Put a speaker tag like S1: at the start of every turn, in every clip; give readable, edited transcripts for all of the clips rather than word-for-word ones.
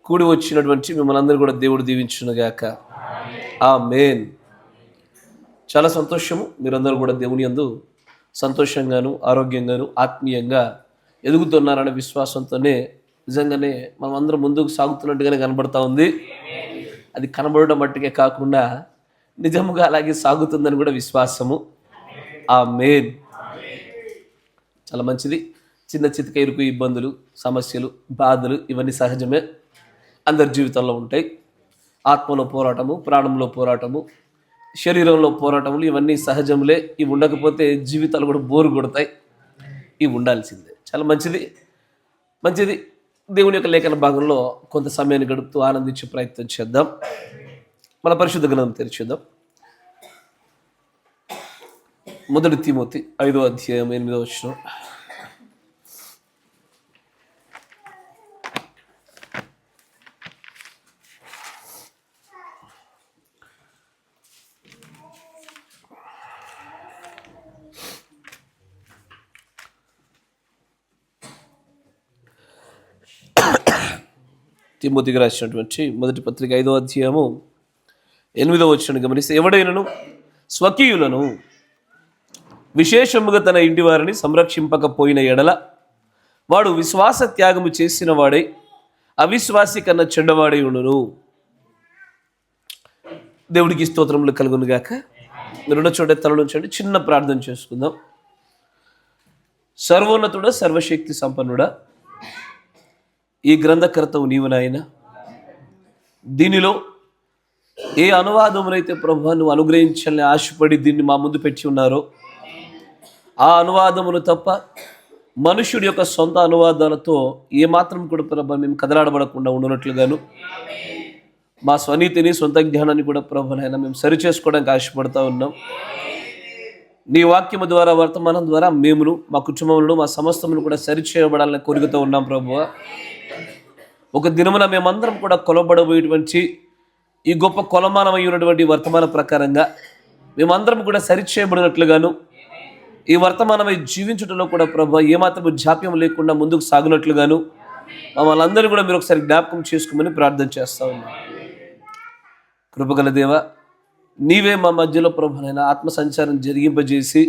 S1: కూడి వచ్చినటువంటి మిమ్మల్ని అందరూ కూడా దేవుడు దీవించునుగాక. ఆమేన్. చాలా సంతోషము, మీరందరూ కూడా దేవుని యందు సంతోషంగాను ఆరోగ్యంగాను ఆత్మీయంగా ఎదుగుతున్నారనే విశ్వాసంతోనే నిజంగానే మనం అందరం ముందుకు సాగుతున్నట్టుగానే కనబడతా ఉంది. అది కనబడడం మట్టుకే కాకుండా నిజముగా అలాగే సాగుతుందని కూడా విశ్వాసము. ఆమేన్. చాలా మంచిది. చిన్న చితక ఇరుకు ఇబ్బందులు, సమస్యలు, బాధలు ఇవన్నీ సహజమే, అందరి జీవితంలో ఉంటాయి. ఆత్మలో పోరాటము, ప్రాణంలో పోరాటము, శరీరంలో పోరాటములు ఇవన్నీ సహజములే. ఇవి ఉండకపోతే జీవితాలు కూడా బోరు కొడతాయి. ఇవి ఉండాల్సిందే. చాలా మంచిది. దేవుని యొక్క లేఖన భాగంలో కొంత సమయాన్ని గడుపుతూ ఆనందించే ప్రయత్నం చేద్దాం. మన పరిశుద్ధ గ్రంథం తెరిచేద్దాం. 1 తిమోతి 5వ అధ్యాయం 8వ వచనం. తిమోతికి రాసినటువంటి మొదటి పత్రిక 5వ అధ్యాయము 8వ వచనం గమనిస్తే, ఎవడైనను స్వకీయులను విశేషముగా తన ఇంటి వారిని సంరక్షింపకపోయిన ఎడల వాడు విశ్వాస త్యాగము చేసిన వాడై అవిశ్వాసి కన్నా చెడ్డవాడై ఉండును. దేవుడికి స్తోత్రములు కలుగును గాక. రెండో చోట తలనుంచండి, చిన్న ప్రార్థన చేసుకుందాం. సర్వోన్నతుడా, సర్వశక్తి సంపన్నుడా, ఈ గ్రంథకర్తవు నీవు నాయన. దీనిలో ఏ అనువాదమునైతే ప్రభువా నువ్వు అనుగ్రహించాలని ఆశపడి దీన్ని మా ముందు పెట్టి ఉన్నారో ఆ అనువాదమును తప్ప మనుష్యుడి యొక్క సొంత అనువాదాలతో ఏమాత్రం కూడా ప్రభు మేము కదలాడబడకుండా ఉండనట్లుగాను, మా స్వనీతిని సొంత జ్ఞానాన్ని కూడా ప్రభునైనా మేము సరిచేసుకోవడానికి ఆశపడతా ఉన్నాం. నీ వాక్యము ద్వారా, వర్తమానం ద్వారా మేమును, మా కుటుంబములను, మా సమస్తమును కూడా సరిచేయబడాలని కోరుకుతూ ఉన్నాం ప్రభువా. ఒక దినమున మేమందరం కూడా కొలబడబోయేటువంటి ఈ గొప్ప కొలమానమై ఉన్నటువంటి వర్తమాన ప్రకారంగా మేమందరం కూడా సరిచేయబడినట్లుగాను, ఈ వర్తమానమై జీవించడంలో కూడా ప్రభు ఏమాత్రం జాప్యం లేకుండా ముందుకు సాగునట్లుగాను మమ్మల్ని అందరూ కూడా మీరు ఒకసారి జ్ఞాపకం చేసుకోమని ప్రార్థన చేస్తా ఉన్నాం. కృపగల దేవ, నీవే మా మధ్యలో ప్రభునైనా ఆత్మ సంచారం జరిగింపజేసి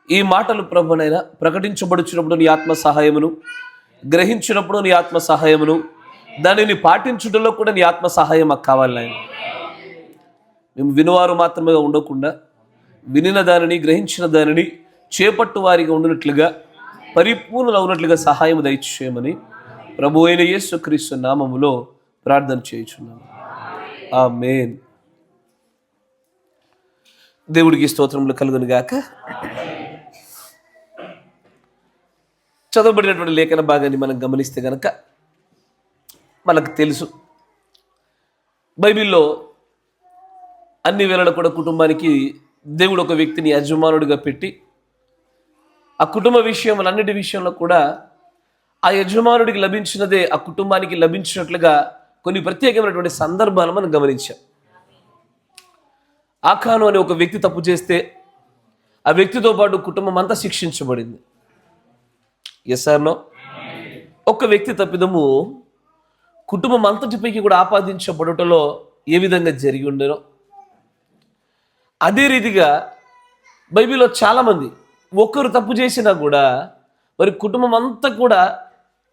S1: ఈ మాటలు ప్రభునైనా ప్రకటించబడుచున్నప్పుడు నీ ఆత్మ సహాయమును, గ్రహించినప్పుడు నీ ఆత్మ సహాయమును, దానిని పాటించుటలో కూడా నీ ఆత్మ సహాయం మాకు కావాలి నాయన. మేము వినువారు మాత్రమే ఉండకుండా వినిన దానిని, గ్రహించిన దానిని చేపట్టు వారిగా ఉండినట్లుగా, పరిపూర్ణులు ఉన్నట్లుగా సహాయం దయచేయమని ప్రభు అయిన యేసుక్రీస్తు నామములో ప్రార్థన చేయుచున్నాము. ఆమేన్. దేవుడికి స్తోత్రములు కలుగును గాక. చదవబడినటువంటి లేఖన భాగాన్ని మనం గమనిస్తే కనుక మనకు తెలుసు, బైబిల్లో అన్ని వేళలో కూడా కుటుంబానికి దేవుడు ఒక వ్యక్తిని యజమానుడిగా పెట్టి ఆ కుటుంబ విషయములన్నిటి విషయంలో కూడా ఆ యజమానుడికి లభించినదే ఆ కుటుంబానికి లభించినట్లుగా కొన్ని ప్రత్యేకమైనటువంటి సందర్భాలు మనం గమనించాం. ఆకాను అనే ఒక వ్యక్తి తప్పు చేస్తే ఆ వ్యక్తితో పాటు కుటుంబం అంతా శిక్షించబడింది. Yes or no? ఒక్క వ్యక్తి తప్పిదము కుటుంబం అంతటిపైకి కూడా ఆపాదించబడటంలో ఏ విధంగా జరిగి ఉండేనో అదే రీతిగా బైబిల్లో చాలామంది ఒక్కరు తప్పు చేసినా కూడా మరి కుటుంబం అంతా కూడా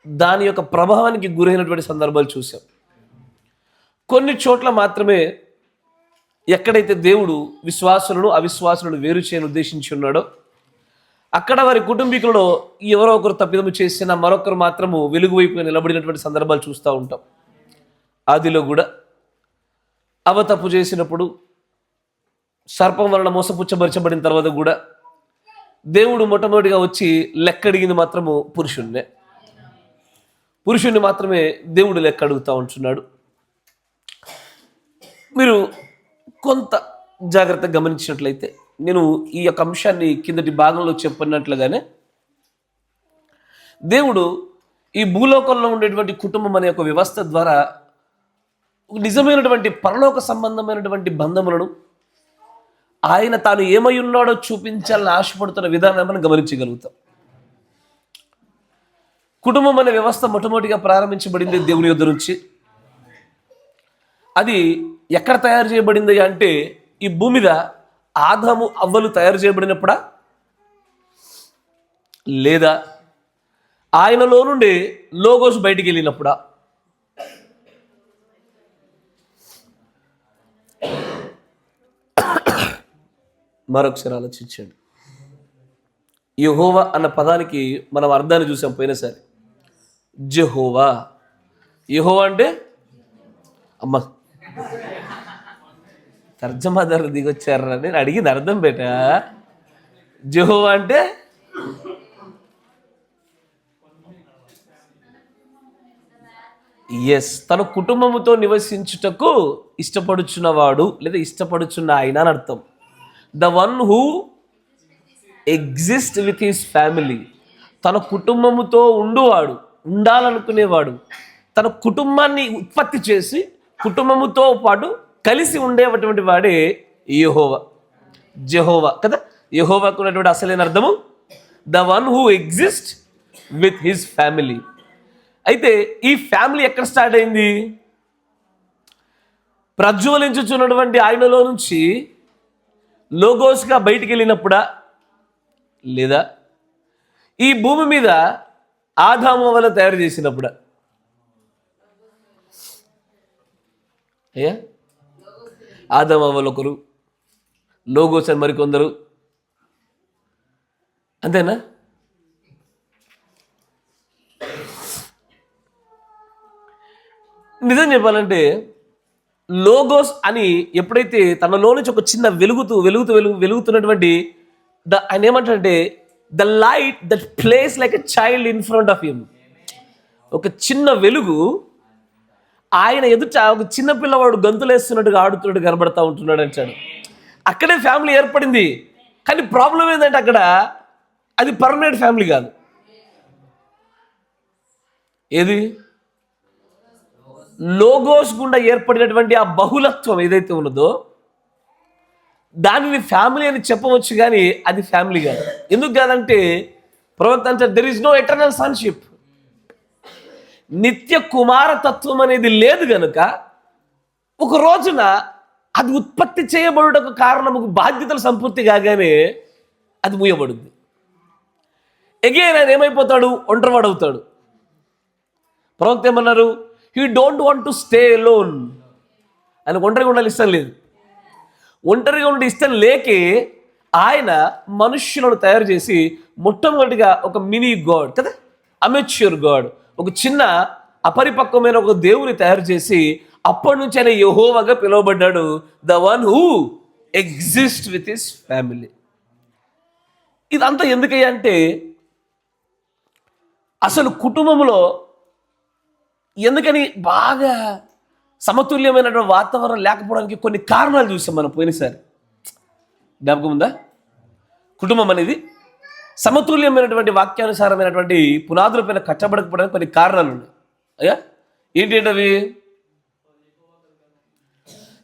S1: దాని యొక్క ప్రభావానికి గురైనటువంటి సందర్భాలు చూసాం. కొన్ని చోట్ల మాత్రమే ఎక్కడైతే దేవుడు విశ్వాసులను అవిశ్వాసులను వేరు చేయని ఉద్దేశించి ఉన్నాడో అక్కడ వారి కుటుంబీకులలో ఎవరో ఒకరు తప్పిదము చేసినా మరొకరు మాత్రము వెలుగు వైపు నిలబడినటువంటి సందర్భాలు చూస్తూ ఉంటాం. ఆదిలో కూడా అవ తప్పు చేసినప్పుడు సర్పం వలన మోసపుచ్చబరచబడిన తర్వాత కూడా దేవుడు మొట్టమొదటిగా వచ్చి లెక్కడిగింది మాత్రము పురుషుణ్ణి మాత్రమే దేవుడు లెక్క అడుగుతూ ఉంటున్నాడు. మీరు కొంత జాగ్రత్తగా గమనించినట్లయితే నేను ఈ యొక్క అంశాన్ని కిందటి భాగంలో చెప్పినట్లుగానే దేవుడు ఈ భూలోకంలో ఉండేటువంటి కుటుంబం అనే ఒక వ్యవస్థ ద్వారా నిజమైనటువంటి పరలోక సంబంధమైనటువంటి బంధములను ఆయన తాను ఏమై ఉన్నాడో చూపించాలని ఆశపడుతున్న విధానం మనం గమనించగలుగుతాం. కుటుంబం అనే వ్యవస్థ మొట్టమొదటిగా ప్రారంభించబడింది దేవుని యొద్ద నుంచి. అది ఎక్కడ తయారు చేయబడింది అంటే ఈ భూమి మీద ఆదాము అవ్వలు తయారు చేయబడినప్పుడా, లేదా ఆయనలో నుండి లోగోస్ బయటికి వెళ్ళినప్పుడా? మరొకసారి ఆలోచించండి. యెహోవా అన్న పదానికి మనం అర్థాన్ని చూసాం పోయినసారి. జెహోవా, యెహోవా అంటే అమ్మ తర్జమాదారు దిగొచ్చారా నేను అడిగింది అర్థం బేట. జెహోవా అంటే ఎస్, తన కుటుంబముతో నివసించుటకు ఇష్టపడుచున్నవాడు లేదా ఇష్టపడుచున్న ఆయన అని అర్థం. The one who exist with his family, తన కుటుంబముతో ఉండువాడు, ఉండాలనుకునేవాడు, తన కుటుంబాన్ని ఉత్పత్తి చేసి కుటుంబముతో పాటు కలిసి ఉండేటువంటి వాడే యెహోవా, జెహోవా కదా. యెహోవాకు ఉన్నటువంటి అసలైన అర్థము the one who exist with his family. అయితే ఈ ఫ్యామిలీ ఎక్కడ స్టార్ట్ అయింది? ప్రజ్వలించుచున్నటువంటి ఆయనలో నుంచి లోగోస్గా బయటికి వెళ్ళినప్పుడా, లేదా ఈ భూమి మీద ఆదాము వల్ల తయారు చేసినప్పుడా? అయ్యా, ఆదాము అవ్వలు ఒకరు, లోగోస్ అని మరికొందరు, అంతేనా? నిజం చెప్పాలంటే లోగోస్ అని ఎప్పుడైతే తనలో నుంచి ఒక చిన్న వెలుగుతున్నటువంటి ఆయన ఏమంటారంటే the light that place like a child in front of him, ఒక చిన్న వెలుగు ఆయన ఎదుట ఒక చిన్న పిల్లవాడు గంతులేస్తున్నట్టుగా ఆడుతున్నట్టు కనబడతా ఉంటున్నాడు అంటాడు. అక్కడే ఫ్యామిలీ ఏర్పడింది. కానీ ప్రాబ్లం ఏంటంటే అక్కడ అది పర్మనెంట్ ఫ్యామిలీ కాదు. ఏది? లోగోస్ గుండా ఏర్పడినటువంటి ఆ బహుళత్వం ఏదైతే ఉన్నదో దానిని ఫ్యామిలీ అని చెప్పవచ్చు, కానీ అది ఫ్యామిలీ కాదు. ఎందుకు కాదంటే ప్రవక్త అంటే there is no eternal sonship, నిత్య కుమారతత్వం అనేది లేదు గనుక ఒక రోజున అది ఉత్పత్తి చేయబడుటకు కారణము బాధ్యతలు సంపూర్తి కాగానే అది మూయబడుద్ది. ఎగైన్ ఆయన ఏమైపోతాడు? ఒంటరివాడు అవుతాడు. ప్రవక్త ఏమన్నారు? He don't want to stay alone. ఆయన ఒంటరిగా ఉండాలి ఇష్టం లేదు. ఒంటరిగా ఉండే ఇష్టం లేకే ఆయన మనుష్యులను తయారు చేసి మొట్టమొదటిగా ఒక మినీ గాడ్ కదా, అమెచ్యూర్ గాడ్, ఒక చిన్న అపరిపక్వమైన ఒక దేవుని తయారు చేసి అప్పటి నుంచి ఆయన యెహోవాగా పిలువబడ్డాడు. The one who exist with his family. ఇదంతా ఎందుకయ్యా అంటే అసలు కుటుంబంలో ఎందుకని బాగా సమతుల్యమైనటువంటి వాతావరణం లేకపోవడానికి కొన్ని కారణాలు చూసాం మనం పోయినసారి. జ్ఞాపకం ఉందా? కుటుంబం అనేది సమతుల్యమైనటువంటి వాక్యానుసారమైనటువంటి పునాదుల పైన కట్టబడకపోవడానికి కొన్ని కారణాలు ఉన్నాయి. అయ్యా ఏంటి అవి?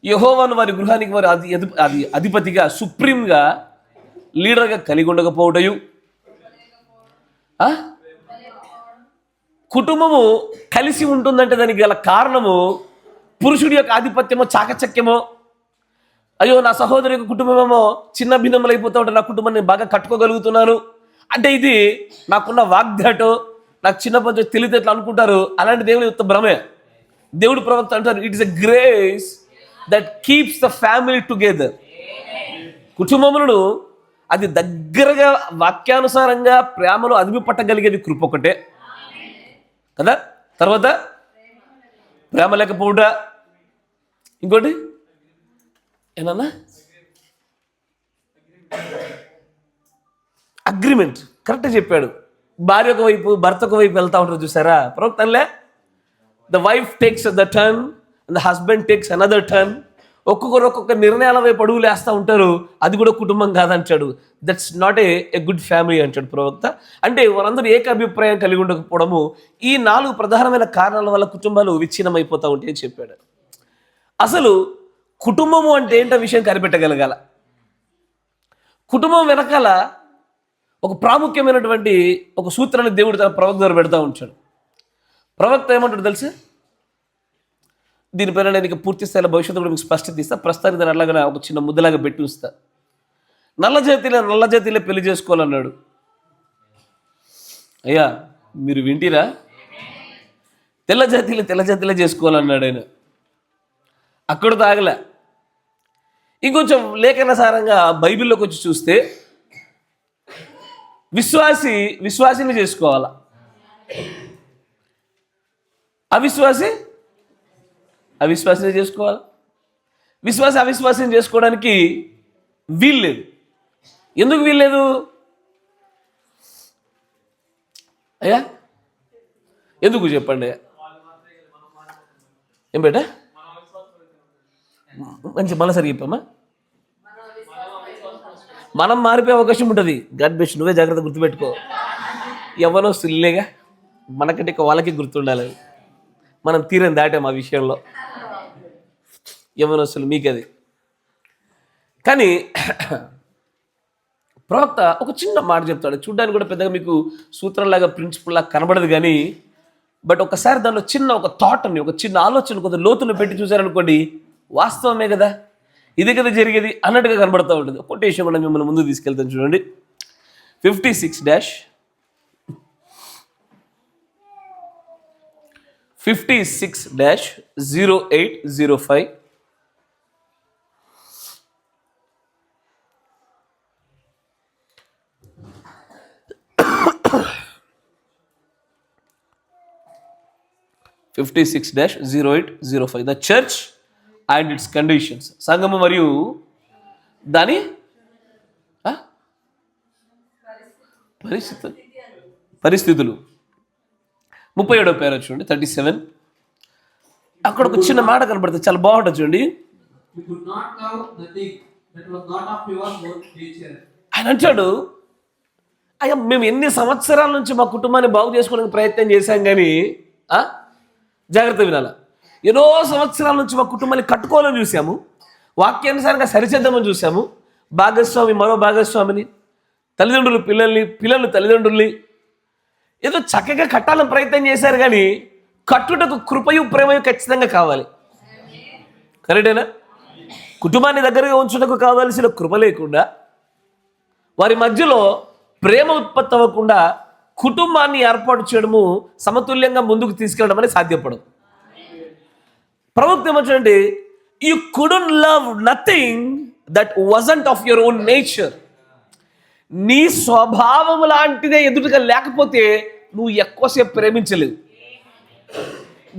S1: యెహోవాను వారి గృహానికి వారి అధిపతిగా, సుప్రీంగా, లీడర్గా కలిగి ఉండకపోవటయు, కుటుంబము కలిసి ఉంటుందంటే దానికి గల కారణము పురుషుడి యొక్క ఆధిపత్యమో చాకచక్యమో, అయ్యో నా సహోదరి యొక్క కుటుంబమేమో చిన్న భిన్నములు అయిపోతూ ఉంటే నా కుటుంబాన్ని బాగా కట్టుకోగలుగుతున్నాను అంటే ఇది నాకున్న వాగ్దాటో, నాకు చిన్నప్పటి తెలియదు అనుకుంటారు. అలాంటి దేవుని యొక్క భ్రమే. దేవుడు ప్రవక్త అంటారు, it is a grace that keeps the family together. కుటుంబములను అది దగ్గరగా వాక్యానుసారంగా ప్రేమలో అదిమి పట్టగలిగేది కృప ఒకటే కదా. తర్వాత ప్రేమ లేకపోవుట, ఇంకోటి ఏనన్నా అగ్రిమెంట్. కరెక్ట్గా చెప్పాడు. భార్య ఒక వైపు భర్త ఒక వైపు వెళ్తా ఉంటారు చూసారా ప్రవక్తలే. The wife takes the turn and the husband takes another turn. ఒక్కొక్కరు ఒక్కొక్క నిర్ణయాల వైపు అడుగులు వేస్తూ ఉంటారు. అది కూడా కుటుంబం కాదంటాడు. That's not a good family అంటాడు ప్రవక్త. అంటే వారందరూ ఏకాభిప్రాయం కలిగి ఉండకపోవడము, ఈ 4 ప్రధానమైన కారణాల వల్ల కుటుంబాలు విచ్ఛిన్నమైపోతూ ఉంటాయని చెప్పాడు. అసలు కుటుంబము అంటే ఏంటో విషయం కనిపెట్టగలగాల. కుటుంబం వెనకాల ఒక ప్రాముఖ్యమైనటువంటి ఒక సూత్రాన్ని దేవుడు తన ప్రవక్త ద్వారా పెడతా ఉంటాడు. ప్రవక్త ఏమంటాడు తెలుసా? దీనిపైన నేను పూర్తి స్థాయిలో భవిష్యత్తు కూడా మీకు స్పష్టత ఇస్తా. ప్రస్తుతానికి దాన్ని అట్లాగా ఒక చిన్న ముద్దలాగా పెట్టి ఉంచుతా. నల్ల జాతీలే పెళ్లి చేసుకోవాలన్నాడు. అయ్యా మీరు వింటిరా? తెల్ల జాతీలే చేసుకోవాలన్నాడు ఆయన. అక్కడ తాగలే. ఇంకొంచెం లేఖనాసారంగా బైబిల్లోకి వచ్చి చూస్తే విశ్వాసిని చేసుకోవాలా, అవిశ్వాసిని చేసుకోవాలి. అవిశ్వాసిని చేసుకోవడానికి వీల్లేదు. ఎందుకు వీల్లేదు అయ్యా? ఎందుకు చెప్పండి? ఏం బేట మంచి మనసరి చెప్పమ్మా. మనం మారిపోయే అవకాశం ఉంటుంది. గాడ్ బెస్ట్, నువ్వే జాగ్రత్త గుర్తుపెట్టుకో. ఎవరో సుల్లేగా మనకంటే వాళ్ళకి గుర్తుండాలి. మనం తీరని దాటాం ఆ విషయంలో. యవనస్తులు మీకు అది. కానీ ప్రవక్త ఒక చిన్న మాట చెప్తాడు. చూడ్డానికి కూడా పెద్దగా మీకు సూత్రంలాగా ప్రిన్సిపల్ లాగా కనబడదు, కానీ బట్ ఒకసారి దానిలో చిన్న ఒక థాట్ని, ఒక చిన్న ఆలోచన కొంత లోతును పెట్టి చూసారనుకోండి, వాస్తవమే కదా, ఇది కదా జరిగేది అన్నట్టుగా కనబడుతూ ఉంటుంది. కొటేషన్ కూడా మిమ్మల్ని ముందు తీసుకెళ్తాను చూడండి. 56-0805. The church and its conditions. సంఘము మరియు దాని పరిస్థితులు. 37వ పేరు చూడండి, 37. అక్కడ ఒక చిన్న మాట కనబడుతుంది, చాలా బాగుంటుంది చూడండి. ఆయన అంటాడు, అయ్యా మేము ఎన్ని సంవత్సరాల నుంచి మా కుటుంబాన్ని బాగు చేసుకోవడానికి ప్రయత్నం చేశాం, కానీ జాగ్రత్త వినాల, ఎన్నో సంవత్సరాల నుంచి మా కుటుంబాన్ని కట్టుకోవాలని చూసాము, వాక్యానుసారంగా సరిచేద్దామని చూసాము, భాగస్వామి మరో భాగస్వామిని, తల్లిదండ్రులు పిల్లలు తల్లిదండ్రుల్ని ఏదో చక్కగా కట్టాలని ప్రయత్నం చేశారు, కానీ కట్టుటకు కృపయు ప్రేమయు ఖచ్చితంగా కావాలి. కరెక్టేనా? కుటుంబాన్ని దగ్గరగా ఉంచుటకు కావాల్సిన కృప లేకుండా, వారి మధ్యలో ప్రేమ ఉత్పత్తి అవ్వకుండా కుటుంబాన్ని ఏర్పాటు చేయడము, సమతుల్యంగా ముందుకు తీసుకెళ్ళడం అనేది సాధ్యపడదు. ప్రవక్త ఏమంటే, you couldn't love nothing that wasn't of your own nature. నీ స్వభావం లాంటిదే ఎదుటిగా లేకపోతే నువ్వు ఎక్కువసేపు ప్రేమించలేవు.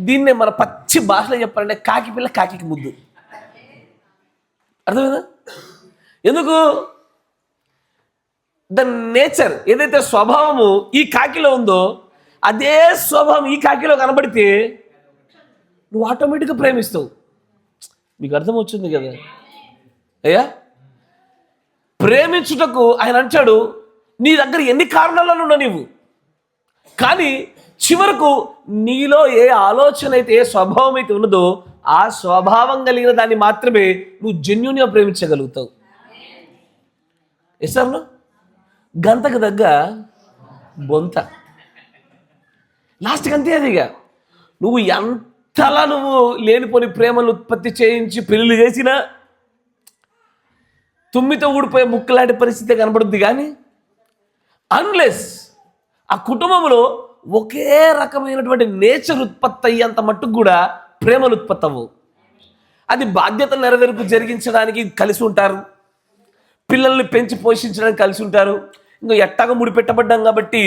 S1: దీన్నే మన పచ్చి భాషలో చెప్పాలంటే కాకి పిల్ల కాకి ముద్దు. అర్థమైందా? ఎందుకు? ద నేచర్ ఏదైతే స్వభావము ఈ కాకిలో ఉందో అదే స్వభావం ఈ కాకిలో కనబడితే నువ్వు ఆటోమేటిక్గా ప్రేమిస్తావు. మీకు అర్థం వచ్చింది కదా అయ్యా? ప్రేమించుటకు ఆయన అంటాడు, నీ దగ్గర ఎన్ని కారణాలను ఉన్నా నీవు, కానీ చివరకు నీలో ఏ ఆలోచన అయితే, ఏ స్వభావం అయితే ఉన్నదో ఆ స్వభావం కలిగిన దాన్ని మాత్రమే నువ్వు జెన్యూన్గా ప్రేమించగలుగుతావు. ఎస్ఆర్ను గంతకు దగ్గ బొంత లాస్ట్కి అంతే. అదిగా నువ్వు ఎంతలా నువ్వు లేనిపోని ప్రేమను ఉత్పత్తి చేయించి పెళ్లి చేసినా తుమ్మితో ఊడిపోయే ముక్కలాంటి పరిస్థితి కనబడుద్ది. కానీ అన్లెస్ ఆ కుటుంబంలో ఒకే రకమైనటువంటి నేచర్ ఉత్పత్తి అయ్యేంత మట్టుకు కూడా ప్రేమలు ఉత్పత్తి అవ్వవు. అది బాధ్యతలు నెరవేర్పు జరిగించడానికి కలిసి ఉంటారు, పిల్లల్ని పెంచి పోషించడానికి కలిసి ఉంటారు. ఇంకా ఎట్టాగా ముడిపెట్టబడ్డాం కాబట్టి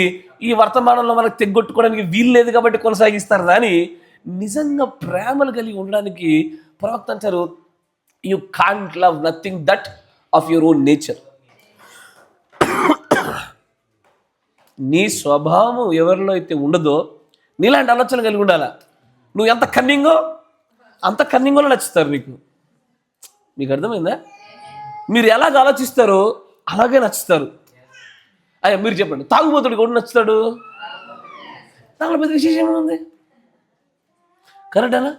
S1: ఈ వర్తమానంలో మనకు తెగ్గొట్టుకోవడానికి వీలు లేదు కాబట్టి కొనసాగిస్తారు. కానీ నిజంగా ప్రేమలు కలిగి ఉండడానికి ప్రవక్త అంటారు, you can't love nothing that of your own nature. నీ స్వభావం ఎవరిలో అయితే ఉండదో నీలాంటి ఆలోచన కలిగి ఉండాలా. నువ్వు ఎంత కన్నింగో అంత కన్నింగోలో నచ్చుతారు నీకు. మీకు అర్థమైందా? మీరు ఎలాగ ఆలోచిస్తారో అలాగే నచ్చుతారు. అయ్యా మీరు చెప్పండి, తాగుబోతుడు కూడా నచ్చుతాడు, దాంట్లో పెద్ద విశేషం ఉంది. కరెక్టేనా?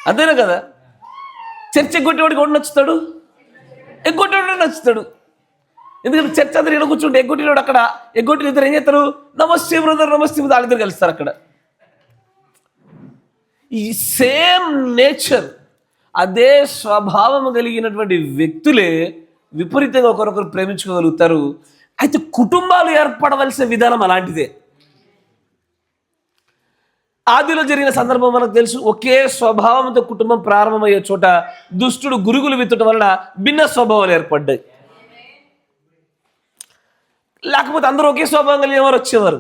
S1: అంతేనా కదా? చర్చ ఎగ్గొట్టేవాడికి కూడా నచ్చుతాడు, ఎగ్గొట్టేవాడు నచ్చుతాడు. ఎందుకంటే చర్చ అందరూ ఇలా కూర్చుంటే ఎగ్గొట్టినోడు అక్కడ, ఎగ్గొట్టిన ఇద్దరు ఏం చేస్తారు, నమస్తే బ్రదర్ నమస్తే, వాళ్ళిద్దరు కలుస్తారు అక్కడ. ఈ సేమ్ నేచర్, అదే స్వభావం కలిగినటువంటి వ్యక్తులే విపరీతంగా ఒకరొకరు ప్రేమించుకోగలుగుతారు. అయితే కుటుంబాలు ఏర్పడవలసిన విధానం అలాంటిదే. ఆదిలో జరిగిన సందర్భం మనకు తెలుసు. ఒకే స్వభావంతో కుటుంబం ప్రారంభమయ్యే చోట దుష్టుడు గురుగులు విత్తడం వలన భిన్న స్వభావాలు ఏర్పడ్డాయి. లేకపోతే అందరూ ఒకే స్వభావం కలిగిన వారు వచ్చేవారు.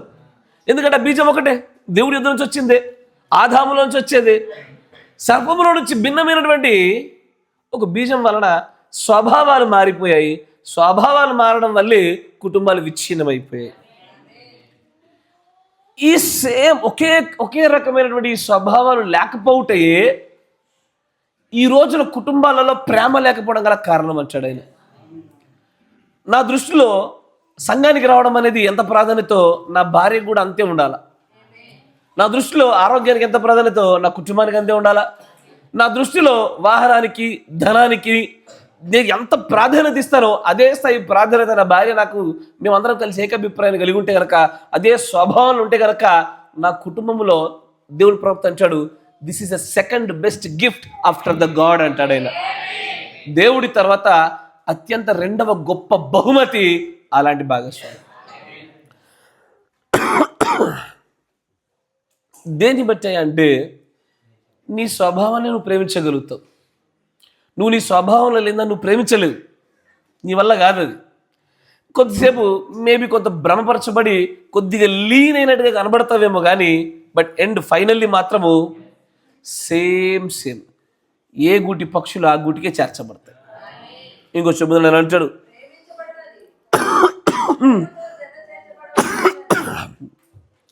S1: ఎందుకంటే బీజం ఒకటే, దేవుడి యుద్ధం నుంచి వచ్చిందే, ఆదాములో నుంచి వచ్చేది. సర్పములో నుంచి భిన్నమైనటువంటి ఒక బీజం వలన స్వభావాలు మారిపోయాయి. స్వభావాలు మారడం వల్లే కుటుంబాలు విచ్ఛిన్నమైపోయాయి. ఈ సేమ్ ఒకే రకమైనటువంటి స్వభావాలు లేకపోవటయే ఈ రోజున కుటుంబాలలో ప్రేమ లేకపోవడం గల కారణం అంటాడు ఆయన. నా దృష్టిలో సంఘానికి రావడం అనేది ఎంత ప్రాధాన్యతో నా భార్యకు కూడా అంతే ఉండాలి. నా దృష్టిలో ఆరోగ్యానికి ఎంత ప్రాధాన్యతో నా కుటుంబానికి అంతే ఉండాలా. నా దృష్టిలో వాహనానికి, ధనానికి నేను ఎంత ప్రాధాన్యత ఇస్తానో అదే స్థాయి ప్రాధాన్యత నా భార్య నాకు, మేమందరం కలిసి ఏకాభిప్రాయాన్ని కలిగి ఉంటే కనుక, అదే స్వభావం ఉంటే కనుక నా కుటుంబంలో దేవుడు ప్రవక్త అంటాడు, this is the second best gift after the God అంటాడు ఆయన. దేవుడి తర్వాత అత్యంత రెండవ గొప్ప బహుమతి అలాంటి భాగస్వామి. దేన్ని బట్టి అంటే నీ స్వభావాన్ని నువ్వు ప్రేమించగలుగుతావు. నువ్వు నీ స్వభావంలో లేదా నువ్వు ప్రేమించలేవు, నీ వల్ల కాదు అది. కొద్దిసేపు మేబీ కొంత భ్రమపరచబడి కొద్దిగా లీన్ అయినట్టుగా కనబడతావేమో కానీ బట్ ఫైనల్లీ మాత్రము సేమ్ ఏ గూటి పక్షులు ఆ గూటికే చేర్చబడతాయి. ఇంకో శుభ్రం నేను అంటాడు,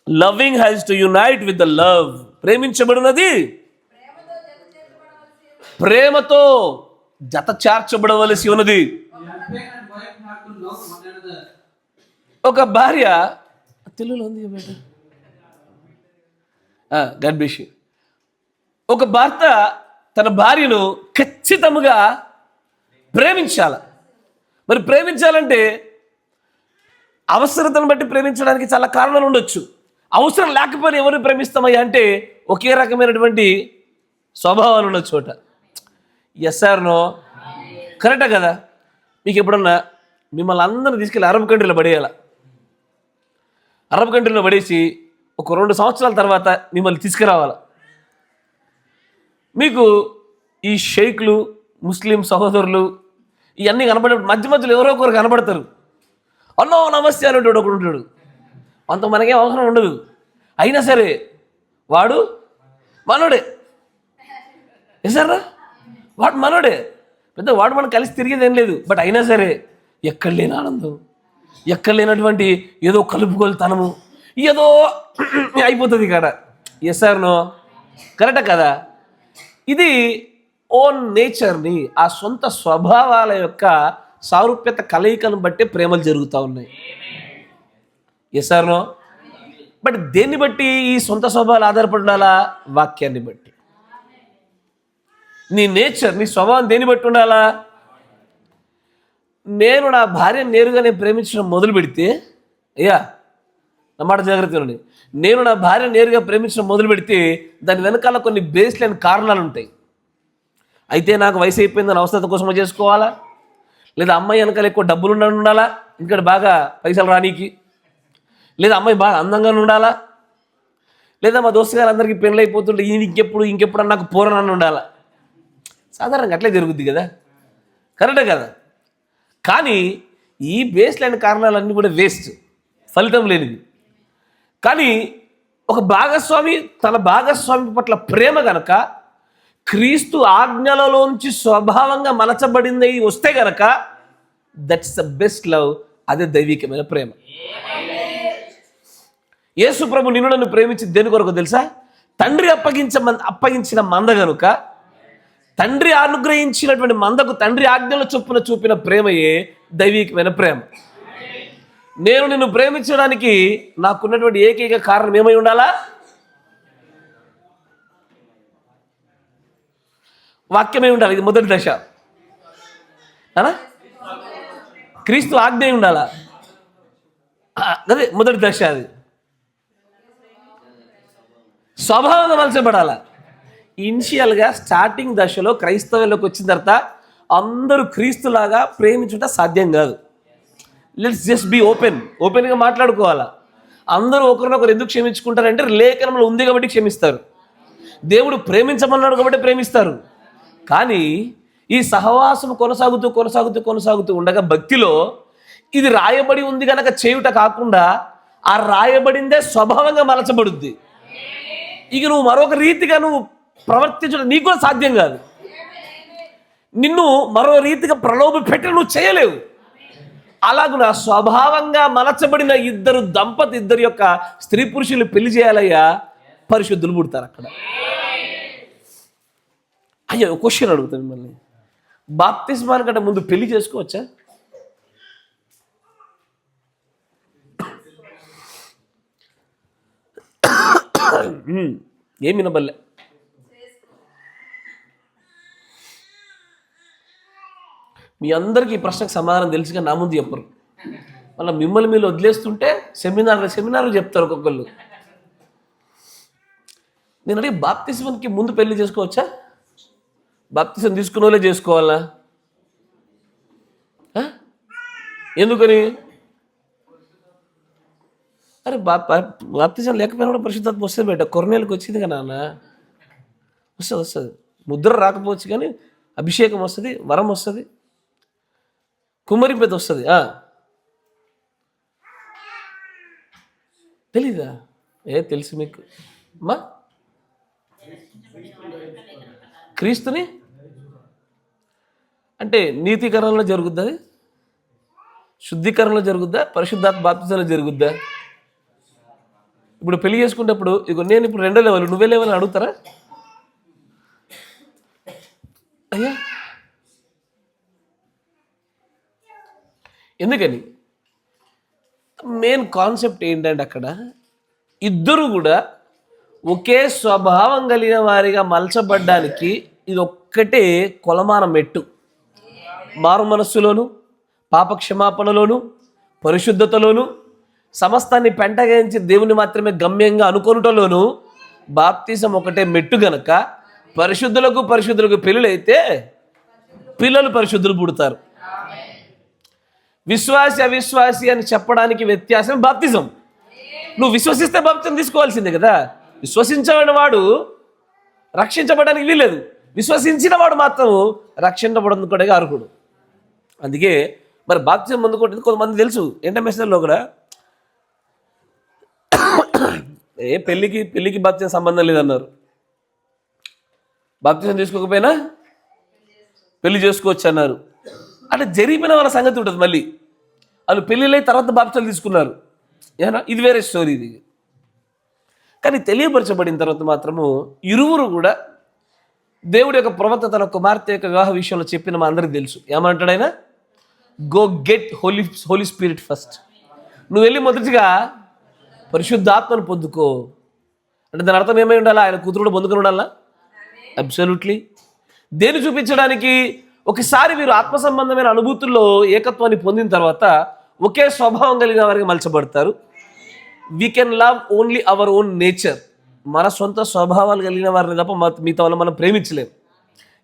S1: loving has to unite with the love. ప్రేమించబడినది ప్రేమతో జత చేర్చబడవలసి ఉన్నది. ఒక భార్య తెలుగులో ఉంది గర్భిషి, ఒక భర్త తన భార్యను ఖచ్చితంగా ప్రేమించాల. మరి ప్రేమించాలంటే అవసరతను బట్టి ప్రేమించడానికి చాలా కారణాలు ఉండొచ్చు. అవసరం లేకపోయినా ఎవరిని ప్రేమిస్తామయ్యా అంటే ఒకే రకమైనటువంటి స్వభావాలు ఉన్న చోట. Yes or no? కరెక్టా కదా? మీకు ఎప్పుడన్నా మిమ్మల్ని అందరిని తీసుకెళ్ళి అరబ్ కంట్రీలో పడేయాల, అరబ్ కంట్రీలో పడేసి ఒక 2 సంవత్సరాల తర్వాత మిమ్మల్ని తీసుకురావాల. మీకు ఈ షేక్లు, ముస్లిం సహోదరులు ఇవన్నీ కనబడేప్పుడు మధ్యలో ఎవరో ఒకరు కనబడతారు. అన్నో నమస్తే అనేటోడు ఒకడు ఉంటాడు. అంత మనకేం అవసరం ఉండదు. అయినా సరే వాడు మనోడే. ఎసారా వాడు మనోడే, పెద్ద వాడు మనం కలిసి తిరిగేది ఏం లేదు. బట్ అయినా సరే ఎక్కడ లేని ఆనందం, ఎక్కడ లేనటువంటి ఏదో కలుపుకొలుతనము ఏదో అయిపోతుంది ఇక్కడ. ఎసార్ నో? కరెక్టా కదా? ఇది ఓన్ నేచర్ని, ఆ సొంత స్వభావాల యొక్క సారూప్యత కలయికను బట్టి ప్రేమలు జరుగుతూ ఉన్నాయి. Yes or no? బట్ దేన్ని బట్టి ఈ సొంత స్వభావాలు ఆధారపడి ఉండాలా? వాక్యాన్ని బట్టి. నీ నేచర్, నీ స్వభావం దేన్ని బట్టి ఉండాలా? నేను నా భార్యను నేరుగానే ప్రేమించడం మొదలు పెడితే, అయ్యా నా మాట జాగ్రత్తగా ఉండండి, నేను నా భార్యను నేరుగా ప్రేమించడం మొదలు పెడితే దాని వెనకాల కొన్ని బేస్ లేని కారణాలు ఉంటాయి. అయితే నాకు వయసు అయిపోయిందని అవసరత కోసమో చేసుకోవాలా, లేదా అమ్మాయి వెనకాల ఎక్కువ డబ్బులు ఉండాలా, ఇంకా బాగా పైసలు రానీకి, లేదా అమ్మాయి బాగా అందంగా ఉండాలా, లేదా మా దోస్తు గారు అందరికీ పెళ్ళి అయిపోతుంటే ఇంకెప్పుడు నాకు పూరనన్ను ఉండాలా. సాధారణంగా అట్లే జరుగుద్ది కదా, కరెక్టే కదా? కానీ ఈ బేస్ లేని కారణాలన్నీ కూడా వేస్ట్, ఫలితం లేనిది. కానీ ఒక భాగస్వామి తన భాగస్వామి పట్ల ప్రేమ గనక క్రీస్తు ఆజ్ఞలలోంచి స్వభావంగా మలచబడింది వస్తే గనక దట్స్ ద బెస్ట్ లవ్. అదే దైవికమైన ప్రేమ. యేసు ప్రభు నిన్ను నన్ను ప్రేమించి దేని కొరకు తెలుసా? తండ్రి అప్పగించిన మంద గనుక, తండ్రి అనుగ్రహించినటువంటి మందకు తండ్రి ఆజ్ఞల చొప్పున చూపిన ప్రేమయే దైవికమైన ప్రేమ. నేను నిన్ను ప్రేమించడానికి నాకున్నటువంటి ఏకైక కారణం ఏమై ఉండాలా? వాక్యమై ఉండాలి. ఇది మొదటి దశ. అనా? క్రీస్తు ఆజ్ఞ ఉండాలా? అదే మొదటి దశ. అది స్వభావంగా మలచబడాలా. ఇనిషియల్గా స్టార్టింగ్ దశలో క్రైస్తవులకు వచ్చిన తర్వాత అందరూ క్రీస్తులాగా ప్రేమించుట సాధ్యం కాదు. లెట్స్ జస్ట్ బీ ఓపెన్గా మాట్లాడుకోవాలా. అందరూ ఒకరినొకరు ఎందుకు క్షమించుకుంటారంటే లేఖనంలో ఉంది కాబట్టి క్షమిస్తారు. దేవుడు ప్రేమించమన్నాడు కాబట్టి ప్రేమిస్తారు. కానీ ఈ సహవాసం కొనసాగుతూ ఉండగా భక్తిలో ఇది రాయబడి ఉంది కనుక చేయుట కాకుండా ఆ రాయబడిందే స్వభావంగా మలచబడుద్ది. ఇక నువ్వు మరొక రీతిగా నువ్వు ప్రవర్తించడం నీకు కూడా సాధ్యం కాదు. నిన్ను మరో రీతిగా ప్రలోభ పెట్టి నువ్వు చేయలేవు. అలాగున స్వభావంగా మలచబడిన ఇద్దరు యొక్క స్త్రీ పురుషులు పెళ్లి చేయాలయ్యా, పరిశుద్ధులు పుడతారు అక్కడ. అయ్యో క్వశ్చన్ అడుగుతాను మిమ్మల్ని, బాప్తిస్మానికంటే ముందు పెళ్లి చేసుకోవచ్చా? ఏం వినబల్లే. మీ అందరికీ ఈ ప్రశ్నకు సమాధానం తెలిసిగా నా ముందు చెప్పరు. మళ్ళీ మిమ్మల్ని మీరు వదిలేస్తుంటే సెమినార్లు చెప్తారు ఒక్కొక్కళ్ళు. నేను అడిగి బాప్తిస్మానికి ముందు పెళ్లి చేసుకోవచ్చా? బాప్తిసం తీసుకున్న వాళ్ళే చేసుకోవాలా? ఎందుకని? అరే బాప్తిజం లేకపోయినా కూడా పరిశుద్ధాత్మ వస్తుంది బయట. కొరనేలకు వచ్చింది కదా నాన్న, వస్తుంది. ముద్ర రాకపోవచ్చు కానీ అభిషేకం వస్తుంది, వరం వస్తుంది, కుమ్మరింపేత వస్తుంది. తెలీదా? తెలుసు మీకు అమ్మా. క్రీస్తుని అంటే నీతీకరణలో జరుగుద్దా? అది శుద్ధీకరణలో జరుగుద్దా? పరిశుద్ధాత్మ బాప్తిజంలో జరుగుద్దా? ఇప్పుడు పెళ్లి చేసుకునేటప్పుడు ఇక నేను ఇప్పుడు 2 లెవెల్ నువ్వే లెవెల్ అడుగుతారా? అయ్యా ఎందుకని? మెయిన్ కాన్సెప్ట్ ఏంటంటే అక్కడ ఇద్దరు కూడా ఒకే స్వభావం కలిగిన వారిగా మలచబడ్డానికి ఇది ఒక్కటే కొలమాన మెట్టు. మారు మనస్సులోను, పాప క్షమాపణలోను, పరిశుద్ధతలోను, సమస్తాన్ని పెంటగించి దేవుని మాత్రమే గమ్యంగా అనుకొనుటలోను బాప్తిజం ఒకటే మెట్టు గనక పరిశుద్ధులకు పెళ్ళైతే పిల్లలు పరిశుద్ధులు పుడతారు. విశ్వాసి అవిశ్వాసి అని చెప్పడానికి వ్యత్యాసం బాప్తిజం. నువ్వు విశ్వసిస్తే బాప్తిజం తీసుకోవాల్సిందే కదా. విశ్వసించని వాడు రక్షించబడడానికి వీలేదు, విశ్వసించిన వాడు మాత్రం రక్షించబడడానికి అర్హుడు. అందుకే మరి బాప్తిజం పొందుకుంటుంది కొంతమంది తెలుసు. మెసేజ్లో కూడా పెళ్ళికి బాప్తిజం సంబంధం లేదన్నారు. బాప్తిజం తీసుకోకపోయినా పెళ్లి చేసుకోవచ్చు అన్నారు. అంటే జరిగిపోయిన వాళ్ళ సంగతి ఉంటుంది. మళ్ళీ వాళ్ళు పెళ్ళిళ్ళై తర్వాత బాప్తిజాలు తీసుకున్నారు, ఏనా? ఇది వేరే స్టోరీ. ఇది కానీ తెలియపరచబడిన తర్వాత మాత్రము ఇరువురు కూడా దేవుడి యొక్క ప్రవక్త తన కుమార్తె యొక్క వివాహ విషయంలో చెప్పిన మా అందరికి తెలుసు. ఏమంటాడు ఆయన? Go get Holy Spirit first. నువ్వు వెళ్ళి మొదటిగా పరిశుద్ధాత్మను పొందుకో. అంటే దాని అర్థం ఏమై ఉండాలా? ఆయన కూతురు కూడా పొందుకొని ఉండాలా? అబ్సల్యూట్లీ. దేన్ని చూపించడానికి? ఒకసారి వీరు ఆత్మ సంబంధమైన అనుభూతుల్లో ఏకత్వాన్ని పొందిన తర్వాత ఒకే స్వభావం కలిగిన వారికి మలచబడతారు. We can love only our own nature. మన సొంత స్వభావాలు కలిగిన వారిని తప్ప మిగతా వాళ్ళు మనం ప్రేమించలేము.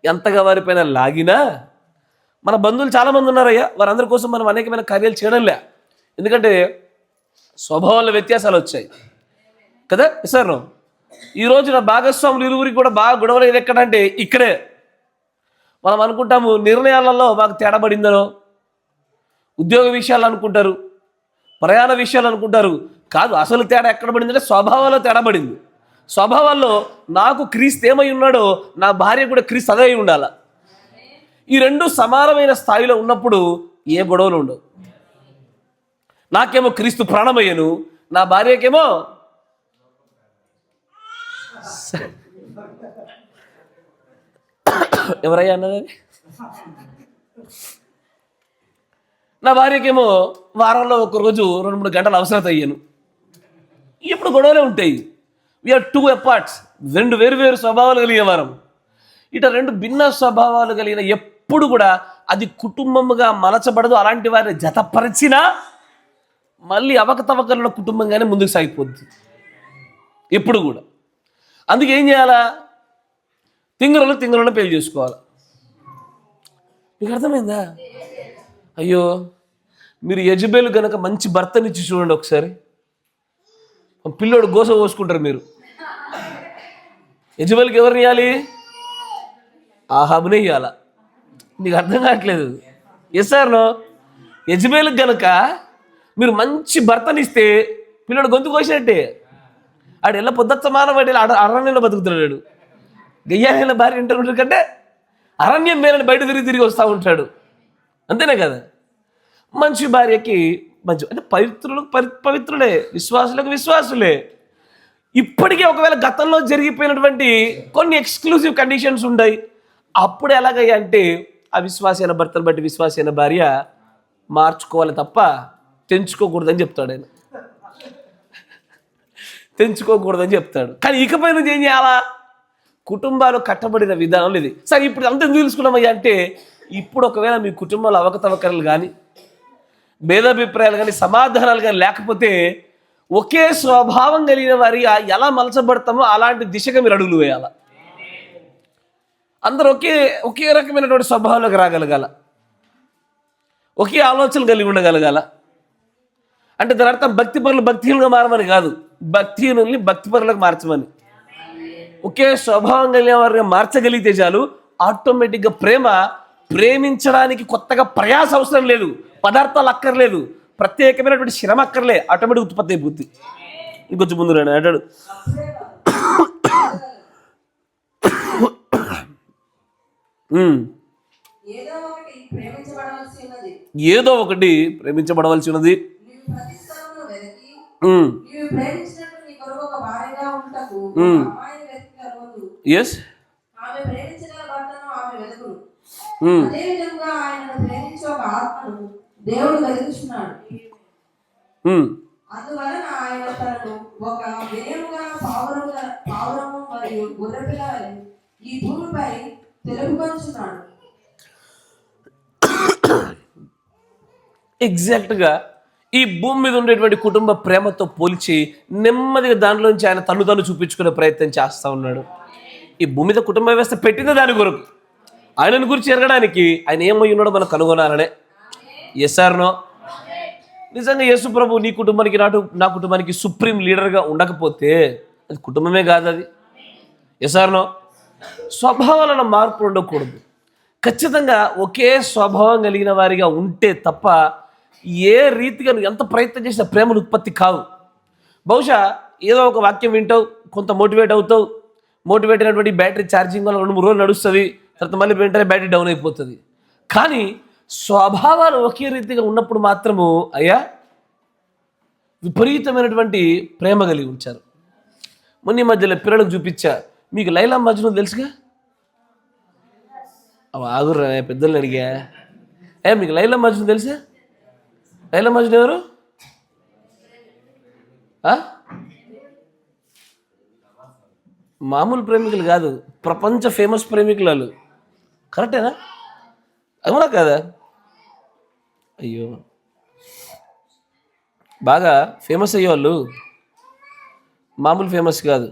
S1: ఎంతగా వారిపైన లాగినా మన బంధువులు చాలామంది ఉన్నారయ్యా, వారందరి కోసం మనం అనేకమైన కార్యాలు చేయడంలే. ఎందుకంటే స్వభావాల వ్యత్యాసాలు వచ్చాయి కదా సార్. ఈరోజు నా భాగస్వాములు ఇరువురికి కూడా బాగా గొడవలు ఇది ఎక్కడంటే ఇక్కడే. మనం అనుకుంటాము నిర్ణయాలలో మాకు తేడా పడిందనో, ఉద్యోగ విషయాలు అనుకుంటారు, ప్రయాణ విషయాలు అనుకుంటారు. కాదు, అసలు తేడా ఎక్కడ పడిందంటే స్వభావాల్లో తేడా పడింది. స్వభావాల్లో నాకు క్రీస్తు ఏమై ఉన్నాడో నా భార్య కూడా క్రీస్తు అదే అయి ఉండాల. ఈ రెండు సమానమైన స్థాయిలో ఉన్నప్పుడు ఏ గొడవలు ఉండవు. నాకేమో క్రీస్తు ప్రాణమయ్యను, నా భార్యకేమో ఎవరయ్యా అన్నది, నా భార్యకేమో వారంలో ఒకరోజు 2-3 గంటలు అవసరం అయ్యాను. ఇప్పుడు గొడవలే ఉంటాయి. వీఆర్ 2 అపార్ట్స్. 2 వేరు స్వభావాలు కలిగిన వారం. ఇట 2 భిన్న స్వభావాలు కలిగిన ఎప్పుడు కూడా అది కుటుంబముగా మలచబడదు. అలాంటి వారిని జతపరిచినా మళ్ళీ అవకతవకల కుటుంబంగానే ముందుకు సాగిపోద్ది ఎప్పుడు కూడా. అందుకే ఏం చేయాలా? తింగరలో పెళ్లి చేసుకోవాలి. మీకు అర్థమైందా? అయ్యో, మీరు యజబేలు గనక మంచి భర్తనిచ్చి చూడండి ఒకసారి, పిల్లోడు గోస పోసుకుంటారు మీరు. యజబేలుకి ఎవరిని ఇవ్వాలి? ఆహాబునే ఇవ్వాల. నీకు అర్థం కావట్లేదు. Yes sir no? యజబేలుకి గనక మీరు మంచి భర్తనిస్తే పిల్లడు గొంతు కోసినట్టే. ఆడు ఎలా పొద్దుమానం వాటి అరణ్యంలో బతుకుతున్నాడు. గయ్యాల భార్య ఇంటర్ కంటే అరణ్యం మేలని బయట తిరిగి వస్తూ ఉంటాడు. అంతేనే కదా? మంచి భార్యకి మంచి అంటే పవిత్రులకు పవిత్రులే, విశ్వాసులకు విశ్వాసులే. ఇప్పటికీ ఒకవేళ గతంలో జరిగిపోయినటువంటి కొన్ని ఎక్స్క్లూజివ్ కండిషన్స్ ఉన్నాయి. అప్పుడు ఎలాగయ్యా అంటే ఆ విశ్వాసైన భర్తను బట్టి విశ్వాసైన భార్య మార్చుకోవాలి తప్ప తెంచుకోకూడదని చెప్తాడు ఆయన. తెంచుకోకూడదని చెప్తాడు. కానీ ఇకపై నువ్వు ఏం చేయాలా? కుటుంబాలు కట్టబడిన విధానం లేదు. సరే, ఇప్పుడు అంత తెలుసుకున్నామయ్యా అంటే ఇప్పుడు ఒకవేళ మీ కుటుంబంలో అవకతవకలు కానీ భేదాభిప్రాయాలు కానీ సమాధానాలు కానీ లేకపోతే ఒకే స్వభావం కలిగిన వారి ఎలా మలచబడతామో అలాంటి దిశగా మీరు అడుగులు వేయాల. అందరూ ఒకే రకమైనటువంటి స్వభావంలోకి రాగలగాల, ఒకే ఆలోచనలు కలిగి ఉండగలగాల. అంటే దాని అర్థం భక్తి పరులు భక్తిహీనంగా మారమని కాదు, భక్తిహీనుల్ని భక్తిపరులకు మార్చమని. ఒకే స్వభావం కలిగిన వారిగా మార్చగలిగితే చాలు, ఆటోమేటిక్గా ప్రేమించడానికి కొత్తగా ప్రయాస అవసరం లేదు, పదార్థాలు అక్కర్లేదు, ప్రత్యేకమైనటువంటి శ్రమ అక్కర్లే, ఆటోమేటిక్ ఉత్పత్తి అయిపోతుంది. ఇంకొంచెం ముందు రండి అంటాడు. ఏదో ఒకటి ప్రేమించబడవలసి ఉన్నది. ఎస్,
S2: దేవుడు కలిగిస్తున్నాడు. అందువలన ఆయన తనను ఒక వినయముగా పావురము మరియు గొర్రెపిల్ల ఈ భూమిపై తెలుపుకొంచున్నాడు.
S1: ఎగ్జాక్ట్గా ఈ భూమి మీద ఉండేటువంటి కుటుంబ ప్రేమతో పోల్చి నెమ్మదిగా దానిలోంచి ఆయన తను చూపించుకునే ప్రయత్నం చేస్తూ ఉన్నాడు. ఈ భూమి మీద కుటుంబ వ్యవస్థ పెట్టింది దాని కొరకు, ఆయనను గురించి ఎరగడానికి. ఆయన ఏమై ఉన్నాడో మనం కనుగొనాలనే. Yes or no? నిజంగా యేసు ప్రభు నీ కుటుంబానికి నా కుటుంబానికి సుప్రీం లీడర్గా ఉండకపోతే అది కుటుంబమే కాదు అది. Yes or no? స్వభావాలను మార్పు ఉండకూడదు. ఖచ్చితంగా ఒకే స్వభావం కలిగిన వారిగా ఉంటే తప్ప ఏ రీతిగా నువ్వు ఎంత ప్రయత్నం చేసినా ప్రేమలు ఉత్పత్తి కావు. బహుశా ఏదో ఒక వాక్యం వింటావు, కొంత మోటివేట్ అవుతావు, మోటివేట్ అయినటువంటి బ్యాటరీ ఛార్జింగ్ వల్ల 2-3 రోజులు నడుస్తుంది, తర్వాత మళ్ళీ వెంటనే బ్యాటరీ డౌన్ అయిపోతుంది. కానీ స్వభావాలు ఒకే రీతిగా ఉన్నప్పుడు మాత్రము అయ్యా విపరీతమైనటువంటి ప్రేమ కలిగి ఉంచారు. మొన్న మధ్యలో పిల్లలకు చూపించా, మీకు లైలా మజ్ను తెలుసుగా? ఆగుర్రా, పెద్దలు అడిగా, మీకు లైలా మజ్ను తెలుసా? లైలా మజ్ను ఎవరు? మామూలు ప్రేమికులు కాదు, ప్రపంచ ఫేమస్ ప్రేమికులు వాళ్ళు. కరెక్టేనా? అవునా కదా? అయ్యో, బాగా ఫేమస్ అయ్యేవాళ్ళు మామూలు ఫేమస్ కాదు.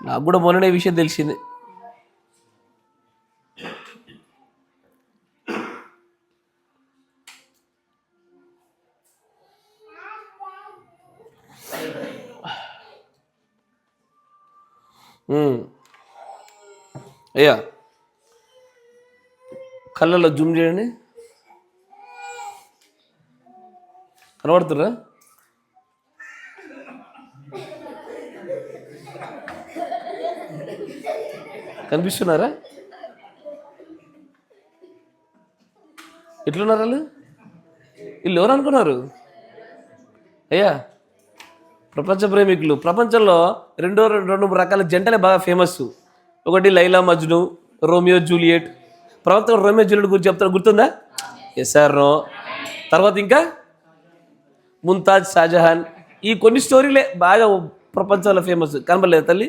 S1: నాకు కూడా మొన్ననే విషయం తెలిసింది. అయ్యా, కళ్ళల్లో జూమ్ చేయండి, కనబడుతుర్రా? కనిపిస్తున్నారా? ఎట్లున్నారు వాళ్ళు? వీళ్ళు ఎవరు అనుకున్నారు? అయ్యా, ప్రపంచ ప్రేమికులు. ప్రపంచంలో రెండు రకాల జంటలే బాగా ఫేమస్. ఒకటి లైలా మజ్ను, రోమియో జూలియట్. ప్రవక్త రోమియో జూలియట్ గురించి చెప్తారు, గుర్తుందా? Yes or no? తర్వాత ఇంకా ముంతాజ్, షాజహాన్. ఈ కొన్ని స్టోరీలే బాగా ప్రపంచంలో ఫేమస్. కనబడలేదు తల్లి?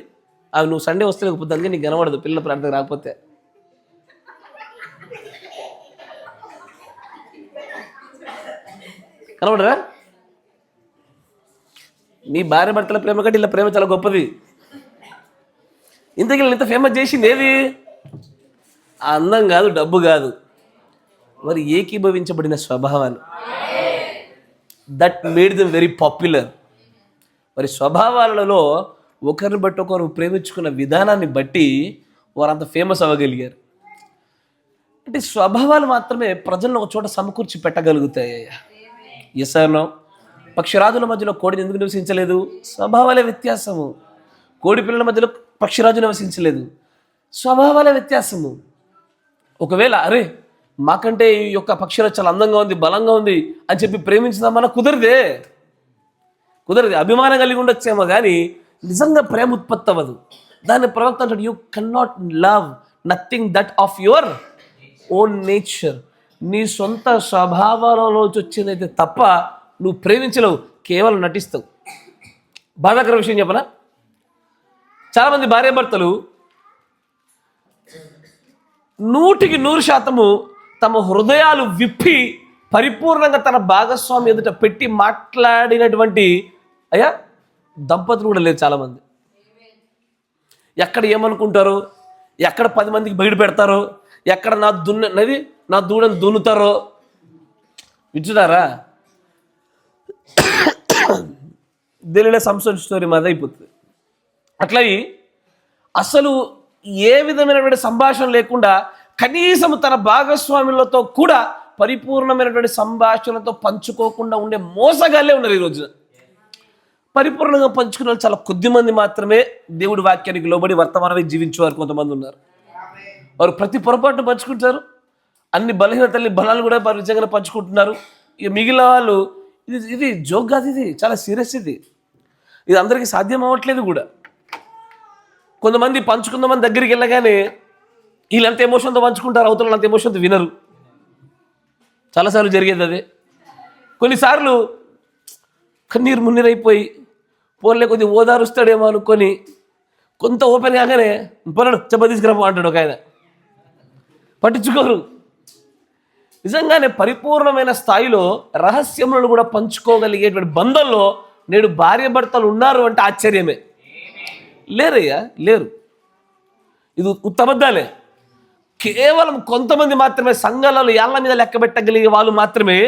S1: అవి నువ్వు సండే వస్తే లేకపోతే అందుకే నీకు కనబడదు, పిల్లల ప్రాంతం రాకపోతే. కనబడరా? నీ భార్య భర్తల ప్రేమ కంటే ఇలా ప్రేమ చాలా గొప్పది. ఇంతకీ ఇంత ఫేమస్ చేసింది ఏది? ఆ అందం కాదు, డబ్బు కాదు, వారు ఏకీభవించబడిన స్వభావాలు. That made them very popular. వారి స్వభావాలలో ఒకరిని బట్టి ఒకరు ప్రేమించుకున్న విధానాన్ని బట్టి వారు అంత ఫేమస్ అవ్వగలిగారు. అంటే స్వభావాలు మాత్రమే ప్రజలను ఒక చోట సమకూర్చి పెట్టగలుగుతాయి. ఎసానో పక్షిరాజుల మధ్యలో కోడిని ఎందుకు నివసించలేదు? స్వభావాలే వ్యత్యాసము. కోడి పిల్లల మధ్యలో పక్షిరాజు నివసించలేదు, స్వభావాలే వ్యత్యాసము. ఒకవేళ అరే మాకంటే ఈ యొక్క పక్షిరాజు చాలా అందంగా ఉంది, బలంగా ఉంది అని చెప్పి ప్రేమించుదామన్నా కుదరదే. అభిమానం కలిగి ఉండొచ్చేమో కానీ నిజంగా ప్రేమ ఉత్పత్తి అవ్వదు. దాన్ని ప్రవక్త అంటాడు, you can not love nothing that of your own nature. నీ సొంత స్వభావాలలోంచి వచ్చిందైతే తప్ప నువ్వు ప్రేమించలేవు, కేవలం నటిస్తావు. బాధాకర విషయం చెప్పనా, చాలామంది భార్యాభర్తలు 100% తమ హృదయాలు విప్పి పరిపూర్ణంగా తన భాగస్వామి ఎదుట పెట్టి మాట్లాడినటువంటి దంపతులు కూడా లేరు చాలామంది. ఎక్కడ ఏమనుకుంటారో, ఎక్కడ 10 మందికి బయట పెడతారో, ఎక్కడ నా దూడని దున్నుతారో వింటున్నారా? ఢిల్లీలో సంస్థ స్టోరీ మాదైపోతుంది. అట్లా అసలు ఏ విధమైనటువంటి సంభాషణ లేకుండా కనీసం తన భాగస్వాములతో కూడా పరిపూర్ణమైనటువంటి సంభాషణతో పంచుకోకుండా ఉండే మోసగాళ్ళే ఉన్నారు ఈ రోజున. పరిపూర్ణంగా పంచుకునే వాళ్ళు చాలా కొద్ది మంది మాత్రమే దేవుడి వాక్యానికి లోబడి వర్తమానమే జీవించేవారు కొంతమంది ఉన్నారు. వారు ప్రతి పొరపాటును పంచుకుంటారు, అన్ని బలహీనతల్ని బలాలు కూడా నిజంగా పంచుకుంటున్నారు. ఇక మిగిలిన వాళ్ళు ఇది జోక్ కాదు, ఇది చాలా సీరియస్. ఇది అందరికీ సాధ్యం అవ్వట్లేదు కూడా. కొంతమంది పంచుకుందామని దగ్గరికి వెళ్ళగానే వీళ్ళంత ఎమోషన్తో పంచుకుంటారు, అవతల అంత ఎమోషన్తో వినరు. చాలాసార్లు జరిగేది అదే. కొన్నిసార్లు కన్నీరు మున్నీరైపోయి పోన్లే కొద్దిగా ఓదారుస్తాడేమో అనుకొని కొంత ఓపెన్ కాగానే పొలడు చెప్ప తీసుకురాపో అంటాడు ఒక ఆయన. పట్టించుకోరు. నిజంగానే పరిపూర్ణమైన స్థాయిలో రహస్యములను కూడా పంచుకోగలిగేటువంటి బంధంలో నేడు భార్య భర్తలు ఉన్నారు అంటే ఆశ్చర్యమే. లేరయ్యా, లేరు. ఇది ఉత్తబద్దాలే. కేవలం కొంతమంది మాత్రమే సంఘాలలో ఏళ్ల మీద లెక్క పెట్టగలిగే వాళ్ళు మాత్రమే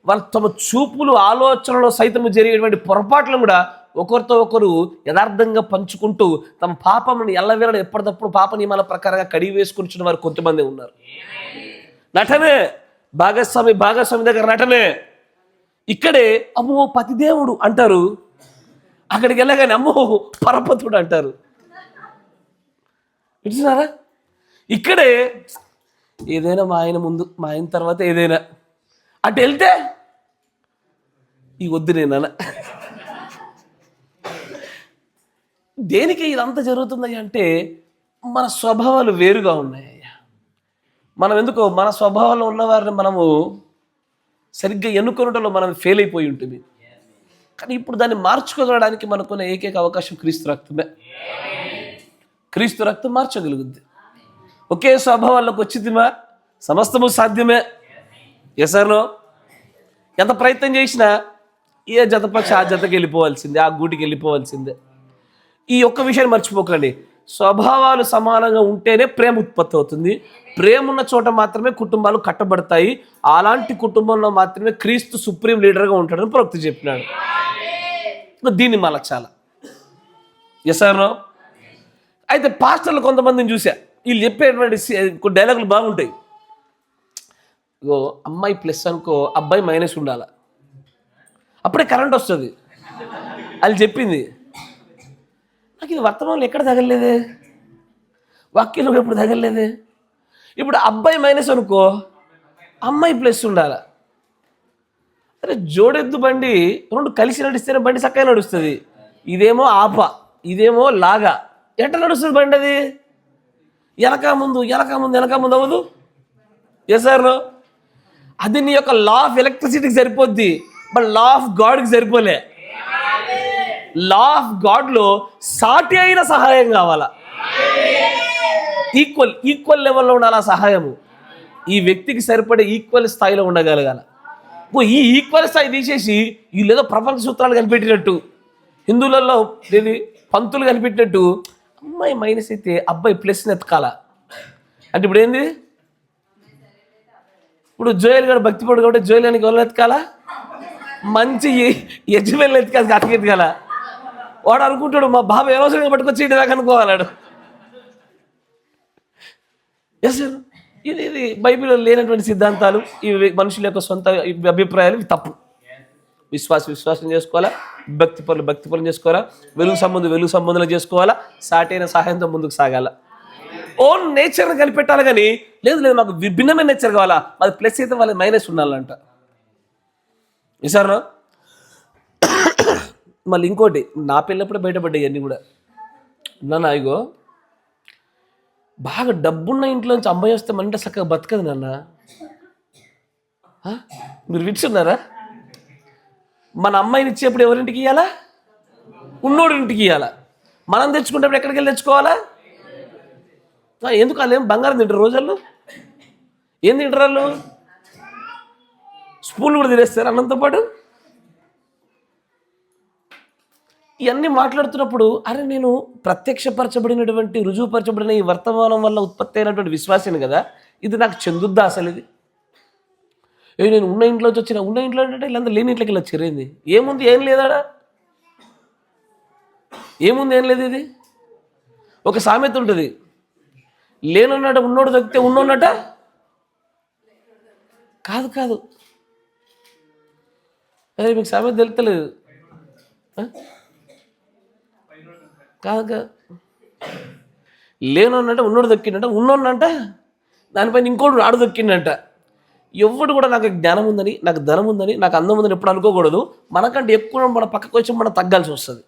S1: వాళ్ళు తమ చూపులు ఆలోచనలో సైతం జరిగేటువంటి పొరపాట్లను కూడా ఒకరితో ఒకరు యథార్థంగా పంచుకుంటూ తమ పాపమును ఎల్లవేళ ఎప్పటికప్పుడు పాప నియమాల ప్రకారంగా కడిగి వేసుకుంటున్న వారు కొంతమంది ఉన్నారు. నటనే, భాగస్వామి దగ్గర నటనే. ఇక్కడే అమ్మో పతిదేవుడు అంటారు, అక్కడికి వెళ్ళగానే అమ్మో పరపతుడు అంటారు. వింటున్నారా? ఇక్కడే ఏదైనా మా ఆయన ముందు, మా ఆయన తర్వాత ఏదైనా అటు వెళ్తే ఈ వద్దు నేనా. దేనికి ఇదంతా జరుగుతుంది అంటే మన స్వభావాలు వేరుగా ఉన్నాయి. మనం ఎందుకో మన స్వభావంలో ఉన్నవారిని మనము సరిగ్గా ఎన్నుకొనటంలో మనం ఫెయిల్ అయిపోయి ఉంటుంది. కానీ ఇప్పుడు దాన్ని మార్చుకోవడానికి మనకున్న ఏకైక అవకాశం క్రీస్తు రక్తమే. క్రీస్తు రక్తం మార్చగలుగుద్ది. ఒకే స్వభావాల్లోకి వచ్చిందిమా సమస్తము సాధ్యమే. ఎసర్నో ఎంత ప్రయత్నం చేసినా ఏ జతపక్ష ఆ జతకి వెళ్ళిపోవాల్సిందే, ఆ గూటికి వెళ్ళిపోవాల్సిందే. ఈ ఒక్క విషయాన్ని మర్చిపోకండి, స్వభావాలు సమానంగా ఉంటేనే ప్రేమ ఉత్పత్తి అవుతుంది. ప్రేమ ఉన్న చోట మాత్రమే కుటుంబాలు కట్టబడతాయి. అలాంటి కుటుంబంలో మాత్రమే క్రీస్తు సుప్రీం లీడర్గా ఉంటాడని ప్రవక్త చెప్పినాడు. దీన్ని మలచాలా. ఎసారో అయితే పాస్టర్లు కొంతమందిని చూసా, వీళ్ళు చెప్పేటువంటి డైలాగులు బాగుంటాయి. ఇగో అమ్మాయి ప్లస్ అనుకో, అబ్బాయి మైనస్ ఉండాలి, అప్పుడే కరెంట్ వస్తుంది వాళ్ళు చెప్పింది. నాకు ఇది వర్తమానంలో ఎక్కడ తగలలేదే, వాక్యంలో ఎప్పుడు తగలలేదే. ఇప్పుడు అబ్బాయి మైనస్ అనుకో, అమ్మాయి ప్లస్ ఉండాలి. అరే జోడెద్దు బండి రెండు కలిసి నడిస్తేనే బండి చక్కగా నడుస్తుంది. ఇదేమో ఆప, ఇదేమో లాగా, ఎట్లా నడుస్తుంది బండి? అది వెనక ముందు అవ్వదు. ఎసారో అది నీ యొక్క లా ఆఫ్ ఎలక్ట్రిసిటీకి సరిపోద్ది, బట్ లా ఆఫ్ గాడ్కి సరిపోలే. లా ఆఫ్ గాడ్లో సాటి అయిన సహాయం కావాలా, ఈక్వల్ లెవెల్లో ఉండాలి సహాయము. ఈ వ్యక్తికి సరిపడే ఈక్వల్ స్థాయిలో ఉండగలగాల. ఈ ఈక్వల్ స్థాయి తీసేసి వీళ్ళు ఏదో ప్రపంచ సూత్రాలు కనిపెట్టినట్టు, హిందువులలో పంతులు కనిపెట్టినట్టు అమ్మాయి మైనస్ అయితే అబ్బాయి ప్లస్ని ఎతకాల. అంటే ఇప్పుడు ఏంది, ఇప్పుడు జోయల్ గారు భక్తిపడు కాబట్టి జోయల్ అని ఎవరు ఎతకాలా, మంచి యజ్మేలు ఎత్తికాలి, అక్కడికి ఎత్తుకాల. వాడు అనుకుంటాడు మా బాబా ఎవరోజు పట్టుకొచ్చి ఇంటి దాకా అనుకోవాలాడు. ఎస్ సార్, ఇది బైబిల్లో లేనటువంటి సిద్ధాంతాలు, ఇవి మనుషుల యొక్క సొంత అభిప్రాయాలు, ఇవి తప్పు. విశ్వాసం చేసుకోవాలా, భక్తి పనులు చేసుకోవాలా, వెలుగు సంబంధాలు చేసుకోవాలా, సాటైన సహాయంతో ముందుకు సాగాల. ఓన్ నేచర్ని కనిపెట్టాలి, కానీ లేదు మాకు విభిన్నమైన నేచర్ కావాలా, అది ప్లస్ అయితే వాళ్ళకి మైనస్ ఉండాలంట. ఈసారి మళ్ళీ ఇంకోటి, నా పిల్లప్పుడే బయటపడ్డాయి అన్నీ కూడా. నాన్న ఇగో బాగా డబ్బున్న ఇంట్లోంచి అమ్మాయి వస్తే మన ఇంట్లో చక్కగా బతకదు నాన్న. మీరు వింటున్నారా? మన అమ్మాయిని ఇచ్చేప్పుడు ఎవరింటికి ఇవ్వాలా? ఉన్నోడింటికి ఇవ్వాలా. మనం తెచ్చుకుంటేప్పుడు ఎక్కడికి వెళ్ళి తెచ్చుకోవాలా? ఎందుకు వాళ్ళు ఏం బంగారం తింటారు రోజుల్లో? ఏం తింటారు వాళ్ళు? స్పూన్లు కూడా తినేస్తారు అన్నంతో పాటు. ఇవన్నీ మాట్లాడుతున్నప్పుడు అరే నేను ప్రత్యక్షపరచబడినటువంటి రుజువుపరచబడిన ఈ వర్తమానం వల్ల ఉత్పత్తి అయినటువంటి విశ్వాసాన్ని కదా, ఇది నాకు చెందుద్దా అసలు? ఇది నేను ఉన్న ఇంట్లోంచి వచ్చిన, ఉన్న ఇంట్లో అంటే వీళ్ళందరూ లేని ఇంట్లోకి వెళ్ళి వచ్చారేంది? ఏముంది, ఏం లేదాడా? ఏముంది, ఏం లేదు. ఇది ఒక సామెత ఉంటుంది, లేనున్నట ఉన్నోడు దక్కితే ఉన్నోన్నట కాదు. అదే మీకు సామెత తెలుస్తలేదు కాదు. లేనున్నట ఉన్నోడు దక్కిండట, ఉన్నోన్నంట దానిపైన ఇంకోటి ఆడు దక్కిండంట. ఎవడు కూడా నాకు జ్ఞానం ఉందని, నాకు ధనం ఉందని, నాకు అందం ఉందని ఎప్పుడు అనుకోకూడదు. మనకంటే ఎక్కువ మన పక్కకు వచ్చి మనం తగ్గాల్సి వస్తుంది.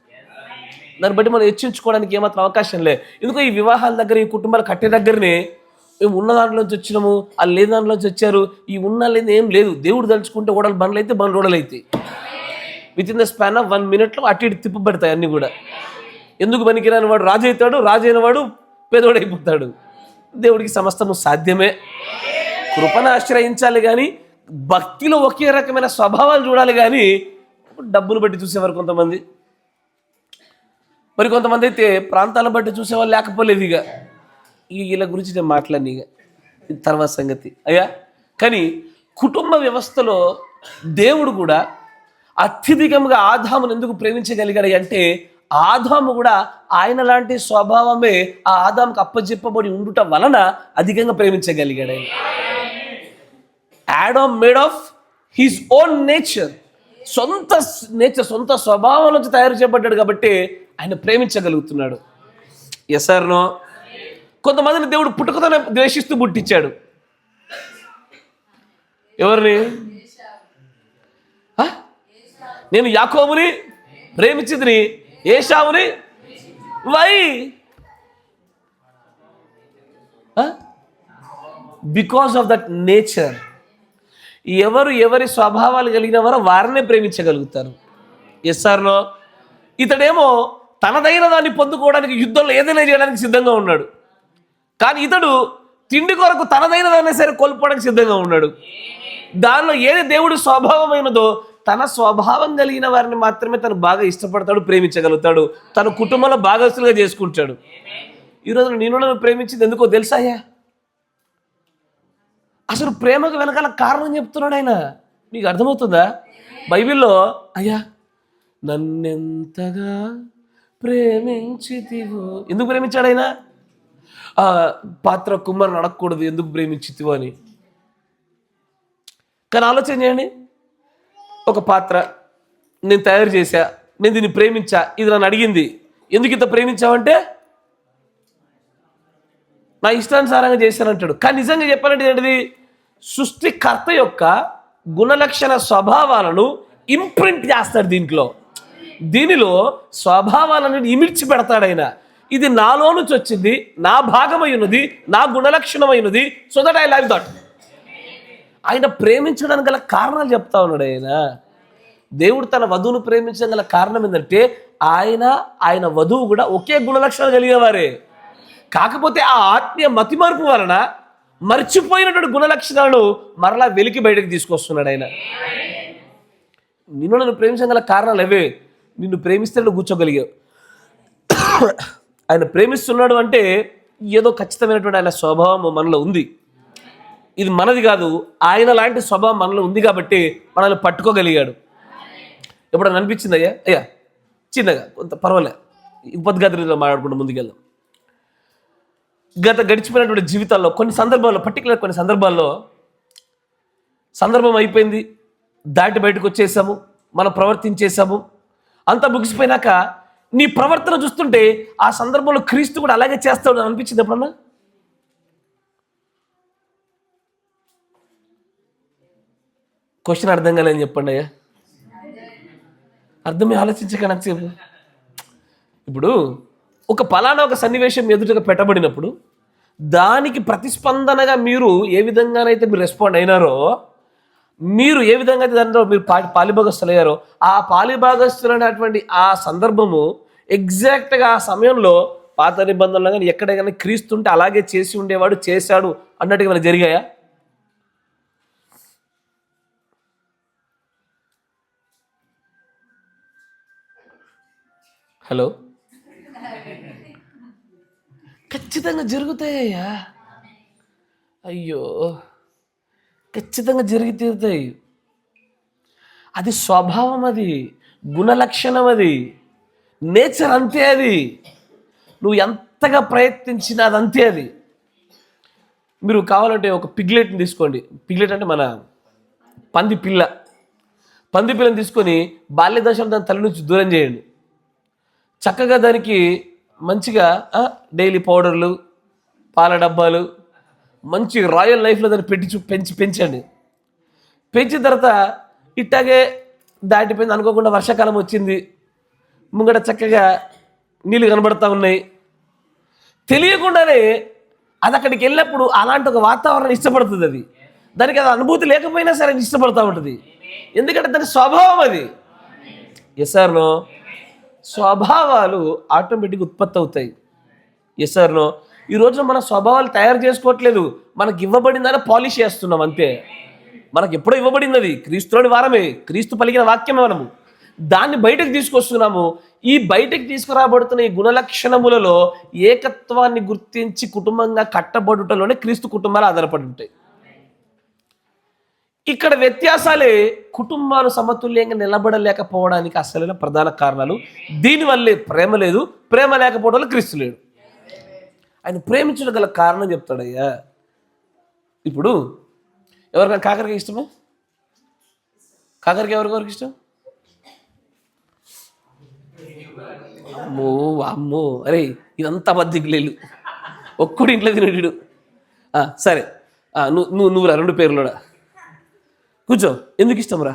S1: దాన్ని బట్టి మనం హెచ్చించుకోవడానికి ఏమాత్రం అవకాశం లేదు. ఎందుకో ఈ వివాహాల దగ్గర, ఈ కుటుంబాలు కట్టే దగ్గరనే మేము ఉన్న దాంట్లోంచి వచ్చినాము, వాళ్ళు లేని దాంట్లోంచి వచ్చారు, ఈ ఉన్న లేదు ఏం లేదు. దేవుడు తలుచుకుంటే ఓడలు బండ్లు అయితే బండ్లు ఓడలు అవుతాయి. With in the span of 1 minute అటు ఇటు తిప్పబడతాయి అన్నీ కూడా. ఎందుకు పనికిరాని వాడు రాజు అవుతాడు, రాజు అయిన వాడు పేదోడైపోతాడు. దేవుడికి సమస్తము సాధ్యమే. కృపను ఆశ్రయించాలి కానీ భక్తిలో ఒకే రకమైన స్వభావాలు చూడాలి కానీ డబ్బును బట్టి చూసేవారు కొంతమంది, మరి కొంతమంది అయితే ప్రాంతాలను బట్టి చూసేవాళ్ళు లేకపోలేదు. ఇక వీళ్ళ గురించి నేను మాట్లాడిన ఇక తర్వాత సంగతి అయ్యా. కానీ కుటుంబ వ్యవస్థలో దేవుడు కూడా అత్యధికంగా ఆదామును ఎందుకు ప్రేమించగలిగాడు అంటే, ఆదాము కూడా ఆయన లాంటి స్వభావమే ఆ ఆదాముకు అప్పజెప్పబడి ఉండుట వలన అధికంగా ప్రేమించగలిగాడు. ఆయన Adam made of his own nature, సొంత స్వభావం నుంచి తయారు చేయబడ్డాడు కాబట్టి ఆయన ప్రేమించగలుగుతున్నాడు. Yes or no? కొంతమందిని దేవుడు పుట్టుకతోనే ద్వేషిస్తూ పుట్టించాడు. ఎవరిని? నేను యాకోబుని ప్రేమించింది, ఏశావుని. Why? Because of that nature. ఎవరి స్వభావాలు కలిగిన వారో వారినే ప్రేమించగలుగుతారు. Yes or no? ఇతడేమో తనదైన దాన్ని పొందుకోవడానికి యుద్ధంలో ఏదైనా చేయడానికి సిద్ధంగా ఉన్నాడు, కానీ ఇతడు తిండి కొరకు తనదైన దాన్ని సరే కోల్పోవడానికి సిద్ధంగా ఉన్నాడు. దానిలో ఏది దేవుడి స్వభావమైనదో తన స్వభావం కలిగిన వారిని మాత్రమే తను బాగా ఇష్టపడతాడు, ప్రేమించగలుగుతాడు, తన కుటుంబంలో భాగస్తులుగా చేసుకుంటాడు. ఈరోజు నేను ప్రేమించింది ఎందుకో తెలుసాయా? అసలు ప్రేమకు వెనకాల కారణం చెప్తున్నాడు ఆయన. మీకు అర్థమవుతుందా? బైబిల్లో అయ్యా నన్నెంతగా ప్రేమించితివో, ఎందుకు ప్రేమించాడు ఆయన? పాత్ర కుమ్మరిని అడగకూడదు ఎందుకు ప్రేమించితివో అని. కానీ ఆలోచన చేయండి, ఒక పాత్ర నేను తయారు చేశా, నేను దీన్ని ప్రేమించా, ఇది నన్ను అడిగింది, ఎందుకు ఇంత ప్రేమించావంటే నా ఇష్టానుసారంగా చేశానంటాడు. కానీ నిజంగా చెప్పాలంటే ఏంటిది? సృష్టికర్త యొక్క గుణలక్షణ స్వభావాలను ఇంప్రింట్ చేస్తాడు దీనిలో స్వభావాలను ఇమిడ్చి పెడతాడు ఆయన. ఇది నాలో నుంచి వచ్చింది, నా భాగమై ఉన్నది, నా గుణలక్షణమైనది, so that I live that. ఆయన ప్రేమించడానికి గల కారణాలు చెప్తా ఉన్నాడు ఆయన. దేవుడు తన వధువును ప్రేమించడం గల కారణం ఏంటంటే ఆయన వధువు కూడా ఒకే గుణలక్షణాలు కలిగేవారే. కాకపోతే ఆ ఆత్మీయ మతిమరుపు వలన మర్చిపోయినటువంటి గుణలక్షణాలను మరలా వెలికి బయటకు తీసుకొస్తున్నాడు ఆయన. నన్ను ప్రేమించడం గల కారణాలు అవే. నిన్ను ప్రేమిస్తే నువ్వు కూర్చోగలిగావు. ఆయన ప్రేమిస్తున్నాడు అంటే ఏదో ఖచ్చితమైనటువంటి ఆయన స్వభావం మనలో ఉంది. ఇది మనది కాదు, ఆయన లాంటి స్వభావం మనలో ఉంది కాబట్టి మనల్ని పట్టుకోగలిగాడు. ఎప్పుడన్నా అనిపించింది అయ్యా చిన్నగా కొంత పర్వాలే ఉపద్గతిలో మాట్లాడుకుంటూ ముందుకెళ్దాం. గడిచిపోయినటువంటి జీవితాల్లో కొన్ని సందర్భాల్లో, పర్టికులర్ కొన్ని సందర్భం అయిపోయింది, దాటి బయటకు వచ్చేసాము, మనం ప్రవర్తించేసాము, అంతా ముగిసిపోయినాక నీ ప్రవర్తన చూస్తుంటే ఆ సందర్భంలో క్రీస్తు కూడా అలాగే చేస్తాడు అని అనిపించింది ఎప్పుడన్నా? క్వశ్చన్ అర్థం కాలేదని చెప్పండి అయ్యా. అర్థమే ఆలోచించక నాకు చెప్పు. ఇప్పుడు ఒక సన్నివేశం ఎదుటగా పెట్టబడినప్పుడు దానికి ప్రతిస్పందనగా మీరు ఏ విధంగానైతే మీరు రెస్పాండ్ అయినారో, మీరు ఏ విధంగా అయితే దాంట్లో మీరు పాలిభాగస్తులు అయ్యారో, ఆ పాలిభాగస్తులు అనేటువంటి ఆ సందర్భము ఎగ్జాక్ట్గా ఆ సమయంలో పాత నిబంధనలు కానీ ఎక్కడే కానీ క్రీస్తుంటే అలాగే చేసి ఉండేవాడు, చేశాడు అన్నట్టుగా మనకు జరిగాయా? హలో, ఖచ్చితంగా జరుగుతాయ్యా. అయ్యో, ఖచ్చితంగా జరిగి తీరుతాయి. అది స్వభావం, అది గుణలక్షణం, అది నేచర్, అంతే. అది నువ్వు ఎంతగా ప్రయత్నించినా అది అంతే. అది మీరు కావాలంటే ఒక పిగ్లెట్ని తీసుకోండి. పిగ్లెట్ అంటే మన పంది పిల్లని తీసుకొని బాల్య దశలో దాని తల్లి నుంచి దూరం చేయండి. చక్కగా దానికి మంచిగా డైలీ పౌడర్లు, పాల డబ్బాలు, మంచి రాయల్ లైఫ్లో దాన్ని పెంచండి. పెంచిన తర్వాత ఇట్టాగే దాటిపోయింది అనుకోకుండా వర్షాకాలం వచ్చింది, ముంగట చక్కగా నీళ్ళు కనబడతా ఉన్నాయి. తెలియకుండానే అది అక్కడికి వెళ్ళినప్పుడు అలాంటి ఒక వాతావరణం ఇష్టపడుతుంది. అది దానికి అది అనుభూతి లేకపోయినా సరే ఇష్టపడుతూ ఉంటుంది. ఎందుకంటే దాని స్వభావం అది. Yes or no? స్వభావాలు ఆటోమేటిక్గా ఉత్పత్తి అవుతాయి. Yes or no? ఈ రోజున మన స్వభావాలు తయారు చేసుకోవట్లేదు, మనకి ఇవ్వబడిందని పాలిష్ చేస్తున్నాం అంతే. మనకు ఎప్పుడో ఇవ్వబడినది, క్రీస్తులోని వారమే, క్రీస్తు పలికిన వాక్యమే, మనము దాన్ని బయటకు తీసుకొస్తున్నాము. ఈ బయటకు తీసుకురాబడుతున్న ఈ గుణలక్షణములలో ఏకత్వాన్ని గుర్తించి కుటుంబంగా కట్టబడుటలోనే క్రీస్తు కుటుంబాలు ఆధారపడి ఉంటాయి. ఇక్కడ వ్యత్యాసాలే కుటుంబాలు సమతుల్యంగా నిలబడలేకపోవడానికి అసలైన ప్రధాన కారణాలు. దీనివల్లే ప్రేమ లేదు, ప్రేమ లేకపోవడం వల్ల క్రీస్తు లేడు. ఆయన ప్రేమించడం గల కారణం చెప్తాడయ్యా. ఇప్పుడు ఎవరికైనా కాకరకాయ ఇష్టమా? కాకరకాయ ఎవరికి ఇష్టం? అమ్మో అరే, ఇదంతా బద్దిగ్లేలు, ఒక్కడు ఇంట్లో తినేడు. సరే, నువ్వు రా, 2 పేర్లుడా కూర్చో. ఎందుకు ఇష్టం రా?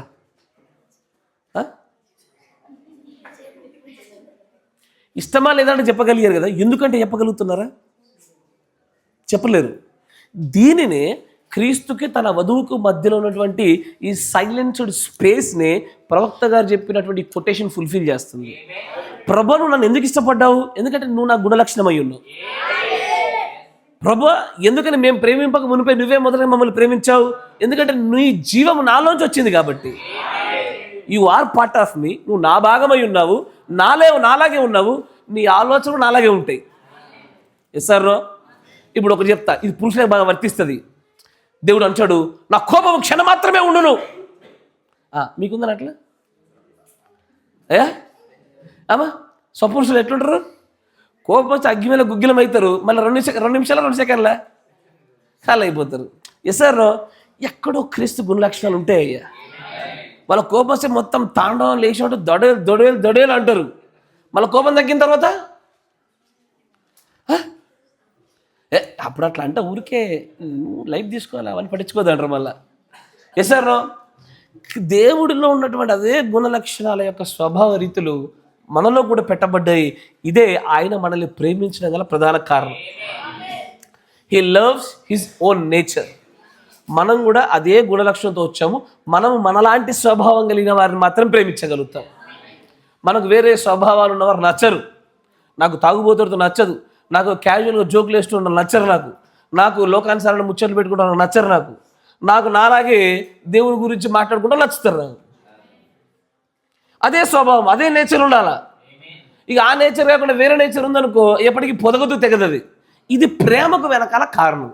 S1: ఇష్టమా లేదా అంటే చెప్పగలిగారు కదా, ఎందుకంటే చెప్పగలుగుతున్నారా? చెప్పలేరు. దీనినే క్రీస్తుకి తన వధువుకు మధ్యలో ఉన్నటువంటి ఈ సైలెన్స్డ్ స్పేస్ని ప్రవక్త గారు చెప్పినటువంటి కొటేషన్ ఫుల్ఫిల్ చేస్తుంది. ప్రభు, నువ్వు నన్ను ఎందుకు ఇష్టపడ్డావు? ఎందుకంటే నువ్వు నా గుణలక్షణం అయి ఉన్నావు. ప్రభు, ఎందుకని మేము ప్రేమింపక మునిపై నువ్వే మొదట మమ్మల్ని ప్రేమించావు? ఎందుకంటే నీ జీవం నాలోంచి వచ్చింది కాబట్టి. యు ఆర్ పార్ట్ ఆఫ్ మీ, నువ్వు నా భాగమై ఉన్నావు, నాలాగే ఉన్నావు, నీ ఆలోచనలు నాలాగే ఉంటాయి. Yes sir? ఇప్పుడు ఒకటి చెప్తా, ఇది పురుషులకు బాగా వర్తిస్తుంది. దేవుడు అంటాడు, నా కోపం క్షణం మాత్రమే ఉండును. మీకుందని అట్లా అమ్మా? స్వపురుషులు ఎట్లుంటారు? కోపం వచ్చి అగ్గి మీద గుగ్గిలం అవుతారు, మళ్ళీ 2 నిమిషాలు 2 సెకండ్ల కాలు అయిపోతారు. Yes sir? ఎక్కడో క్రీస్తు గుణలక్షణాలు ఉంటాయి అయ్యా. వాళ్ళ కోపం వస్తే మొత్తం తాండవం లేచినట్టు దొడేలు అంటారు. మళ్ళీ కోపం తగ్గిన తర్వాత అప్పుడు అట్లా అంటే ఊరికే లైఫ్ తీసుకోవాలి, అవన్నీ పట్టించుకోదంటారు మళ్ళీ. Yes sir? దేవుడిలో ఉన్నటువంటి అదే గుణలక్షణాల యొక్క స్వభావ రీతులు మనలో కూడా పెట్టబడ్డాయి. ఇదే ఆయన మనల్ని ప్రేమించడం గల ప్రధాన కారణం. He loves his own nature. మనం కూడా అదే గుణలక్షణంతో వచ్చాము. మనం మనలాంటి స్వభావం కలిగిన వారిని మాత్రం ప్రేమించగలుగుతాం. మనకు వేరే స్వభావాలు ఉన్నవారు నచ్చరు. నాకు తాగుబోతుడితో నచ్చదు, నాకు క్యాజువల్గా జోకులు వేస్తుండడం నచ్చరు, నాకు లోకానుసారణ ముచ్చట్లు పెట్టుకుంటాను నచ్చరు, నాకు నాలాగే దేవుని గురించి మాట్లాడుకుంటూ నచ్చుతారు. నాకు అదే స్వభావం, అదే నేచర్ ఉండాలా. ఇక ఆ నేచర్ కాకుండా వేరే నేచర్ ఉందనుకో ఎప్పటికీ పొదగదు తెగదది. ఇది ప్రేమకు వెనకాల కారణం.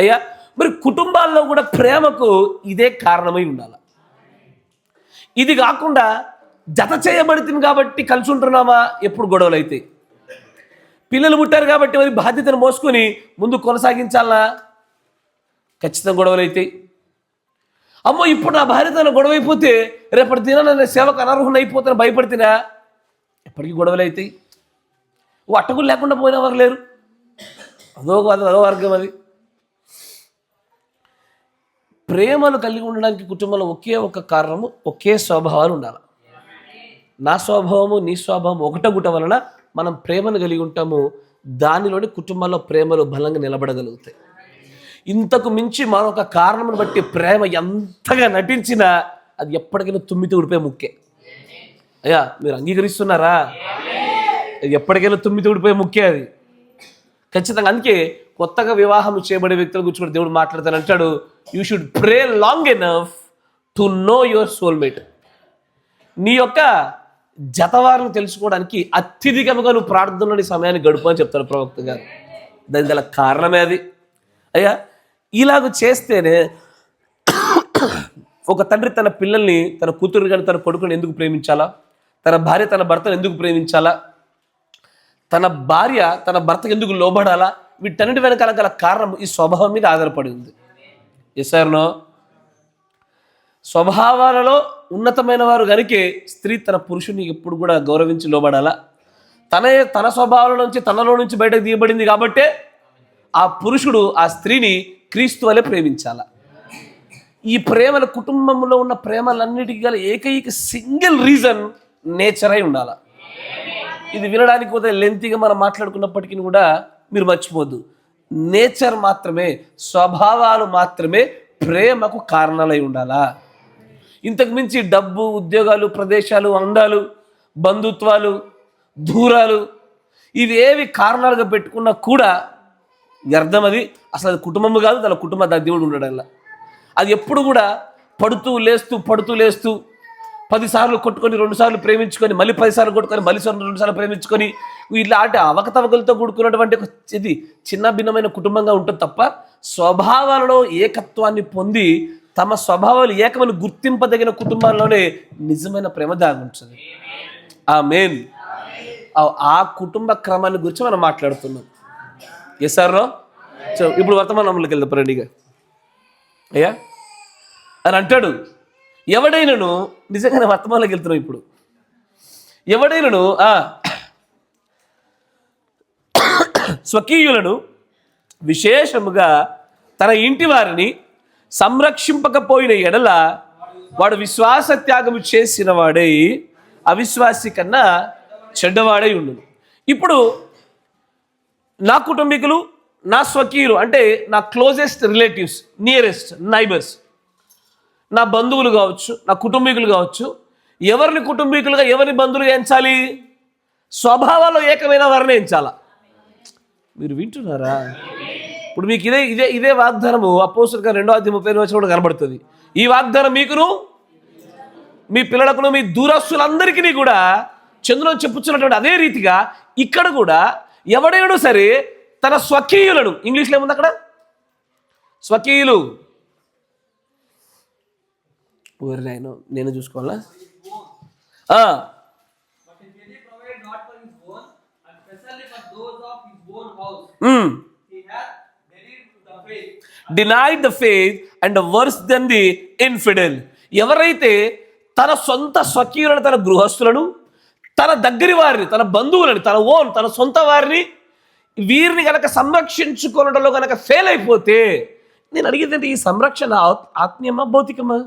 S1: అయ్యా మరి కుటుంబాల్లో కూడా ప్రేమకు ఇదే కారణమై ఉండాలి. ఇది కాకుండా జత చేయబడుతుంది కాబట్టి కలిసి ఉంటున్నామా, ఎప్పుడు గొడవలు అవుతాయి. పిల్లలు పుట్టారు కాబట్టి మరి బాధ్యతను మోసుకొని ముందు కొనసాగించాలా, ఖచ్చితంగా గొడవలు అవుతాయి. అమ్మో ఇప్పుడు నా భార్యతో గొడవ అయిపోతే రేపటి దినాన నేను సేవకు అనర్హుని అయిపోతాను భయపడితేనా, ఎప్పటికీ గొడవలు అవుతాయి. అట్టగులు లేకుండా పోయిన వారు లేరు. అదో వర్గం అది. ప్రేమను కలిగి ఉండడానికి కుటుంబంలో ఒకే ఒక కారణము, ఒకే స్వభావాలు ఉండాలి. నా స్వభావము నీ స్వభావం ఒకటగుట వలన మనం ప్రేమను కలిగి ఉంటాము. దానిలోని కుటుంబంలో ప్రేమలు బలంగా నిలబడగలుగుతాయి. ఇంతకు మించి మరొక కారణమును బట్టి ప్రేమ ఎంతగా నటించినా అది ఎప్పటికైనా తుమ్మితి ఉడిపోయే ముక్కే. అయ్యా మీరు అంగీకరిస్తున్నారా? ఎప్పటికైనా తుమ్మితి ఉడిపోయే ముక్కే అది ఖచ్చితంగా. అందుకే కొత్తగా వివాహం చేయబడే వ్యక్తుల గురించి కూడా దేవుడు మాట్లాడతాను అంటాడు, you should pray long enough to know your soulmate. నీ యొక్క జతవారిని తెలుసుకోవడానికి అత్యధికంగా నువ్వు ప్రార్థనలోని సమయాన్ని గడుపు అని చెప్తాడు ప్రవక్త గారు. దానికి గల కారణమే అది. అయ్యా ఇలాగ చేస్తేనే ఒక తండ్రి తన పిల్లల్ని, తన కూతురు కానీ తన కొడుకుని ఎందుకు ప్రేమించాలా, తన భార్య తన భర్తను ఎందుకు ప్రేమించాలా, తన భార్య తన భర్తకు ఎందుకు లోబడాలా, వీటన్నిటి వెనకాల గల కారణం ఈ స్వభావం మీద ఆధారపడి ఉంది. ఎస్ఆర్నో స్వభావాలలో ఉన్నతమైన వారు కనుకే స్త్రీ తన పురుషుని ఎప్పుడు కూడా గౌరవించి లోబడాలా. తన స్వభావాల నుంచి తనలో నుంచి బయటకు తీయబడింది కాబట్టే ఆ పురుషుడు ఆ స్త్రీని క్రీస్తు వలె ప్రేమించాల. ఈ ప్రేమల కుటుంబంలో ఉన్న ప్రేమలన్నిటికీ గల ఏకైక సింగిల్ రీజన్ నేచర్ అయి ఉండాల. ఇది వినడానికి పోతే లెంతీగా మనం మాట్లాడుకున్నప్పటికీ కూడా మీరు మర్చిపోద్దు, నేచర్ మాత్రమే, స్వభావాలు మాత్రమే ప్రేమకు కారణాలై ఉండాలా. ఇంతకు మించి డబ్బు, ఉద్యోగాలు, ప్రదేశాలు, అందాలు, బంధుత్వాలు, దూరాలు ఇవేవి కారణాలుగా పెట్టుకున్నా కూడా అర్థం అది అసలు అది కుటుంబము కాదు. తన కుటుంబ దేవుడు ఉండడంలా అది ఎప్పుడు కూడా పడుతూ లేస్తూ 10 సార్లు కొట్టుకొని 2 సార్లు ప్రేమించుకొని మళ్ళీ 10 సార్లు కొట్టుకొని మళ్ళీ 2 సార్లు ప్రేమించుకొని ఇలాంటి అవకతవకలతో కూడుకున్నటువంటి ఇది చిన్న భిన్నమైన కుటుంబంగా ఉంటుంది తప్ప స్వభావాలలో ఏకత్వాన్ని పొంది తమ స్వభావాలు ఏకమని గుర్తింపదగిన కుటుంబాల్లోనే నిజమైన ప్రేమ దాగుంటుంది. ఆమేన్. ఆ కుటుంబ క్రమాన్ని గురించి మనం మాట్లాడుతున్నాం. Yes sir. సో ఇప్పుడు వర్తమానంలోకి వెళ్దాం రెడీగా. అయ్యా అని అంటాడు, ఎవడైనను నిజంగానే వర్తమానంలోకి వెళ్తున్నాం. ఇప్పుడు ఎవడైనను స్వకీయులను విశేషముగా తన ఇంటి వారిని సంరక్షింపకపోయిన ఎడల వాడు విశ్వాస త్యాగము చేసిన వాడై అవిశ్వాసి కన్నా చెడ్డవాడై ఉండును. ఇప్పుడు నా కుటుంబీకులు, నా స్వకీయులు అంటే నా క్లోజెస్ట్ రిలేటివ్స్, నియరెస్ట్ నైబర్స్, నా బంధువులు కావచ్చు, నా కుటుంబీకులు కావచ్చు, ఎవరిని కుటుంబీకులుగా ఎవరిని బంధువులుగా ఎంచాలి? స్వభావాల్లో ఏకమైన వారిని ఎంచాలా. మీరు వింటున్నారా? ఇప్పుడు మీకు ఇదే వాగ్దానము అపోస్తలుల 2:30 కూడా కనబడుతుంది. ఈ వాగ్దానం మీకును మీ పిల్లలకును మీ దూరస్తులందరికీ కూడా చంద్రులను చెప్పుచున్నటువంటి అదే రీతిగా ఇక్కడ కూడా ఎవడైనా సరే తన స్వకీయులను, ఇంగ్లీష్లో ఏముంది అక్కడ? స్వకీయులు. నేను చూసుకోవాలా? Denied the faith and worse than the infidel. ఎవరైతే తన సొంత స్వకీయులను, తన గృహస్థులను, తన దగ్గరి వారిని, తన బంధువులని, తన సొంత వారిని, వీరిని కనుక సంరక్షించుకోవడంలో కనుక ఫెయిల్ అయిపోతే, నేను అడిగేదంటే ఈ సంరక్షణ ఆత్మీయమా భౌతికమా?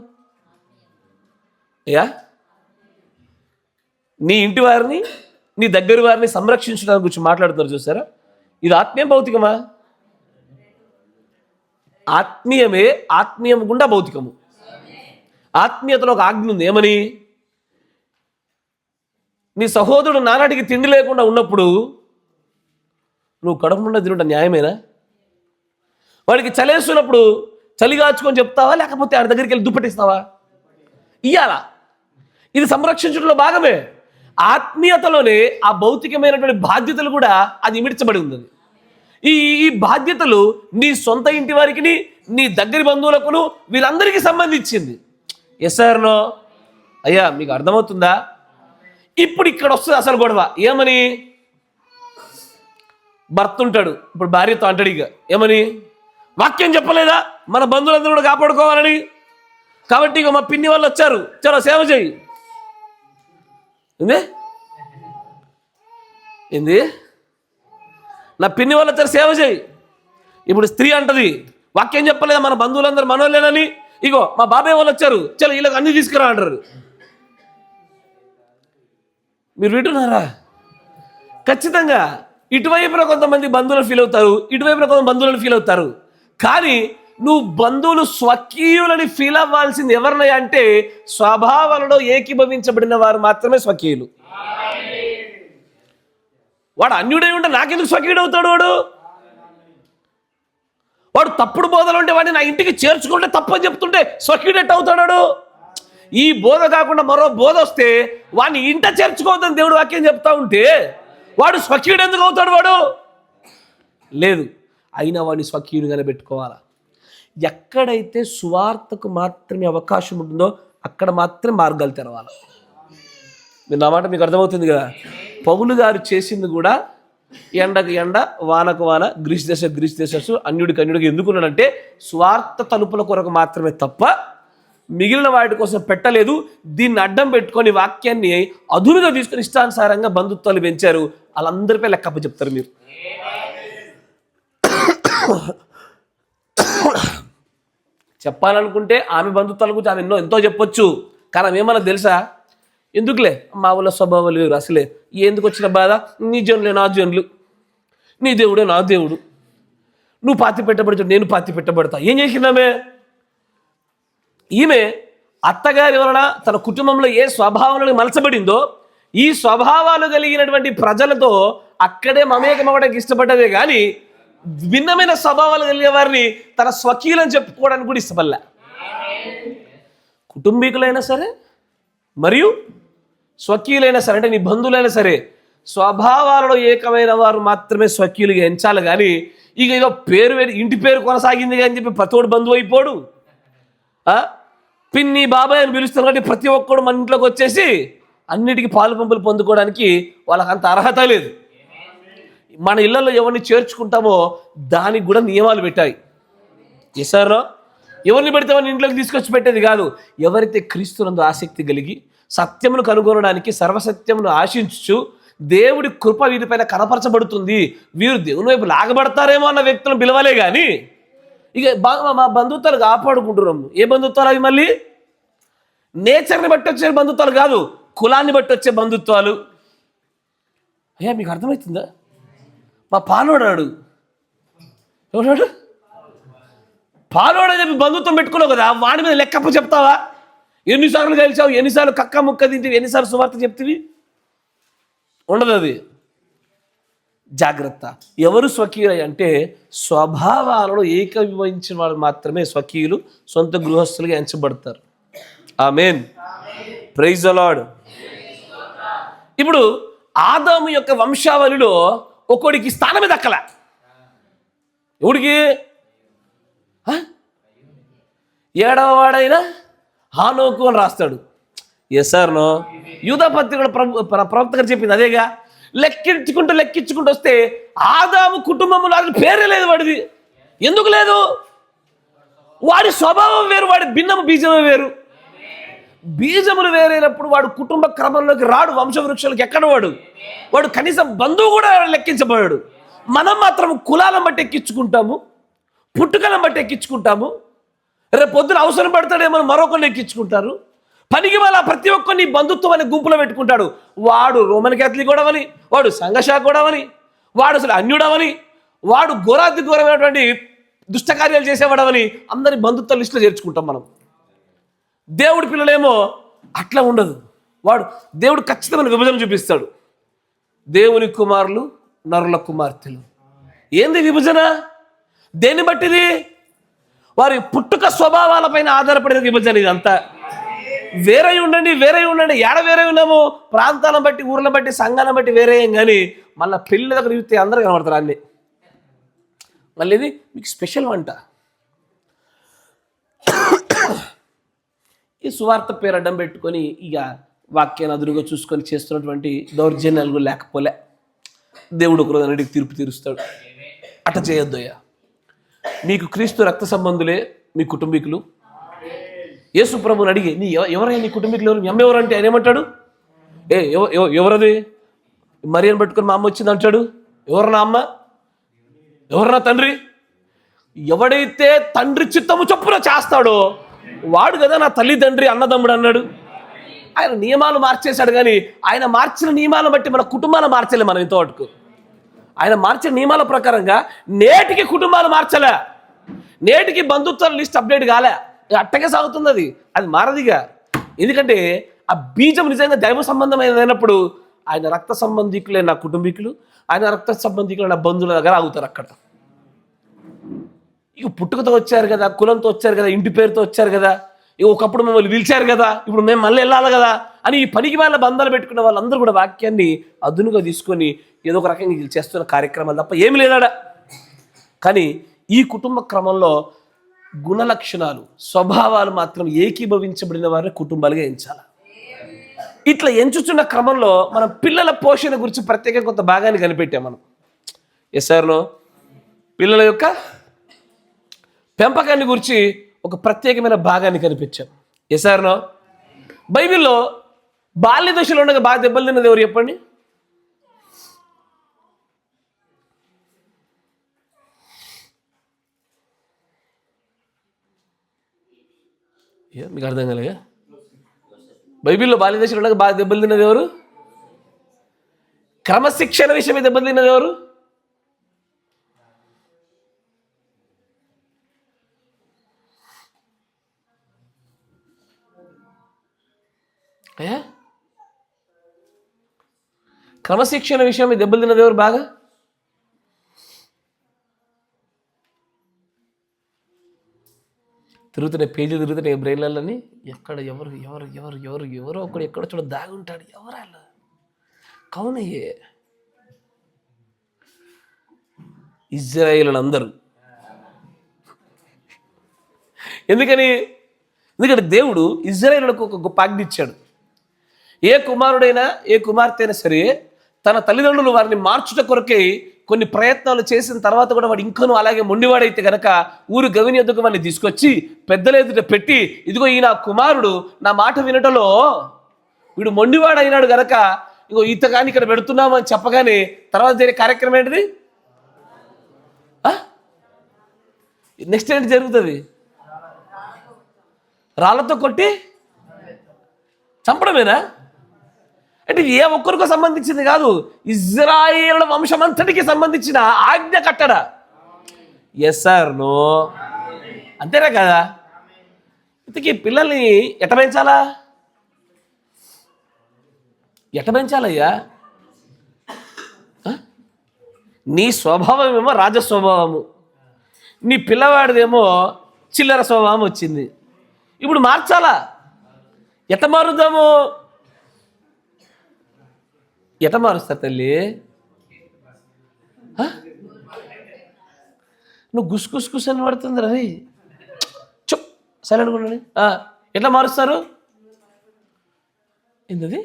S1: అయ్యా నీ ఇంటి వారిని, నీ దగ్గర వారిని సంరక్షించడానికి గురించి మాట్లాడుతున్నారు చూసారా? ఇది ఆత్మీయం భౌతికమా? ఆత్మీయమే, ఆత్మీయం గుండా భౌతికము. ఆత్మీయతలో ఒక ఆజ్ఞ ఉంది. ఏమని? నీ సహోదరుడు నానాటికి తిండి లేకుండా ఉన్నప్పుడు నువ్వు కడుపు నుండి తినుంట న్యాయమేనా? వాడికి చలేస్తున్నప్పుడు చలిగాచుకొని చెప్తావా, లేకపోతే ఆడి దగ్గరికి వెళ్ళి దుప్పటిస్తావా? ఇయ్యాలా? ఇది సంరక్షించడంలో భాగమే. ఆత్మీయతలోనే ఆ భౌతికమైనటువంటి బాధ్యతలు కూడా అది ఇమిడ్చబడి ఉంది. ఈ ఈ బాధ్యతలు నీ సొంత ఇంటి వారికి, నీ దగ్గరి బంధువులకును, వీళ్ళందరికీ సంబంధించింది. Yes or no? అయ్యా మీకు అర్థమవుతుందా? ఇప్పుడు ఇక్కడ వస్తుంది అసలు గొడవ. ఏమని? భర్త ఉంటాడు, ఇప్పుడు భార్యతో అంటాడు, ఇక ఏమని? వాక్యం చెప్పలేదా మన బంధువులందరూ కూడా కాపాడుకోవాలని? కాబట్టి ఇక మా పిన్ని వాళ్ళు వచ్చారు, చలో సేవ చేయి. ఏంది? నా పిన్ని వాళ్ళు వచ్చారు, సేవ చేయి. ఇప్పుడు స్త్రీ అంటది, వాక్యం చెప్పలేదా మన బంధువులందరూ మనోళ్ళేనని? ఇగో మా బాబాయ్ వాళ్ళు వచ్చారు, చలో వీళ్ళకి అన్ని తీసుకురా అంటారు. మీరు వింటున్నారా? ఖచ్చితంగా ఇటువైపున కొంతమంది బంధువులు ఫీల్ అవుతారు, ఇటువైపున కొంతమంది బంధువులను ఫీల్ అవుతారు. కానీ నువ్వు బంధువులు స్వకీయులని ఫీల్ అవ్వాల్సింది ఎవరినై అంటే స్వభావాలలో ఏకీభవించబడిన వారు మాత్రమే స్వకీయులు. వాడు అన్యుడై ఉంటే నాకెందుకు స్వకీయుడు అవుతాడు? వాడు తప్పుడు బోధలు ఉంటే వాడిని నా ఇంటికి చేర్చుకుంటే తప్పని చెప్తుంటే స్వకీయుడెట్ అవుతాడు. ఈ బోధ కాకుండా మరో బోధ వస్తే వాడిని ఇంట చేర్చుకోవద్దని దేవుడు వాక్యం చెప్తా ఉంటే వాడు స్వకీయుడు ఎందుకు అవుతాడు? వాడు లేదు, అయినా వాడిని స్వకీయుడిగానే పెట్టుకోవాలా. ఎక్కడైతే సువార్తకు మాత్రమే అవకాశం ఉంటుందో అక్కడ మాత్రమే మార్గాలు తెరవాలి. మీరు నా మాట మీకు అర్థమవుతుంది కదా? పౌలు గారు చేసింది కూడా ఎండకు ఎండ, వానకు వాన, గ్రీస్ దేశ, అన్యుడికి అన్యుడికి ఎందుకున్నాడంటే సువార్త తలుపుల కొరకు మాత్రమే తప్ప మిగిలిన వాటి కోసం పెట్టలేదు. దీన్ని అడ్డం పెట్టుకొని వాక్యాన్ని అదునుగా తీసుకొని ఇష్టానుసారంగా బంధుత్వాలు పెంచారు. వాళ్ళందరిపై లెక్కప్ప చెప్తారు మీరు. చెప్పాలనుకుంటే ఆమె బంధుత్వాల గురించి ఆమె ఎంతో చెప్పొచ్చు. కానీ ఆమె ఏమన్నా తెలుసా? ఎందుకులే మా ఊళ్ళో స్వభావాలు వేరు, అసలే ఎందుకు వచ్చిన బాధ, నీ జనులే నా జనులు, నీ దేవుడే నా దేవుడు, నువ్వు పాతి పెట్టబడుతాడు, నేను పాతి పెట్టబడతా. ఏం చేసిందామె? ఈమె అత్తగారి వలన తన కుటుంబంలో ఏ స్వభావాలను మలచబడిందో ఈ స్వభావాలు కలిగినటువంటి ప్రజలతో అక్కడే మమేకమవడానికి ఇష్టపడ్డదే కానీ భిన్నమైన స్వభావాలు కలిగిన వారిని తన స్వకీయులని చెప్పుకోవడానికి కూడా ఇష్టపడలే. కుటుంబీకులైనా సరే మరియు స్వకీయులైనా సరే, అంటే నీ బంధువులైనా సరే, స్వభావాలలో ఏకమైన వారు మాత్రమే స్వకీయులుగా ఎంచాలి. కానీ ఇక ఏదో పేరు ఇంటి పేరు కొనసాగింది అని చెప్పి ప్రతోడు బంధువు అయిపోడు. పిన్ని బాబాయ్ అని పిలుస్తారు కాబట్టి ప్రతి ఒక్కడు మన ఇంట్లోకి వచ్చేసి అన్నిటికీ పాలు పంపులు పొందుకోవడానికి వాళ్ళకి అంత అర్హత లేదు. మన ఇళ్లలో ఎవరిని చేర్చుకుంటామో దానికి కూడా నియమాలు పెట్టాయి. ఎసారో ఎవరిని పెడితే వాళ్ళని ఇంట్లోకి తీసుకొచ్చి పెట్టేది కాదు. ఎవరైతే క్రీస్తునందు ఆసక్తి కలిగి సత్యమును కనుగొనడానికి సర్వసత్యమును ఆశించు దేవుడి కృప వీరిపైన కనపరచబడుతుంది, వీరు దేవుని వైపు లాగబడతారేమో అన్న వ్యక్తులను పిలవాలే కానీ ఇక మా బంధుత్వాలు కాపాడుకుంటున్నాము. ఏ బంధుత్వాలు అవి? మళ్ళీ నేచర్ని బట్టి వచ్చే బంధుత్వాలు కాదు, కులాన్ని బట్టి వచ్చే బంధుత్వాలు. అయ్యా మీకు అర్థమవుతుందా? మా పాలోడాడు ఎవడాడు? పాలోడని చెప్పి బంధుత్వం పెట్టుకున్నావు కదా, వాడి మీద లెక్కప్ప చెప్తావా? ఎన్నిసార్లు కలిసావు, ఎన్నిసార్లు కక్క ముక్క తింటివి, ఎన్నిసార్లు సువార్త చెప్తివి? ఉండదు అది. జాగ్రత్త. ఎవరు స్వకీయులు అంటే స్వభావాలలో ఏకీభవించిన వారు మాత్రమే స్వకీయులు, సొంత గృహస్థులుగా ఎంచబడతారు. ఆమేన్. Praise the Lord. ఇప్పుడు ఆదాము యొక్క వంశావళిలో ఒకడికి స్థానమే దక్కల. ఎవడికి? 7వ వాడైనా హానోకు అని రాస్తాడు. Yes or no? యూదా పత్రిక ప్రవక్త గారు చెప్పింది అదేగా. లెక్కించుకుంటూ వస్తే ఆదాము కుటుంబంలో పేరే లేదు వాడిది. ఎందుకు లేదు? వాడి స్వభావం వేరు, వాడి భిన్నము బీజమే వేరు. బీజములు వేరైనప్పుడు వాడు కుటుంబ క్రమంలోకి రాడు, వంశవృక్షాలకు ఎక్కడ వాడు కనీసం బంధువు కూడా లెక్కించబడాడు. మనం మాత్రం కులాలను బట్టి ఎక్కించుకుంటాము, పుట్టుకలను బట్టి ఎక్కించుకుంటాము. రేపు పొద్దున అవసరం పడతాడేమో మరొకరిని ఎక్కించుకుంటారు. పనికి మళ్ళా ప్రతి ఒక్కరిని బంధుత్వం అనే గుంపులో పెట్టుకుంటాడు. వాడు రోమన్ క్యాథలిక్ కూడా అవని, వాడు సంఘశాఖ కూడా అవని, వాడు అసలు అన్యుడవని, వాడు ఘోరాతి ఘోరమైనటువంటి దుష్టకార్యాలు చేసేవాడవని అందరి బంధుత్వ లిస్టులో చేర్చుకుంటాం మనం. దేవుడి పిల్లలేమో అట్లా ఉండదు. దేవుడు ఖచ్చితమైన విభజన చూపిస్తాడు. దేవుని కుమారులు, నరుల కుమార్తెలు. ఏంది విభజన? దేన్ని బట్టిది? వారి పుట్టుక స్వభావాలపైన ఆధారపడిన విభజన ఇదంతా. వేరే ఉండండి, వేరే ఉండండి. ఏడ వేరే ఉన్నాము? ప్రాంతాలను బట్టి, ఊర్లను బట్టి, సంఘాలను బట్టి వేరే ఏం, కానీ మళ్ళీ పెళ్ళి దగ్గర చూస్తే అందరూ కనబడతారు అన్నీ. మళ్ళీ ఇది మీకు స్పెషల్ వంట. ఈ సువార్త పేరు అడ్డం పెట్టుకొని ఇక వాక్యాన్ని అదురుగా చూసుకొని చేస్తున్నటువంటి దౌర్జన్యాలు లేకపోలే. దేవుడు ఒకరోజు అన్నిటికి తీర్పు తీరుస్తాడు. అట్ట చేయొద్దయ్యా. నీకు క్రీస్తు రక్త సంబంధులే మీ కుటుంబీకులు. యేసు ప్రభుని అడిగి, నీ ఎవరైనా నీ కుటుంబీకులు ఎవరు? మీ అమ్మ ఎవరంటే ఆయన ఏమంటాడు? ఎవరది? మరియని పట్టుకొని మా అమ్మ వచ్చింది అంటాడు. ఎవరు నా అమ్మ? ఎవరు నా తండ్రి? ఎవడైతే తండ్రి చిత్తము చొప్పున చేస్తాడో వాడు కదా నా తల్లిదండ్రి, అన్నదమ్ముడు అన్నాడు. ఆయన నియమాలు మార్చేశాడు, కానీ ఆయన మార్చిన నియమాలను బట్టి మన కుటుంబాన్ని మార్చలే. మనం ఇంతవరకు ఆయన మార్చిన నియమాల ప్రకారంగా నేటికి కుటుంబాలు మార్చలే. నేటికి బంధుత్వాల లిస్ట్ అప్డేట్ కాలే. అట్టగే సాగుతుంది. అది మారదిగా. ఎందుకంటే ఆ బీజం నిజంగా దైవ సంబంధమైనప్పుడు ఆయన రక్త సంబంధికులే నా కుటుంబీకులు, ఆయన రక్త సంబంధికులు నా బంధువుల దగ్గర ఆగుతారు. అక్కడ ఇక పుట్టుకతో వచ్చారు కదా, కులంతో వచ్చారు కదా, ఇంటి పేరుతో వచ్చారు కదా, ఇక ఒకప్పుడు మిమ్మల్ని పిలిచారు కదా, ఇప్పుడు మేము మళ్ళీ వెళ్ళాలి కదా అని ఈ పనికి వాళ్ళ బంధాలు పెట్టుకున్న వాళ్ళందరూ కూడా వాక్యాన్ని అదునుగా తీసుకొని ఏదో ఒక రకంగా వీళ్ళు చేస్తున్న కార్యక్రమాలు తప్ప ఏమి లేదాడా. కానీ ఈ కుటుంబ క్రమంలో గుణలక్షణాలు, స్వభావాలు మాత్రం ఏకీభవించబడిన వారిని కుటుంబాలుగా ఎంచాలి. ఇట్లా ఎంచుచున్న క్రమంలో మనం పిల్లల పోషణ గురించి ప్రత్యేకంగా కొంత భాగాన్ని కనిపెట్టాం. మనం ఎస్ఆర్లో పిల్లల యొక్క పెంపకాన్ని గురించి ఒక ప్రత్యేకమైన భాగాన్ని కనిపించాం. ఎస్ఆర్నో బైబిల్లో బాల్య దశలో ఉండగా బాగా దెబ్బలు తిన్నది ఎవరు చెప్పండి? మీకు అర్థం కాలేగా? బైబిల్లో బాల్య దశలో ఉండగా బాగా దెబ్బలు తిన్నది ఎవరు? క్రమశిక్షణ విషయమే దెబ్బలు తిన్నది ఎవరు? క్రమశిక్షణ విషయం దెబ్బలు తిన్నది ఎవరు బాగా? తిరుగుతున్నాయి పేజీలు, తిరుగుతున్నాయి బ్రెయిన్లని. ఎక్కడ ఎవరు ఎవరు ఎవరు ఎవరు ఎవరో ఒకడు ఎక్కడ చూడ దాగి ఉంటాడు. ఎవరాళ్ళు? కౌనయ్యే ఇజ్రాయేలులందరూ. ఎందుకంటే దేవుడు ఇజ్రాయేలులకు ఒక గొప్ప ఆజ్ఞ ఇచ్చాడు. ఏ కుమారుడైనా ఏ కుమార్తె అయినా సరే తన తల్లిదండ్రులు వారిని మార్చుట కొరకై కొన్ని ప్రయత్నాలు చేసిన తర్వాత కూడా వాడు ఇంకనూ అలాగే మొండివాడైతే గనక ఊరు గవిని ఎద్దుకు వాడిని తీసుకొచ్చి పెద్దల ఎదుట పెట్టి, ఇదిగో ఈ నా కుమారుడు నా మాట వినటంలో వీడు మొండివాడు అయినాడు గనక ఇగో ఈతగాని ఇక్కడ పెడుతున్నాము అని చెప్పగానే తర్వాత జరిగే కార్యక్రమం ఏంటిది? నెక్స్ట్ ఏంటి జరుగుతుంది? రాళ్లతో కొట్టి చంపడమేనా? అంటే ఏ ఒక్కరికో సంబంధించింది కాదు, ఇజ్రాయేలు వంశమంతటికి సంబంధించిన ఆజ్ఞ కట్టడా. Yes or no? అంతేనా కదా? ఇంతకీ పిల్లల్ని ఎట్ట పెంచాలా? ఎట్ట పెంచాలయ్యా? నీ స్వభావం ఏమో రాజస్వభావము, నీ పిల్లవాడిదేమో చిల్లర స్వభావం వచ్చింది. ఇప్పుడు మార్చాలా? ఎట్ట మారుద్దాము? ఎట్ట మారుస్తారు తల్లి? నువ్వు గుస్ అని పడుతుంది రీ. చెప్ సైలెంట్ అనుకోండి. ఎట్లా మారుస్తారు? ఏంటది?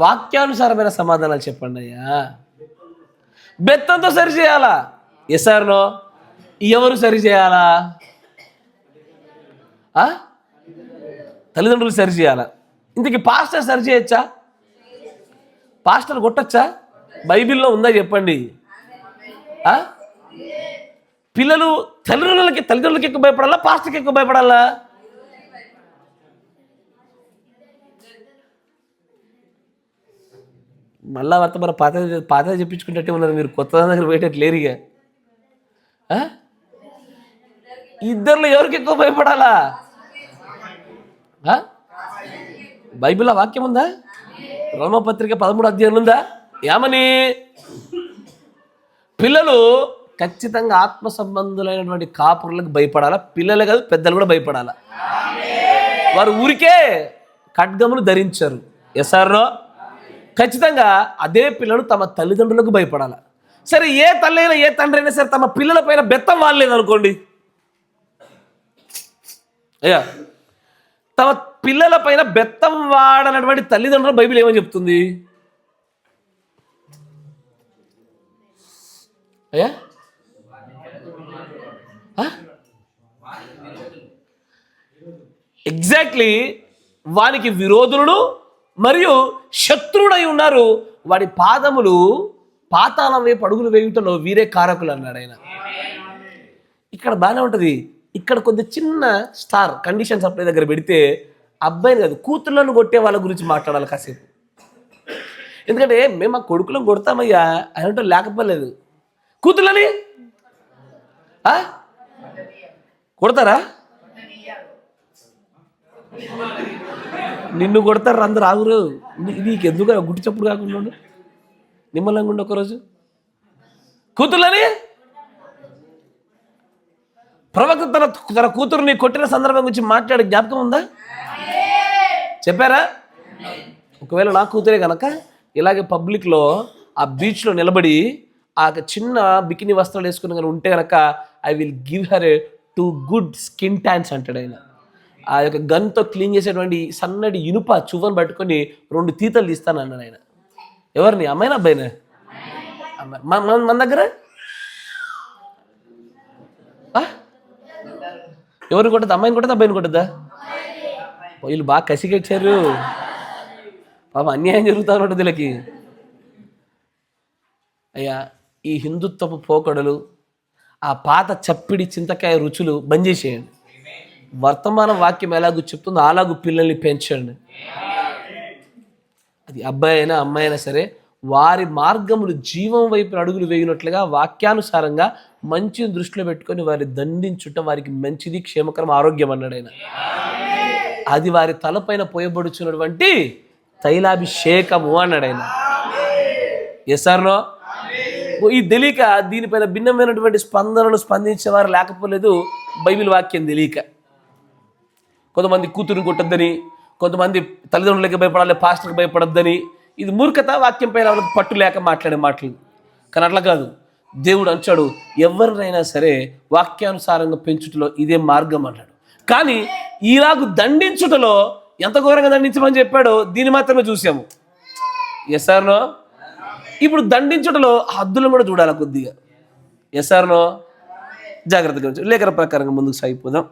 S1: వాక్యానుసారమైన సమాధానాలు చెప్పండి అయ్యా. బెత్తంతో సరి చేయాలా? Yes or no? ఎవరు సరి చేయాలా? తల్లిదండ్రులు సరి చేయాలా? ఇంతకీ పాస్టర్ సరి చేయొచ్చా? పాస్టర్ కొట్టచ్చా? బైబిల్లో ఉందా చెప్పండి? పిల్లలు తల్లిదండ్రులకి ఎక్కువ భయపడాలా, పాస్టర్కి ఎక్కువ భయపడాలా? మళ్ళా వర్త మన పాత చెప్పించుకుంటే ఉన్నారు మీరు, కొత్త దగ్గర పోయేటట్టు లేరుగా. ఇద్దరిలో ఎవరికి ఎక్కువ భయపడాలా? బైబిల్లో వాక్యం ఉందా? రోమపత్రిక 13వ అధ్యాయం ఉందా? ఏమని? పిల్లలు ఖచ్చితంగా ఆత్మ సంబంధులైనటువంటి కాపురులకు భయపడాలా. పిల్లలే కాదు, పెద్దలు కూడా భయపడాలా. వారు ఊరికే ఖడ్గమును ధరించారు. ఎస్ఆర్నో? ఖచ్చితంగా అదే పిల్లలు తమ తల్లిదండ్రులకు భయపడాలి. సరే, ఏ తల్లి అయినా ఏ తండ్రి అయినా సరే తమ పిల్లల పైన బెత్తం వాడలేదు అనుకోండి, అయ్యా, తమ పిల్లల పైన బెత్తం వాడనటువంటి తల్లిదండ్రులు బైబిల్ ఏమని చెప్తుంది అయ్యా? ఎగ్జాక్ట్లీ, వానికి విరోధులు మరియు శత్రువుడై ఉన్నారు. వాడి పాదములు పాతాళం వైపు అడుగులు వేయుటలో వీరే కారకులు అన్నాడు ఆయన. ఇక్కడ బాగానే ఉంటుంది. ఇక్కడ కొద్ది చిన్న స్టార్ కండిషన్స్ అప్లై దగ్గర పెడితే అబ్బాయిని కాదు కూతుర్లను కొట్టే వాళ్ళ గురించి మాట్లాడాలి కాసేపు. ఎందుకంటే మేము ఆ కొడుకులను కొడతామయ్యా అంటే లేకపోలేదు. కూతుర్లని కొడతారా? నిన్ను కొడతారు అందరు. ఆగురు, నీకు ఎందుకు గుట్టి చప్పుడు కాకుండా నిమ్మలంగా ఒకరోజు కూతుర్లని. ప్రవక్త తన కూతురుని కొట్టిన సందర్భం గురించి మాట్లాడే జ్ఞాపకం ఉందా? చెప్పారా? ఒకవేళ నా కూతురే కనుక ఇలాగే పబ్లిక్లో ఆ బీచ్లో నిలబడి ఆ చిన్న బికినీ వస్త్రాలు వేసుకుని కనుక ఉంటే కనుక I will give her 2 good skin tans అంటాడు ఆయన. ఆ యొక్క గన్తో క్లీన్ చేసేటువంటి సన్నటి ఇనుప చువ్వను పట్టుకొని 2 తీతలు తీస్తాను అన్నాడు ఆయన. ఎవరిని? అమ్మాయినా అబ్బాయినా? మన దగ్గర ఎవరిని కొట్టద్దు? అమ్మాయిని కొట్టద్దా అబ్బాయిని కొట్టద్దా? వీళ్ళు బాగా కసిగచ్చారు పాప. అన్యాయం జరుగుతూ ఉంటుంది వీళ్ళకి. అయ్యా, ఈ హిందుత్వపు పోకడలు, ఆ పాత చప్పిడి చింతకాయ రుచులు బంద్ చేసేయండి. వర్తమాన వాక్యం ఎలాగూ చెప్తుందో అలాగూ పిల్లల్ని పెంచండి. అది అబ్బాయి అయినా అమ్మాయి అయినా సరే వారి మార్గములు జీవం వైపు అడుగులు వేయినట్లుగా వాక్యానుసారంగా మంచిని దృష్టిలో పెట్టుకొని వారి దండించుట వారికి మంచిది, క్షేమకరం, ఆరోగ్యం అన్నాడు ఆయన. అది వారి తలపైన పోయబడుచున్నటువంటి తైలాభిషేకము అన్నాడు ఆయన. ఎస్ఆర్నో? ఈ తెలియక దీనిపైన భిన్నమైనటువంటి స్పందనను స్పందించేవారు లేకపోలేదు. బైబిల్ వాక్యం తెలియక కొంతమంది కూతురు కొట్టద్దని, కొంతమంది తల్లిదండ్రులకి భయపడాలి, పాస్టర్కి భయపడద్దని. ఇది మూర్ఖత. వాక్యం పైన వాళ్ళకి పట్టు లేక మాట్లాడే మాటలు. కానీ అట్లా కాదు. దేవుడు అంచాడు ఎవరినైనా సరే వాక్యానుసారంగా పెంచుటలో ఇదే మార్గం అన్నాడు. కానీ ఇలాగ దండించుటలో ఎంత ఘోరంగా దండించమని చెప్పాడో దీన్ని మాత్రమే చూసాము. ఎస్ఆర్నో? ఇప్పుడు దండించుటలో హద్దులను కూడా చూడాలి కొద్దిగా. ఎస్ఆర్నో? జాగ్రత్తగా ఉంచు. లేఖన ప్రకారంగా ముందుకు సాగిపోదాం.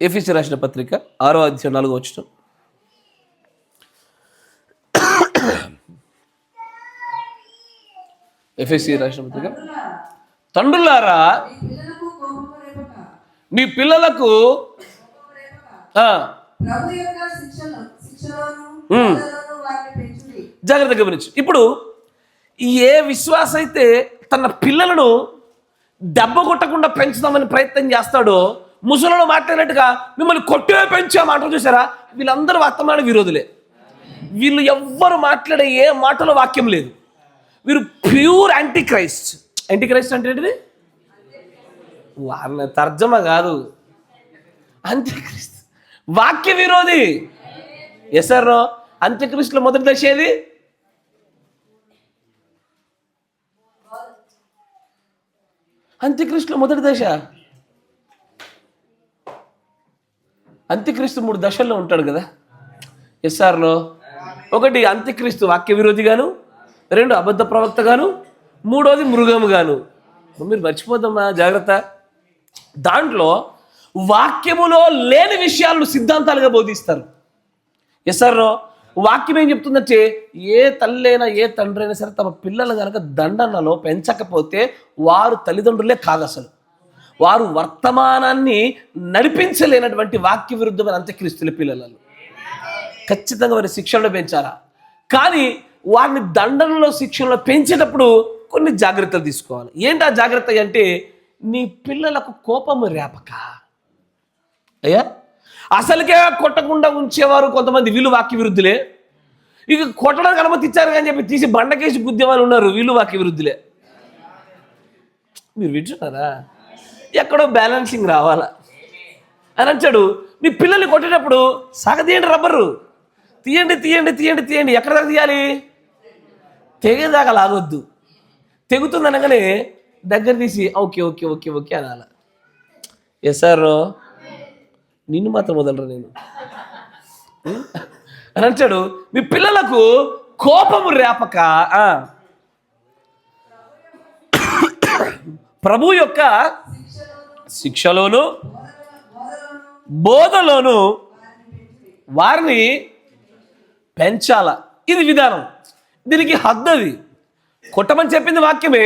S1: ఎఫెసీ రాసిన పత్రిక 6వ అధ్యాయం 4వ వచనం. ఎఫెసీ రాసిన పత్రిక. తండ్రులారా, మీ పిల్లలకు జాగ్రత్తగా గమనించు. ఇప్పుడు ఏ విశ్వాస అయితే తన పిల్లలను దెబ్బ కొట్టకుండా పెంచుదామని ప్రయత్నం చేస్తాడో, ముసలిలో మాట్లాడినట్టుగా మిమ్మల్ని కొట్టే పెంచే మాటలు చూసారా, వీళ్ళందరూ వర్తమాన విరోధులే. వీళ్ళు ఎవ్వరు మాట్లాడే ఏ మాటలో వాక్యం లేదు. వీరు pure anti Christ. Anti Christ అంటే ఏంటిది? వాళ్ళ తర్జమా కాదు, అంత్యక్రీస్తు, వాక్య విరోధి. ఎస్ఆర్నో? అంత్యక్రీస్తులో మొదటి దశ ఏది? అంత్యక్రీస్తులో మొదటి దశ. అంత్యక్రీస్తు 3 దశల్లో ఉంటాడు కదా. ఎస్ఆర్నో? 1 అంత్యక్రీస్తు వాక్య విరోధిగాను, 2 అబద్ధ ప్రవక్తగాను, 3వది మృగముగాను. మీరు మర్చిపోద్దమ్మా, జాగ్రత్త. దాంట్లో వాక్యములో లేని విషయాలను సిద్ధాంతాలుగా బోధిస్తారు. ఎస్ఆర్నో? వాక్యం ఏం చెప్తుందంటే ఏ తల్లి అయినా ఏ తండ్రి అయినా సరే తమ పిల్లలు కనుక దండనలో పెంచకపోతే వారు తల్లిదండ్రులే కాదు. అసలు వారు వర్తమానాన్ని నడిపించలేనటువంటి వాక్య విరుద్ధమైన అంత్యక్రీస్తుల పిల్లలను ఖచ్చితంగా వారి శిక్షణలో పెంచాలా. కానీ వారిని దండనలో శిక్షణలో పెంచేటప్పుడు కొన్ని జాగ్రత్తలు తీసుకోవాలి. ఏంటి ఆ జాగ్రత్త అంటే, నీ పిల్లలకు కోపము రేపక. అయ్యా, అసలుకే కొట్టకుండా ఉంచేవారు కొంతమంది, వీళ్ళు వాక్య విరుద్ధులే. ఇక కొట్టడానికి అనుమతి ఇచ్చారు అని చెప్పి తీసి బండకేసి గుద్దే వాళ్ళు ఉన్నారు. వీళ్ళు వాక్య విరుద్ధులే. మీరు వింటున్నారా? ఎక్కడో బ్యాలెన్సింగ్ రావాలా అని అంటాడు. మీ పిల్లల్ని కొట్టేటప్పుడు సాగతీయండి, రబ్బరు తీయండి తీయండి తీయండి తీయండి. ఎక్కడ దాకా తీయాలి? తెగేదాకా లాగొద్దు. తెగుతుంది అనగానే దగ్గర తీసి ఓకే ఓకే ఓకే ఓకే అనాల. ఎస్ సార్, నిన్ను మాత్రం వదలరా నేను అని అంటాడు. మీ పిల్లలకు కోపము రేపక ప్రభు యొక్క శిక్షలోను బోధలోను వారిని పెంచాల. ఇది విధానం, దీనికి హద్దు. అది కొట్టమని చెప్పింది వాక్యమే.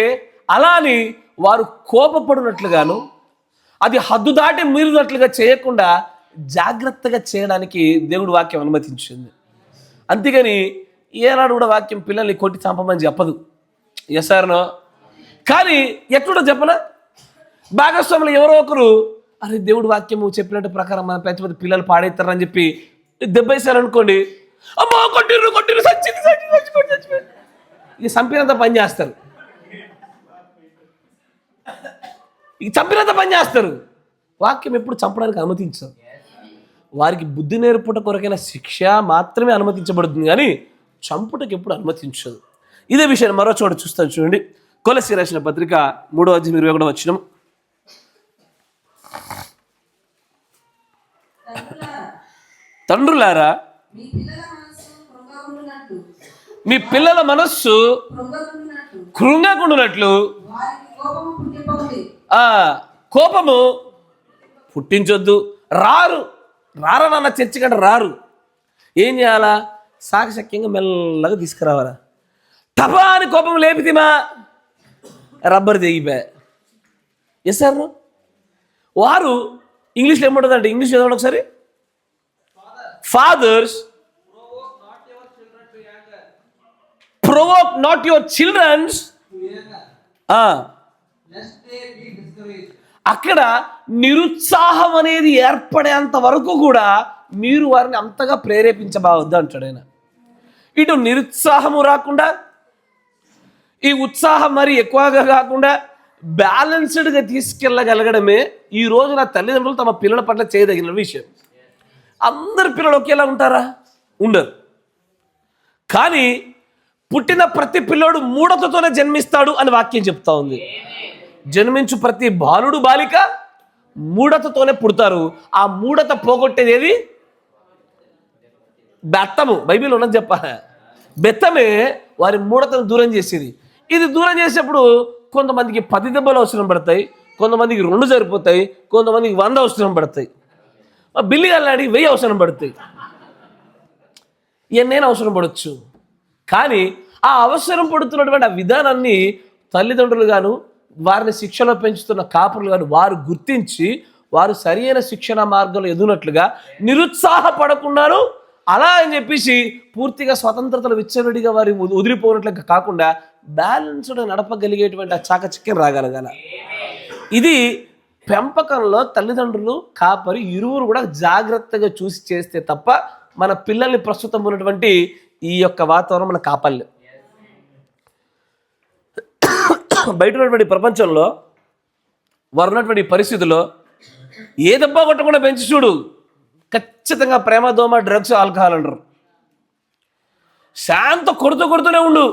S1: అలా అని వారు కోపపడినట్లుగాను అది హద్దు దాటి మీరినట్లుగా చేయకుండా జాగ్రత్తగా చేయడానికి దేవుడు వాక్యం అనుమతించింది. అంతేగాని ఏనాడు కూడా వాక్యం పిల్లల్ని కొట్టి చంపమని చెప్పదు. Yes or no? కానీ ఎట్లుంటో చెప్పనా, భాగస్వాములు ఎవరో ఒకరు అరే దేవుడు వాక్యము చెప్పినట్టు ప్రకారం మన పెద్ద పెద్ద పిల్లలు పాడేస్తారని చెప్పి దెబ్బేశారనుకోండి, అమ్మో కొట్టిర్రు కొట్టిర్రు చచ్చింది చచ్చిపోయి ఇక చంపినంత పని చేస్తారు. ఇక చంపినంత పని చేస్తారు. వాక్యం ఎప్పుడు చంపడానికి అనుమతించదు. వారికి బుద్ధి నేర్పుట కొరకైన శిక్ష మాత్రమే అనుమతించబడుతుంది, కానీ చంపుటకు ఎప్పుడు అనుమతించదు. ఇదే విషయాన్ని మరో చోట చూస్తాను. చూడండి, కొలస్సీ రాసిన పత్రిక 3:21. తండ్రులారా, మీ పిల్లల మనస్సు కృంగకుండునట్లు కోపము పుట్టించొద్దు. రారన్న చర్చి కంటే రారు. ఏం చేయాలా? సాక్షక్యంగా మెల్లగా తీసుకురావాలా. టపా అని కోపం లేపితేమా రబ్బర్ తెగిపోయా. ఎస్ సార్, వారు ఇంగ్లీష్లో ఏముంటుందంటే, ఇంగ్లీష్ చదవండి ఒకసారి. Fathers provoke not your children. అక్కడ నిరుత్సాహం అనేది ఏర్పడేంత వరకు కూడా మీరు వారిని అంతగా ప్రేరేపించబోవద్దు అంటాడు ఆయన. ఇటు నిరుత్సాహము రాకుండా, ఈ ఉత్సాహం మరి ఎక్కువగా కాకుండా బ్యాలెన్స్డ్గా తీసుకెళ్ళగలగడమే ఈ రోజున తల్లిదండ్రులు తమ పిల్లల పట్ల చేయదగిన విషయం. అందరి పిల్లలు ఒకేలా ఉంటారా? ఉండరు. కానీ పుట్టిన ప్రతి పిల్లోడు మూఢతతోనే జన్మిస్తాడు అని వాక్యం చెప్తా ఉంది. జన్మించు ప్రతి బాలుడు బాలిక మూఢతతోనే పుడతారు. ఆ మూఢత పోగొట్టేది ఏది? బెత్తము. బైబిల్ ఉన్నది చెప్పాలి. బెత్తమే వారి మూఢతను దూరం చేసేది. ఇది దూరం చేసేప్పుడు కొంతమందికి 10 దెబ్బలు అవసరం పడతాయి, కొంతమందికి 2 సరిపోతాయి, కొంతమందికి 100 అవసరం పడతాయి, బిల్లి అల్లాడికి 1000 అవసరం పడతాయి. ఎన్నైనా అవసరం పడవచ్చు. కానీ ఆ అవసరం పడుతున్నటువంటి ఆ విధానాన్ని తల్లిదండ్రులు గాను వారిని శిక్షలో పెంచుతున్న కాపురులు గాను వారు గుర్తించి వారు సరైన శిక్షణ మార్గంలో ఎదుగునట్లుగా నిరుత్సాహపడకుండాను అలా అని చెప్పేసి పూర్తిగా స్వతంత్రతలు విచ్చలవిడిగా వారి వదిలిపోయినట్లుగా కాకుండా బ్యాలెన్స్డ్ నడపగలిగేటువంటి ఆ చాకచక్యం రాగలగాల. ఇది పెంపకంలో తల్లిదండ్రులు కాపరి ఇరువురు కూడా జాగ్రత్తగా చూసి చేస్తే తప్ప మన పిల్లల్ని ప్రస్తుతం ఉన్నటువంటి ఈ యొక్క వాతావరణం మనం కాపాడలేం. బయట ఉన్నటువంటి ప్రపంచంలో వారు ఉన్నటువంటి పరిస్థితుల్లో ఏ దెబ్బ కొట్టకుండా పెంచి చూడు, ఖచ్చితంగా ప్రేమ, దోమ, డ్రగ్స్, ఆల్కహాల్ అంటారు. శాంత కొడుతూనే ఉండు,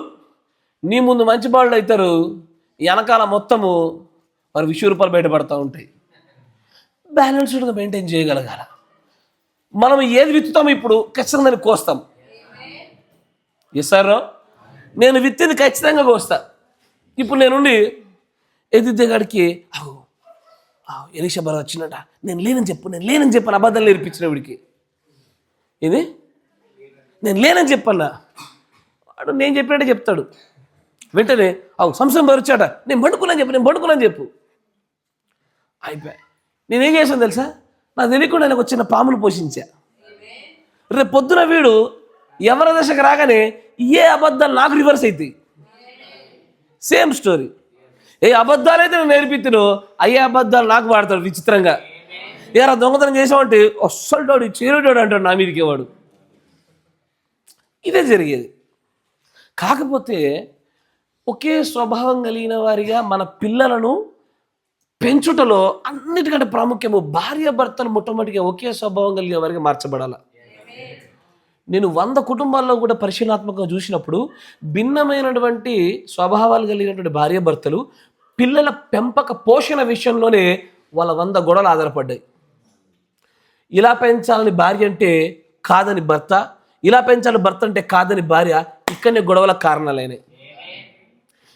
S1: నీ ముందు మంచి బాళ్ళు అవుతారు, వెనకాల మొత్తము వారు విషరూపాలు బయటపడుతూ ఉంటాయి. బ్యాలెన్స్డ్గా మెయింటైన్ చేయగలగాల. మనం ఏది విత్తుతామో ఇప్పుడు ఖచ్చితంగా దాన్ని కోస్తాం. ఎస్ సార్, నేను విత్తింది ఖచ్చితంగా కోస్తా. ఇప్పుడు నేనుండి ఎదిద్దగాడికి ఎలీషా బల వచ్చినట, నేను లేనని చెప్పాను అబద్ధాలు నేర్పించిన వీడికి. ఇది నేను లేనని చెప్పన్నా, వాడు నేను చెప్పినట్టే చెప్తాడు. వెంటనే సంశయం బరిచాట, నేను పండుకున్నాను చెప్పు. అయిపోయా. నేనేం చేశాను తెలుసా? నాకు తెలియకుండా నాకు వచ్చిన పామును పోషించా. రేపు పొద్దున వీడు ఎవరి దశకు రాగానే ఏ అబద్ధాలు నాకు రివర్స్ అవుతాయి. Same story. ఏ అబద్ధాలైతే నేను నేర్పిస్తానో అయ్యే అబద్ధాలు నాకు వాడతాడు విచిత్రంగా. ఏరా దొంగతనం చేసామంటే అస్సలు చేరుడాడు అంటాడు నా మీదకి వాడు. ఇదే జరిగేది. కాకపోతే ఒకే స్వభావం కలిగిన వారిగా మన పిల్లలను పెంచుటలో అన్నిటికంటే ప్రాముఖ్యము భార్యాభర్తలు మొట్టమొదటిగా ఒకే స్వభావం కలిగిన వారిగా మార్చబడాలి. నేను 100 కుటుంబాల్లో కూడా పరిశీలనాత్మకంగా చూసినప్పుడు భిన్నమైనటువంటి స్వభావాలు కలిగినటువంటి భార్యాభర్తలు పిల్లల పెంపక పోషణ విషయంలోనే వాళ్ళ 100 గొడవలు ఆధారపడ్డాయి. ఇలా పెంచాలని భార్య అంటే కాదని భర్త, ఇలా పెంచాలని భర్త అంటే కాదని భార్య, ఇక్కడనే గొడవల కారణాలైనాయి.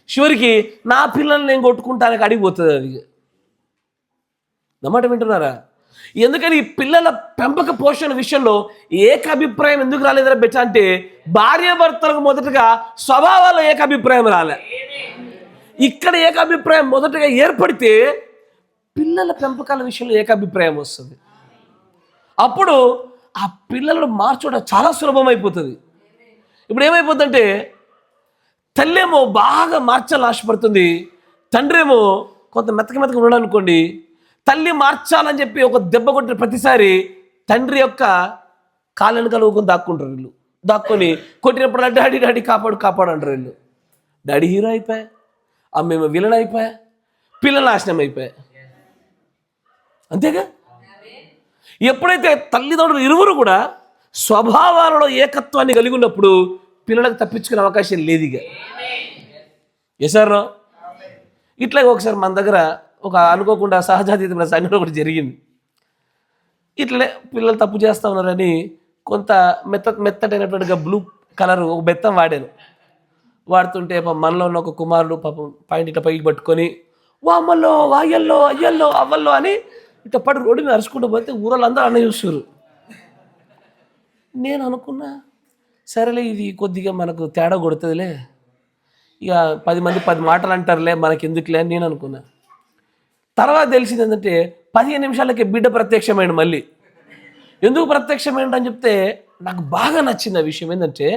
S1: చివరికి నా పిల్లల్ని నేను కొట్టుకుంటానికి అడిగిపోతుంది అది. నమ్మటం వింటున్నారా? ఎందుకని ఈ పిల్లల పెంపక పోషణ విషయంలో ఏకాభిప్రాయం ఎందుకు రాలేదరా బెచ్చ అంటే భార్యాభర్తలకు మొదటగా స్వభావాల్లో ఏకాభిప్రాయం రాలే. ఇక్కడ ఏకాభిప్రాయం మొదటగా ఏర్పడితే పిల్లల పెంపకాల విషయంలో ఏకాభిప్రాయం వస్తుంది. అప్పుడు ఆ పిల్లలను మార్చడం చాలా సులభం అయిపోతుంది. ఇప్పుడు ఏమైపోతుందంటే తల్లేమో బాగా మార్చాలని ఆశపడుతుంది, తండ్రి ఏమో కొంత మెత్తగా ఉన్నాడనుకోండి, తల్లి మార్చాలని చెప్పి ఒక దెబ్బ కొట్టిన ప్రతిసారి తండ్రి యొక్క కాళ్ళను కలుగుకొని దాక్కుంటారు వీళ్ళు. దాక్కొని కొట్టినప్పుడు డాడీ డాడీ కాపాడు అంటారు వీళ్ళు. డాడీ హీరో అయిపోయా, అమ్మేమో విలన్ అయిపోయా, పిల్లల నాశనం అయిపోయా. అంతేగా? ఎప్పుడైతే తల్లిదండ్రులు ఇరువురు కూడా స్వభావాలలో ఏకత్వాన్ని కలిగి ఉన్నప్పుడు పిల్లలకు తప్పించుకునే అవకాశం లేదు. ఇక ఎసారో ఇట్లాగే ఒకసారి మన దగ్గర ఒక అనుకోకుండా సహజాతీతమైన సంఘటన ఒకటి జరిగింది. ఇట్లనే పిల్లలు తప్పు చేస్తూ ఉన్నారని కొంత మెత్తటైనటువంటిగా బ్లూ కలర్ ఒక బెత్తం వాడుతుంటే మనలో ఉన్న ఒక కుమారుడు పాపం పాయింట్ ఇట్లా పైకి పట్టుకొని వామ్మల్లో వాయల్లో అయ్యల్లో అవ్వల్లో అని ఇట్లా పడి రోడ్డు మీద అరుచుకుంటూ పోతే ఊరలందరూ అన్న చూస్తారు. నేను అనుకున్నా సరేలే ఇది కొద్దిగా మనకు తేడా కొడుతుందిలే, ఇక 10 మంది 10 మాటలు అంటారులే మనకి ఎందుకులే అని నేను అనుకున్నా. తర్వాత తెలిసింది ఏంటంటే 15 నిమిషాలకి బిడ్డ ప్రత్యక్షమైంది. మళ్ళీ ఎందుకు ప్రత్యక్షమైంది అని చెప్తే నాకు బాగా నచ్చింది ఆ విషయం. ఏంటంటే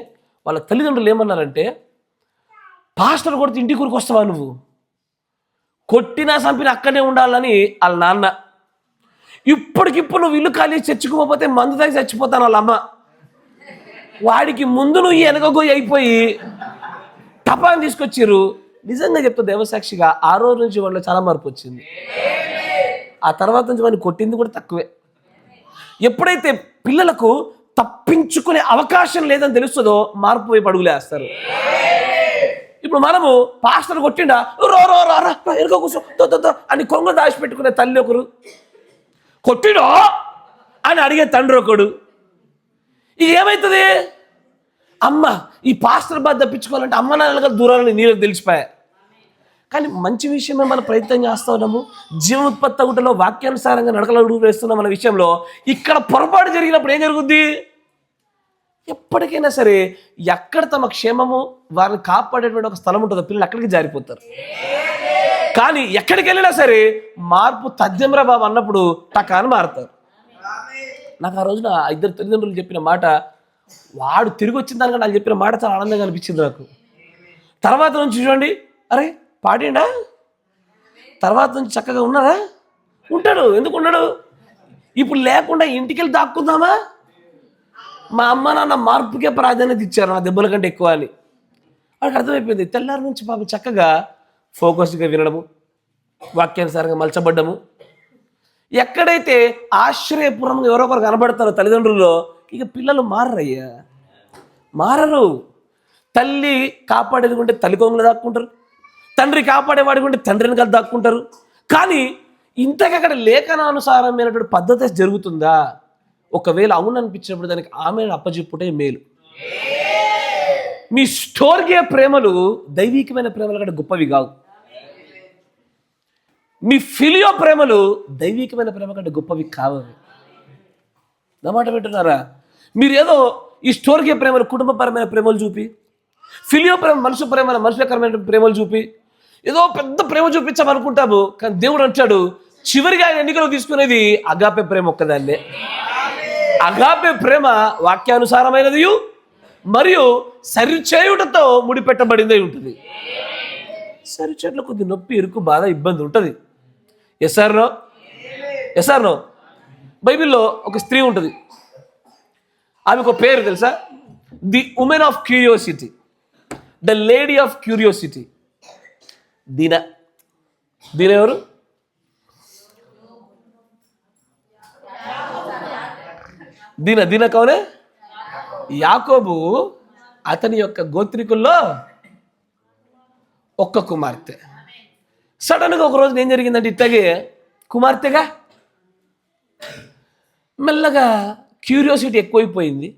S1: వాళ్ళ తల్లిదండ్రులు ఏమన్నారంటే, పాస్టర్ కొడితే ఇంటి కూరికి వస్తావా నువ్వు, కొట్టినా చంపినా అక్కడే ఉండాలని వాళ్ళ నాన్న. ఇప్పటికిప్పుడు నువ్వు ఇల్లు ఖాళీ చర్చుకోకపోతే మందు తాగి చచ్చిపోతాను వాళ్ళ అమ్మ. వాడికి ముందు నువ్వు వెనకగోయి అయిపోయి టపాన్ని తీసుకొచ్చిర్రు. నిజంగా చెప్తా దేవసాక్షిగా ఆ రోజు నుంచి వాళ్ళు చాలా మార్పు వచ్చింది. ఆ తర్వాత నుంచి వాడిని కొట్టింది కూడా తక్కువే. ఎప్పుడైతే పిల్లలకు తప్పించుకునే అవకాశం లేదని తెలుస్తుందో మార్పు వైపు అడుగులేస్తారు. ఇప్పుడు మనము పాస్టర్ కొట్టిండా రో రో రా ఎరుగ కూర్చో అని కొంగ దాచిపెట్టుకునే తల్లి ఒకరు, కొట్టిడో అని అడిగే తండ్రి ఒకడు. ఇది ఏమవుతుంది? అమ్మ ఈ పాస్టర్ బాధ తప్పించుకోవాలంటే అమ్మ నాన్నలుగా దూరాలని నీళ్ళకి తెలిసిపోయా. కానీ మంచి విషయమే మనం ప్రయత్నం చేస్తూ ఉన్నాము. జీవోత్పత్తి గుట్టలో వాక్యానుసారంగా నడకలు వేస్తున్నాం మన విషయంలో. ఇక్కడ పొరపాటు జరిగినప్పుడు ఏం జరుగుద్ది? ఎప్పటికైనా సరే ఎక్కడ తమ క్షేమము వారిని కాపాడేటువంటి ఒక స్థలం ఉంటుందో పిల్లలు అక్కడికి జారిపోతారు. కానీ ఎక్కడికి వెళ్ళినా సరే మార్పు తథ్యంరా బాబు అన్నప్పుడు టకాని మారుతారు. నాకు ఆ రోజున 2 తల్లిదండ్రులు చెప్పిన మాట, వాడు తిరిగి వచ్చిన దానికన్నా నాకు చెప్పిన మాట చాలా ఆనందంగా అనిపించింది నాకు. తర్వాత నుంచి చూడండి, అరే పాడిండా, తర్వాత నుంచి చక్కగా ఉన్నారా, ఉంటాడు. ఎందుకు ఉన్నాడు? ఇప్పుడు లేకుండా ఇంటికి వెళ్ళి దాక్కుందామా? మా అమ్మ నాన్న మార్పుకే ప్రాధాన్యత ఇచ్చారు నా దెబ్బల కంటే ఎక్కువ అని వాడికి అర్థమైపోయింది. తెల్లారి నుంచి పాపం చక్కగా ఫోకస్గా వినడము, వాక్యానుసారంగా మలచబడ్డము. ఎక్కడైతే ఆశ్రయపురంగా ఎవరో ఒకరు కనబడతారో తల్లిదండ్రుల్లో, ఇక పిల్లలు మారరు. తల్లి కాపాడేది ఉంటే తల్లి కొంగులు దాక్కుంటారు, తండ్రి కాపాడేవాడి ఉంటే తండ్రిని కలిసి దాక్కుంటారు. కానీ ఇంతకు అక్కడ లేఖనానుసారమైనటువంటి పద్ధతి జరుగుతుందా? ఒకవేళ అవును అనిపించినప్పుడు దానికి ఆమె అప్పచెప్పుటే మేలు. మీ స్టోర్గే ప్రేమలు దైవికమైన ప్రేమల కంటే గొప్పవి కావు. మీ ఫిలియో ప్రేమలు దైవికమైన ప్రేమ కంటే గొప్పవి కావవి. నా మాట వింటున్నారా? మీరు ఏదో ఈ స్టోర్గే ప్రేమలు కుటుంబపరమైన ప్రేమలు చూపి, ఫిలియో ప్రేమ మనుషులకరమైన ప్రేమలు చూపి ఏదో పెద్ద ప్రేమ చూపించామనుకుంటాము. కానీ దేవుడు అంటాడు, చివరిగా ఆయన ఎన్నికలు తీసుకునేది అగాపే ప్రేమ ఒక్కదాన్నే. అగాపే ప్రేమ వాక్యానుసారమైనది మరియు సరిచేయుటతో ముడిపెట్టబడిందే ఉంటుంది. సరిచేట్లో కొద్ది నొప్పి, ఇరుకు, బాధ, ఇబ్బంది ఉంటుంది. ఎస్ఆర్నో బైబిల్లో ఒక స్త్రీ ఉంటుంది. ఆమెకు పేరు తెలుసా? The women of curiosity, the lady of curiosity. దీన ఎవరు? దీన కౌనే? యాకోబు అతని యొక్క గోత్రికుల్లో ఒక్క కుమార్తె. సడన్గా ఒక రోజు ఏం జరిగిందంటే ఇట్లాగే కుమార్తెగా మెల్లగా క్యూరియాసిటీ ఎక్కువైపోయింది.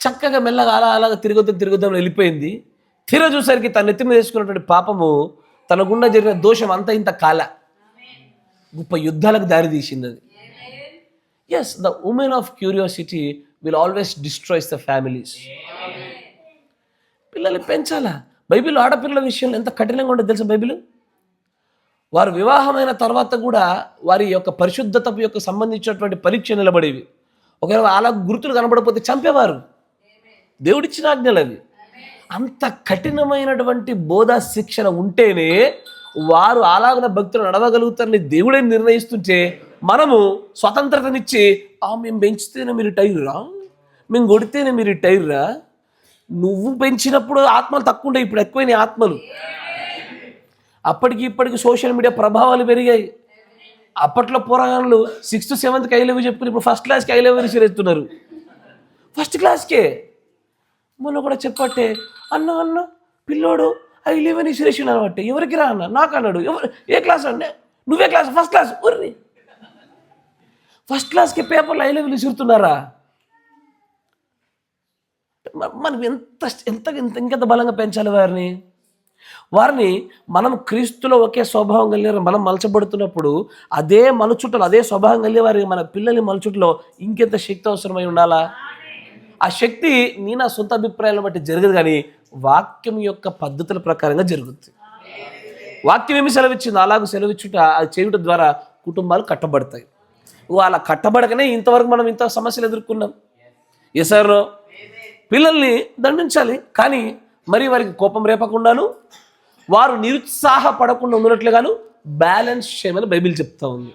S1: చక్కగా మెల్లగా అలాగ తిరుగుద్దాం వెళ్ళిపోయింది. తీరా చూసరికి తన నెత్తి మీద వేసుకున్నటువంటి పాపము, తన గుండా జరిగిన దోషం అంతా ఇంత కాల గొప్ప యుద్ధాలకు దారి తీసింది అది. Yes, the women of curiosity will always destroys the families. పిల్లల్ని పెంచాలా? బైబిల్ ఆడపిల్లల విషయంలో ఎంత కఠినంగా ఉండదు తెలుసా? బైబిల్ వారు వివాహమైన తర్వాత కూడా వారి యొక్క పరిశుద్ధత యొక్క సంబంధించినటువంటి పరీక్ష నిలబడేవి. ఒకవేళ అలా గుర్తులు కనబడకపోతే చంపేవారు. దేవుడిచ్చిన ఆజ్ఞలు అవి. అంత కఠినమైనటువంటి బోధ శిక్షణ ఉంటేనే వారు అలాగున భక్తులు నడవగలుగుతారని దేవుడే నిర్ణయిస్తుంటే మనము స్వతంత్రతనిచ్చి మేము పెంచితేనే మీరు టైర్రా, మేము కొడితేనే మీరు టైర్రా. నువ్వు పెంచినప్పుడు ఆత్మలు తక్కువ ఉంటాయి, ఇప్పుడు ఎక్కువైనాయి ఆత్మలు. అప్పటికి ఇప్పటికి సోషల్ మీడియా ప్రభావాలు పెరిగాయి. అప్పట్లో పోరాగాళ్ళు 6th 7th I love you చెప్పుకుని ఇప్పుడు ఫస్ట్ క్లాస్కి ఐ లవ్ యూ విసిరేస్తున్నారు. ఫస్ట్ క్లాస్కే మొన్న కూడా చెప్పట్టే అన్న పిల్లోడు ఐ లవ్ అని విసిరేషన్ అనబట్టే. ఎవరికి రా అన్న? నాకు అన్నాడు. ఏ క్లాస్ అంటే? నువ్వే క్లాస్, ఫస్ట్ క్లాస్. ఊర్రి ఫస్ట్ క్లాస్కి పేపర్లు ఐ లవ్ యూ విసురుతున్నారా? మనం ఇంకెంత బలంగా పెంచాలి వారిని మనం క్రీస్తులో ఒకే స్వభావం కలిగిన మనం మలచబడుతున్నప్పుడు అదే మలుచుటలో అదే స్వభావం కలిగే వారి మన పిల్లల్ని మలుచుటలో ఇంకెంత శక్తి అవసరమై ఉండాలా? ఆ శక్తి నా సొంత అభిప్రాయాలను బట్టి జరగదు, కానీ వాక్యం యొక్క పద్ధతుల ప్రకారంగా జరుగుతుంది. వాక్యం ఏమి సెలవిచ్చింది అలాగ సెలవిచ్చుట, అది చేయుట ద్వారా కుటుంబాలు కట్టబడతాయి. అలా కట్టబడకనే ఇంతవరకు మనం ఇంత సమస్యలు ఎదుర్కొన్నాం. ఎసారో పిల్లల్ని దండించాలి, కానీ మరి వారికి కోపం రేపకుండాను వారు నిరుత్సాహపడకుండా ఉన్నట్లుగాను బ్యాలెన్స్ చేయమని బైబిల్ చెప్తా ఉంది.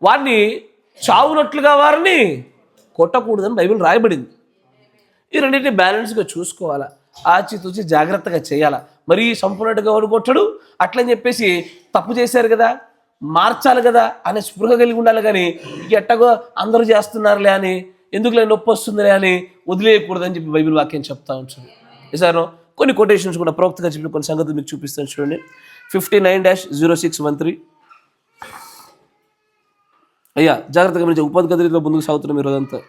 S1: వారిని చావునట్లుగా వారిని కొట్టకూడదని బైబిల్ రాయబడింది. ఈ రెండింటిని బ్యాలెన్స్గా చూసుకోవాలా, ఆచితూచి జాగ్రత్తగా చేయాలా. మరీ సంపూర్ణంగా వాడు కొట్టడు అట్లని చెప్పేసి తప్పు చేశారు కదా మార్చాలి కదా అనే స్పృహ కలిగి ఉండాలి, కానీ ఎట్టగో అందరూ చేస్తున్నారులే అని, ఎందుకులే నొప్పి వస్తుందిలే అని వదిలేయకూడదని చెప్పి బైబిల్ వాక్యం చెప్తా ఉంటుంది. సార్ కొన్ని కొటేషన్స్ కూడా ప్రవక్తగా చెప్పిన కొన్ని సంగతులు మీకు చూపిస్తాను చూడండి. 59-0613. అయ్యా జాగ్రత్తగా గమనించే ఉపాధి గదిలో ముందుకు సాగుతున్నాం ఈరోజంతా.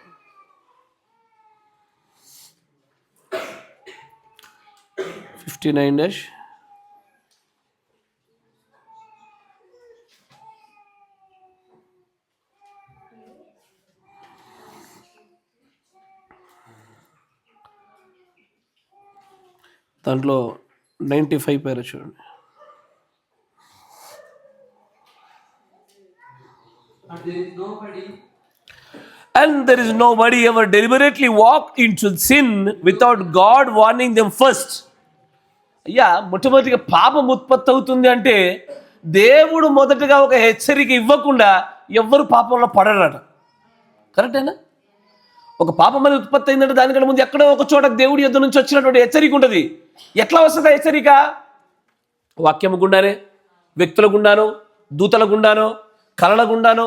S1: దాంట్లో 95 పేరు చూడండి. And there is nobody ever deliberately walked into sin without God warning them first. అయ్యా మొట్టమొదటిగా పాపం ఉత్పత్తి అవుతుంది అంటే దేవుడు మొదటగా ఒక హెచ్చరిక ఇవ్వకుండా ఎవ్వరు పాపంలో పడరట. కరెక్టేనా? ఒక పాపం అనేది ఉత్పత్తి అయిందంటే దానికంటే ముందు ఎక్కడో ఒక చోట దేవుడి యొద్ద నుంచి వచ్చినటువంటి హెచ్చరిక ఉంటుంది. ఎట్లా వస్తుంది హెచ్చరిక? వాక్యము గుండానే, వ్యక్తుల గుండానో, దూతల గుండానో, కళల గుండానో,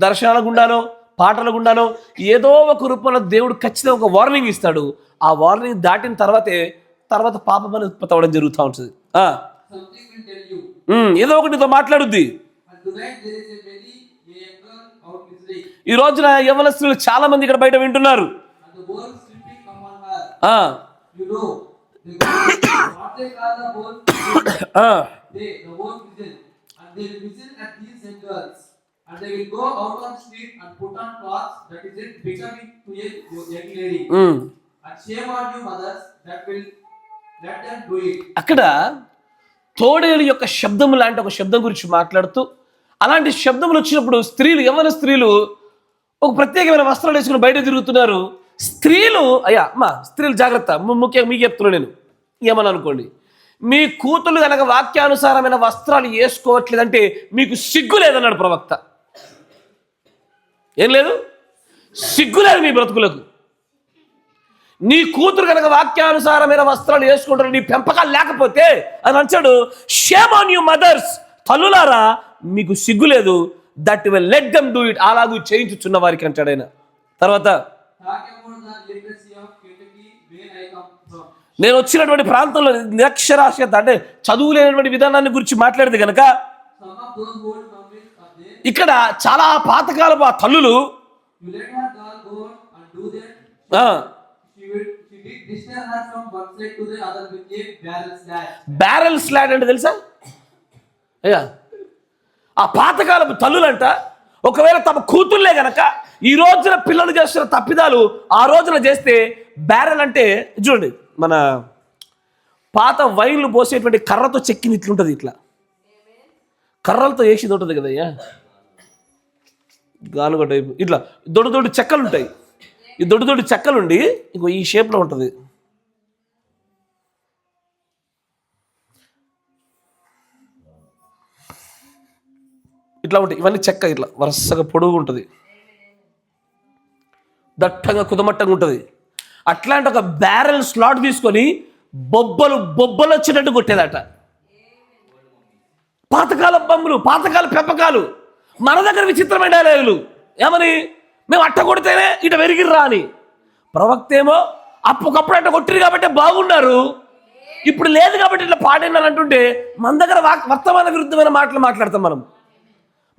S1: దర్శనాల గుండానో, పాటల గుండానో ఏదో ఒక రూపంలో దేవుడు ఖచ్చితంగా ఒక వార్నింగ్ ఇస్తాడు. ఆ వార్నింగ్ దాటిన తర్వాత పాపం అనేది ఉత్పత్తి అవ్వడం జరుగుతూ ఉంటుంది. ఏదో ఒకటి నీతో మాట్లాడుద్ది. ఈ రోజున యవనస్తులు చాలా మంది ఇక్కడ బయట వింటున్నారు. అక్కడ తోడేలు యొక్క శబ్దము లాంటి ఒక శబ్దం గురించి మాట్లాడుతూ, అలాంటి శబ్దములు వచ్చినప్పుడు యవ్వన స్త్రీలు ఒక ప్రత్యేకమైన వస్త్రాలు వేసుకుని బయట తిరుగుతున్నారు. స్త్రీలు స్త్రీలు జాగ్రత్త, ముఖ్యంగా మీకు చెప్తున్నాను నేను, ఏమని అనుకోండి, మీ కూతురు కనుక వాక్యానుసారమైన వస్త్రాలు వేసుకోవట్లేదంటే మీకు సిగ్గు లేదన్నాడు ప్రవక్త. ఏం లేదు? సిగ్గు లేదు మీ బ్రతుకులకు. నీ కూతురు కనుక వాక్యానుసారమైన వస్త్రాలు వేసుకుంటారు, నీ పెంపకాలు లేకపోతే అని అంటాడు. షేమ్ ఆన్ యు మదర్స్, తల్లులారా మీకు సిగ్గు లేదు. That will let them do it, అలాగూ చేయించుచున్న వారికి అంటాడు ఆయన. తర్వాత నేను వచ్చినటువంటి ప్రాంతంలో నిరక్షరాస్యత అంటే చదువు లేనటువంటి విధానాన్ని గురించి మాట్లాడితే కనుక ఇక్కడ చాలా పాతకాలపు ఆ తల్లులు బ్యారెల్ స్లాడ్ అంటే తెలుసా అయ్యా? ఆ పాతకాలపు తల్లులంట ఒకవేళ తమ కూతుర్లే గనక ఈ రోజున పిల్లలు చేస్తున్న తప్పిదాలు ఆ రోజున చేస్తే, బ్యారెల్ అంటే చూడండి మన పాత వైన్లు పోసేటువంటి కర్రతో చెక్కిన ఇట్లుంటుంది, ఇట్లా కర్రలతో వేసేది ఉంటుంది కదయ్యా, గానుగ టైపు ఇట్లా దొడ్డు దొడ్డు చెక్కలు ఉంటాయి. ఈ దొడ్డు దొడ్డు చెక్కలుండి ఇంకో ఈ షేప్లో ఉంటుంది. ఇట్లా ఉంటాయి ఇవన్నీ చెక్క, ఇట్లా వరుసగా పొడుగు ఉంటుంది, దట్టంగా కుదమట్టంగా ఉంటుంది. అట్లాంటి ఒక బ్యారెల్ స్లాట్ తీసుకొని బొబ్బలు వచ్చినట్టు కొట్టేదట. పాతకాల బొమ్మలు, పాతకాల పెంపకాలు. మన దగ్గర విచిత్రమైన డైలాగులు ఏమని, మేము అట్ట కొడితేనే ఇట వెరిగిర్రా అని. ప్రవక్త ఏమో అప్పటికప్పుడు అట్ట కొట్టిరు కాబట్టి బాగున్నారు, ఇప్పుడు లేదు కాబట్టి ఇట్లా పాడినారు అంటుంటే మన దగ్గర వర్తమాన విరుద్ధమైన మాటలు మాట్లాడతాం మనం.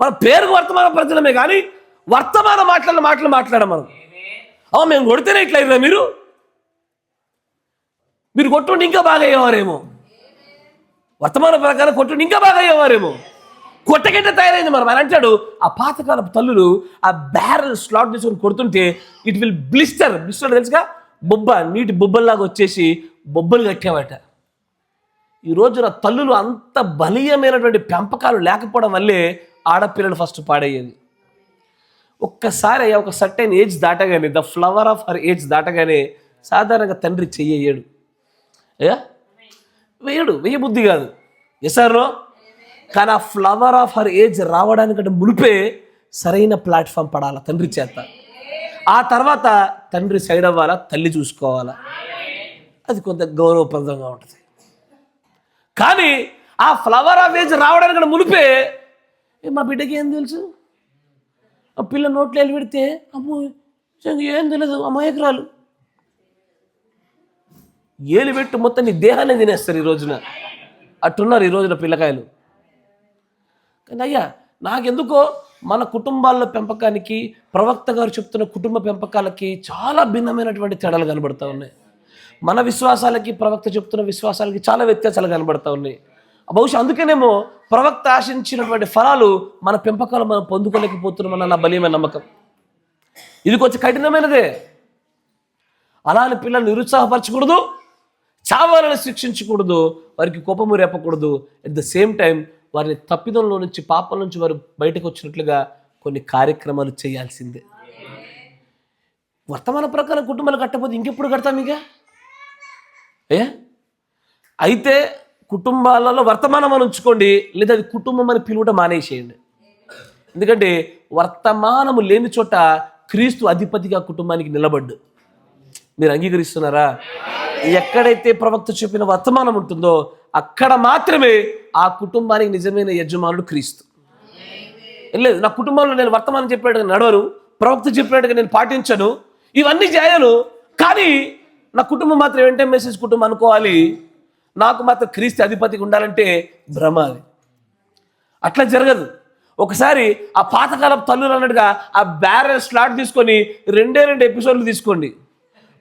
S1: మన పేరుకు వర్తమాన ప్రజలమే కానీ వర్తమాన మాటలు మాట్లాడాం మనం. మేము కొడితేనే ఇట్లా అయ్యారా, మీరు కొట్టుండి ఇంకా బాగా అయ్యేవారేమో, వర్తమాన ప్రకారం కొట్టుండి ఇంకా బాగా అయ్యేవారేమో. కొట్టగట్ట తయారైంది మనం అని అంటాడు. ఆ పాతకాలపు తల్లులు ఆ బ్యారెల్ స్లాట్ తీసుకొని కొడుతుంటే ఇట్ విల్ బ్లిస్టర్ తెలుసుగా, బొబ్బ నీటి బొబ్బల్లాగా వచ్చేసి బొబ్బలు కట్టేవాట. ఈ రోజున తల్లులు అంత బలీయమైనటువంటి పెంపకాలు లేకపోవడం వల్లే ఆడపిల్లలు ఫస్ట్ పాడయ్యేది. ఒక్కసారి ఒక సర్టైన్ ఏజ్ దాటగానే, the flower of her age దాటగానే సాధారణంగా తండ్రి చెయ్యడు, వేయబుద్ధి కాదు, ఎసారో. కానీ ఆ ఫ్లవర్ ఆఫ్ హర్ ఏజ్ రావడానికంటే మునిపే సరైన ప్లాట్ఫామ్ పడాలా తండ్రి చేత. ఆ తర్వాత తండ్రి సైడ్ అవ్వాలా, తల్లి చూసుకోవాలా, అది కొంత గౌరవప్రదంగా ఉంటుంది. కానీ ఆ ఫ్లవర్ ఆఫ్ ఏజ్ రావడానికంటే మునిపే మా బిడ్డకి ఏం తెలుసు, ఆ పిల్ల నోట్లో వెళ్ళి పెడితే అమ్మో ఏం తెలియదు అమాయకురాలు, ఏలు పెట్టి మొత్తం నీ దేహాన్ని తినేస్తారు ఈ రోజున. అట్టున్నారు ఈ రోజున పిల్లకాయలు. కానీ అయ్యా నాకెందుకో మన కుటుంబాల్లో పెంపకానికి ప్రవక్త గారు చెప్తున్న కుటుంబ పెంపకాలకి చాలా భిన్నమైనటువంటి తేడాలు కనబడుతూ ఉన్నాయి. మన విశ్వాసాలకి ప్రవక్త చెప్తున్న విశ్వాసాలకి చాలా వ్యత్యాసాలు కనబడుతూ ఉన్నాయి. బహుశా అందుకేనేమో ప్రవక్త ఆశించినటువంటి ఫలాలు మన పెంపకాలు మనం పొందుకోలేకపోతున్నామన్న నా బలీయమైన నమ్మకం. ఇది కొంచెం కఠినమైనదే. అలానే పిల్లల్ని నిరుత్సాహపరచకూడదు, చావాలని శిక్షించకూడదు, వారికి కోపము రేపకూడదు. అట్ ద సేమ్ టైం వారిని తప్పిదంలో నుంచి, పాపం నుంచి వారు బయటకు వచ్చినట్లుగా కొన్ని కార్యక్రమాలు చేయాల్సిందే. వర్తమాన ప్రకారం కుటుంబాలు కట్టకపోతే ఇంకెప్పుడు కడతాం ఇక? అయితే కుటుంబాలలో వర్తమానం అని ఉంచుకోండి, లేదా అది కుటుంబం అని పిలువటం మానేసేయండి. ఎందుకంటే వర్తమానము లేని చోట క్రీస్తు అధిపతిగా కుటుంబానికి నిలబడ్డు. మీరు అంగీకరిస్తున్నారా? ఎక్కడైతే ప్రవక్త చెప్పిన వర్తమానం ఉంటుందో అక్కడ మాత్రమే ఆ కుటుంబానికి నిజమైన యజమానుడు క్రీస్తు. లేదు నా కుటుంబంలో నేను వర్తమానం చెప్పినట్టుగా నడవను, ప్రవక్త చెప్పినట్టుగా నేను పాటించను, ఇవన్నీ చేయను, కానీ నా కుటుంబం మాత్రం వెంటనే మెసేజ్ కుటుంబం అనుకోవాలి, నాకు మాత్రం క్రీస్తు అధిపతిగా ఉండాలంటే భ్రమ. అది అట్లా జరగదు. ఒకసారి ఆ పాతకాలపు తల్లులు అన్నట్టుగా ఆ బ్యారెల్ స్లాట్ తీసుకొని 2 ఎపిసోడ్లు తీసుకోండి.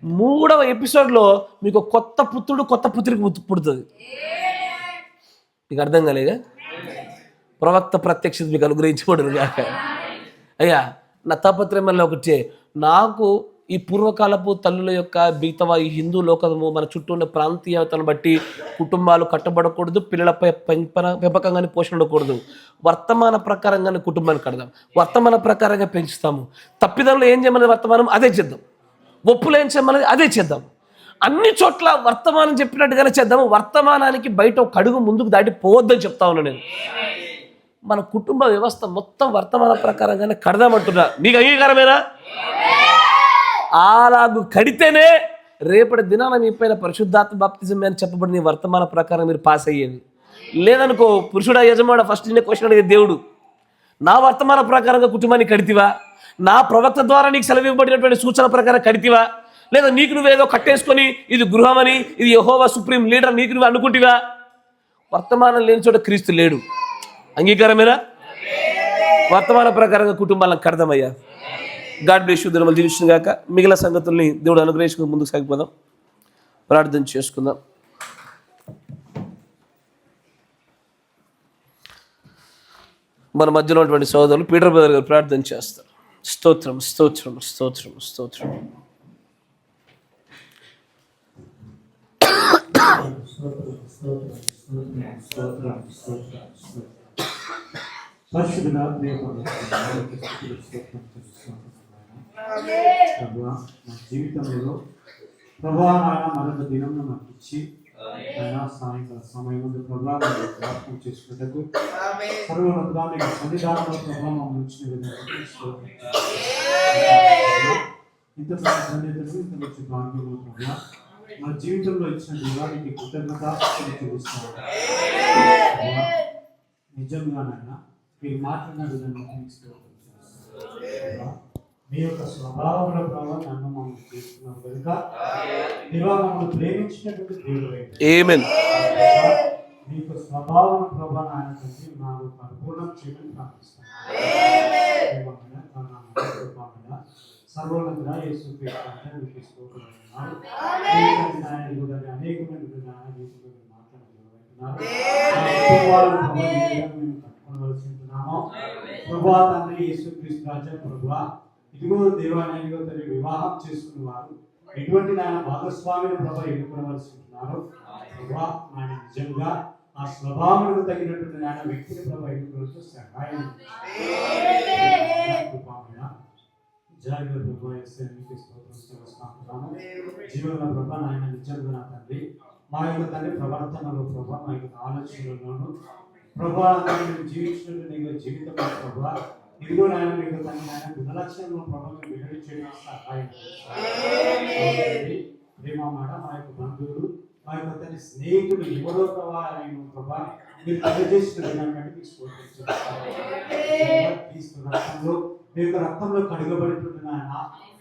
S1: 3వ ఎపిసోడ్లో మీకు కొత్త పుత్రుడు కొత్త పుత్రికి పుడుతుంది. మీకు అర్థం కాలేదా? ప్రవక్త ప్రత్యక్షత మీకు అనుగ్రహించబడరు కాక. అయ్యా నా తాపత్రయం వల్ల ఒకటే, నాకు ఈ పూర్వకాలపు తల్లుల యొక్క మిగతా ఈ హిందూ లోకము మన చుట్టూ ఉన్న ప్రాంతీయతను బట్టి కుటుంబాలు కట్టబడకూడదు, పిల్లలపై పెంపకంగానే పోషణ ఉండకూడదు. వర్తమాన ప్రకారంగానే కుటుంబాన్ని కడదాం, వర్తమాన ప్రకారంగా పెంచుతాము. తప్పిదంలో ఏం చేయమన్నది వర్తమానం అదే చేద్దాం, ఒప్పులు ఏం చేయమన్నది అదే చేద్దాం. అన్ని చోట్ల వర్తమానం చెప్పినట్టుగానే చేద్దాము. వర్తమానానికి బయట ఒక అడుగు ముందుకు దాటి పోవద్దని చెప్తా ఉన్నాను నేను. మన కుటుంబ వ్యవస్థ మొత్తం వర్తమాన ప్రకారంగానే కడదామంటున్నా. మీకు అంగీకారమేనా? అలాగు కడితేనే రేపటి దినాన మీ పైన పరిశుద్ధాత్మ బాప్తిజం అని చెప్పబడిన ఈ వర్తమాన ప్రకారం మీరు పాస్ అయ్యేది. లేదనుకో పురుషుడా యజమాడ ఫస్ట్ నిన్నే క్వశ్చన్ అడిగే దేవుడు, నా వర్తమాన ప్రకారంగా కుటుంబాన్ని కడితివా, నా ప్రవక్త ద్వారా నీకు సెలవివ్వబడినటువంటి సూచన ప్రకారం కడితివా, లేదా నీకు నువ్వేదో కట్టేసుకొని ఇది గృహమని, ఇది యెహోవా సుప్రీం లీడర్ నీకు నువ్వు అనుకుంటివా? వర్తమానం లేని చోట క్రీస్తు లేడు. అంగీకారమేనా? వర్తమాన ప్రకారంగా కుటుంబాలను కడదామయ్యా. God bless you. దినములు దీవించును గాక. మిగిలిన సంగతుల్ని దేవుడు అనుగ్రహించుకుని ముందుకు సాగిపోదాం. ప్రార్థన చేసుకుందాం. మన మధ్యలో ఉన్నటువంటి సోదరులు పీటర్ బ్రదర్ గారు ప్రార్థన చేస్తారు. స్తోత్రం స్తోత్రం స్తోత్రం స్తోత్రం.
S3: పరిశుద్ధుడా, నా జీవితంలో ప్రభా నాయన మరొక దినం నాకు ఇచ్చి సాయంకాల సమయం ముందు ప్రభా ప్రార్థన చేసుకున్నట్టు సర్వోన్నతుడా నీకు సన్నిధానంలో ప్రభావం ఉంచిన విధంగా ఇంత సన్నిధులు ఇంత మంచి భాగ్యంలో ప్రభా నా జీవితంలో ఇచ్చిన దేవానికి కృతజ్ఞత తెలుస్తాను. నిజంగానైనా మీరు మాట్లాడిన విధంగా మీ యొక్క స్వభావంలో ప్రభావం నన్ను మమ్మల్ని చేస్తున్నారు కనుక దేవా మమ్మల్ని ప్రేమించినటువంటి దేవుడు
S1: ఆమేన్.
S3: మీ యొక్క స్వభావం ప్రభావం ఆయన తండ్రి నాకు పరిపూర్ణం చేయమని ప్రార్థిస్తాను. సర్వోన్నతుడా యేసు క్రీస్తు స్తోత్రములు. అనేకమైన ప్రభా తండ్రి యేసు క్రీస్తు రాజా ప్రభా ఇదిగో దేవాలయంలో తల్లి వివాహం చేసుకున్న వారు ఎటువంటి నాయన భాగస్వామిని ప్రభా ఎన్నుకోవలసి ఉంటున్నారు ప్రభా ఆయన నిజంగా ఆ స్వభావానికి తగినటువంటి నాయన వ్యక్తిని ప్రభా ఎన్నుకోవచ్చు సహాయం జాగ్రత్త ప్రభా జీవన ప్రభా నాయన నిజంగా నా తండ్రి మా యొక్క తండ్రి ప్రవర్తనలో ప్రభా మా యొక్క ఆలోచనలోను ప్రభా జీవించినట్టు నీకు జీవితంలో ప్రభా ఇదిగో నాయన మీకు తండ్రి నాయన గుణలక్షణంలో ప్రభావం వెల్లడి చేయడం సహాయం ప్రేమ మాట మా యొక్క బంధువులు మా యొక్క తండ్రి స్నేహితులు ఎవరో ప్రభా మీరు తెలియజేసిన విధానం మీకు రక్తంలో మీ యొక్క రక్తంలో కడుగబడుతుంది నాయన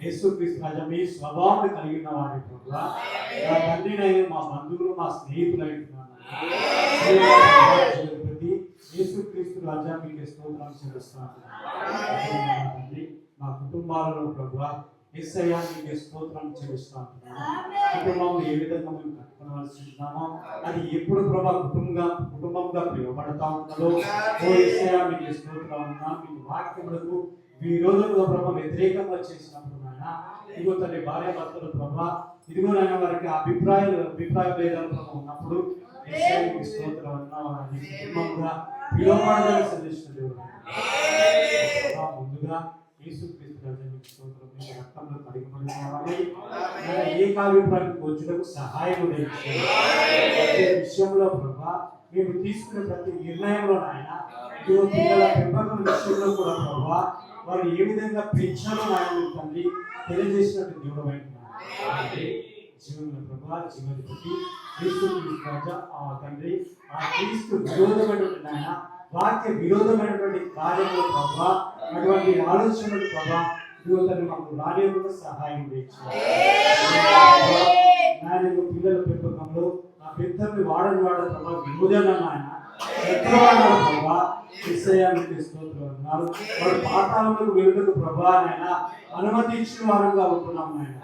S3: యేసు క్రీస్తు రాజా మీ స్వభావాన్ని కలిగి ఉన్న వారి ప్రభా నా తండ్రినైనా మా బంధువులు మా స్నేహితులు అయిపోతున్నాను యేసు క్రీస్తు రాజా మీకు స్తోత్రం చెల్లిస్తున్నాను. మా కుటుంబాలలో ప్రభా యేసయ్యా మీకు స్తోత్రం చెల్లిస్తున్నాను. కుటుంబం ఏ విధంగా మేము కట్టుకోవాల్సి ఉంటున్నామో అది ఎప్పుడు ప్రభా కుటుంబంగా పిలువబడతా ఉన్నదో ఓ యేసయ్యా మీకు స్తోత్రం ఉన్నా మీకు వాక్యములకు ఈ రోజుల్లో ప్రభా వ్యతిరేకంగా చేసినప్పుడు నాయన ఇదిగో తల్లి భార్య భర్తలు ప్రభా ఇదిగో నాయన వారికి అభిప్రాయ భేదాలు ప్రభావ ఉన్నప్పుడు స్తోత్రం అన్నా కుటుంబంగా పిలువబడాలని సందేశించిన దేవుడు ముందుగా యేసుక్రీస్తు రాజానికి స్తోత్రం మీ రక్తంలో కడిగబడిన వారై ఏకాభిప్రాయానికి వచ్చుటకు సహాయం విషయంలో ప్రభా మేము తీసుకునే ప్రతి నిర్ణయంలో నాయన ఇదిగో పిల్లల పెంపకం విషయంలో కూడా ప్రభా వారు ఏ విధంగా పెంచాలో నాయన తండ్రి తెలియజేసినట్టు దేవుడు అంటున్నారు. జీవన ప్రభా జీవనపతి క్రీస్తు రాజా ఆ తండ్రి ఆ క్రీస్తు విరోధమైనటువంటి నాయన వాక్య విరోధమైనటువంటి కార్యములు ప్రభా అటువంటి ఆలోచనలు ప్రభా యువతను మాకు రానివ్వకుండా సహాయం నాయన పిల్లల పెంపకంలో ఆ పెద్దల్ని వాడని ప్రభా విరోధన నాయన ప్రభా విషయానికి స్తోత్రం అన్నారు వాడు పాతాళములకు వెలుగుకు ప్రభా నాయన అనుమతించిన వారంగా ఉంటున్నాం నాయన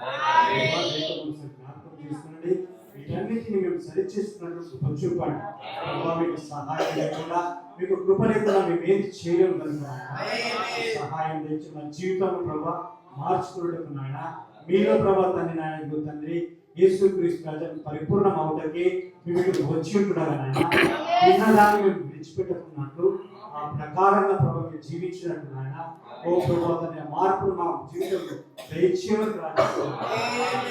S3: జ్ఞాపకం చేసుకునండి. వీటన్నిటిని మేము సరిచేస్తున్నట్టు కృప చూపండి ప్రభా. మీకు సహాయం లేకుండా మీకు కృప లేకుండా మేము ఏది చేయలేము కనుక సహాయం తెచ్చి మన జీవితంలో ప్రభా మార్చుకున్నట్టు నాయన మీలో ప్రభా తండ్రి నాయన తండ్రి యేసుక్రీస్తు రాజాను పరిపూర్ణం అవుటకి మేము వచ్చి ఉంటున్నారు నాయన విన్నదాన్ని మేము విడిచిపెట్టుకున్నట్టు ఆ ప్రకారంగా ప్రభా మీరు జీవించినట్టు నాయన ఓ ప్రభా తండ్రి మార్పులు మా జీవితంలో దయచేయడానికి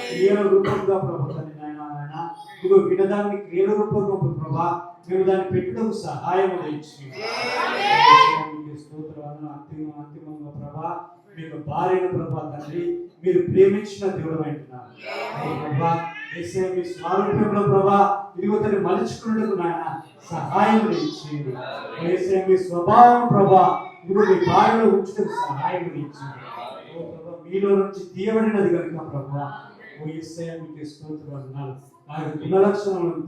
S3: క్రియల రూపంగా ప్రభా తండ్రి నాయన నాయన ఇదిగో వినదాన్ని క్రియల రూపంగా ప్రభా మేము దాన్ని పెట్టడం సహాయం స్తోత్రాలను అంతిమంగా ప్రభా మీకు భార్యను ప్రభా తండ్రి మీరు ప్రేమించిన దేవుడు అంటున్నారు ప్రభా. యేసయ్య మీ స్వారూప్యంలో ప్రభా ఇదిగో తను మలుచుకున్నట్టుకు నాయన సహాయం ఇచ్చేయండి. యేసయ్య మీ స్వభావం ప్రభా ఇదిగో మీ భార్యలో ఉంచుటకు సహాయం ఇచ్చేయండి. ఓ ప్రభా మీలో నుంచి తీయబడినది కనుక ప్రభా ఓ యేసయ్య మీకు స్తోత్రం అన్నారు. ఆ యొక్క గుణలక్షణాలను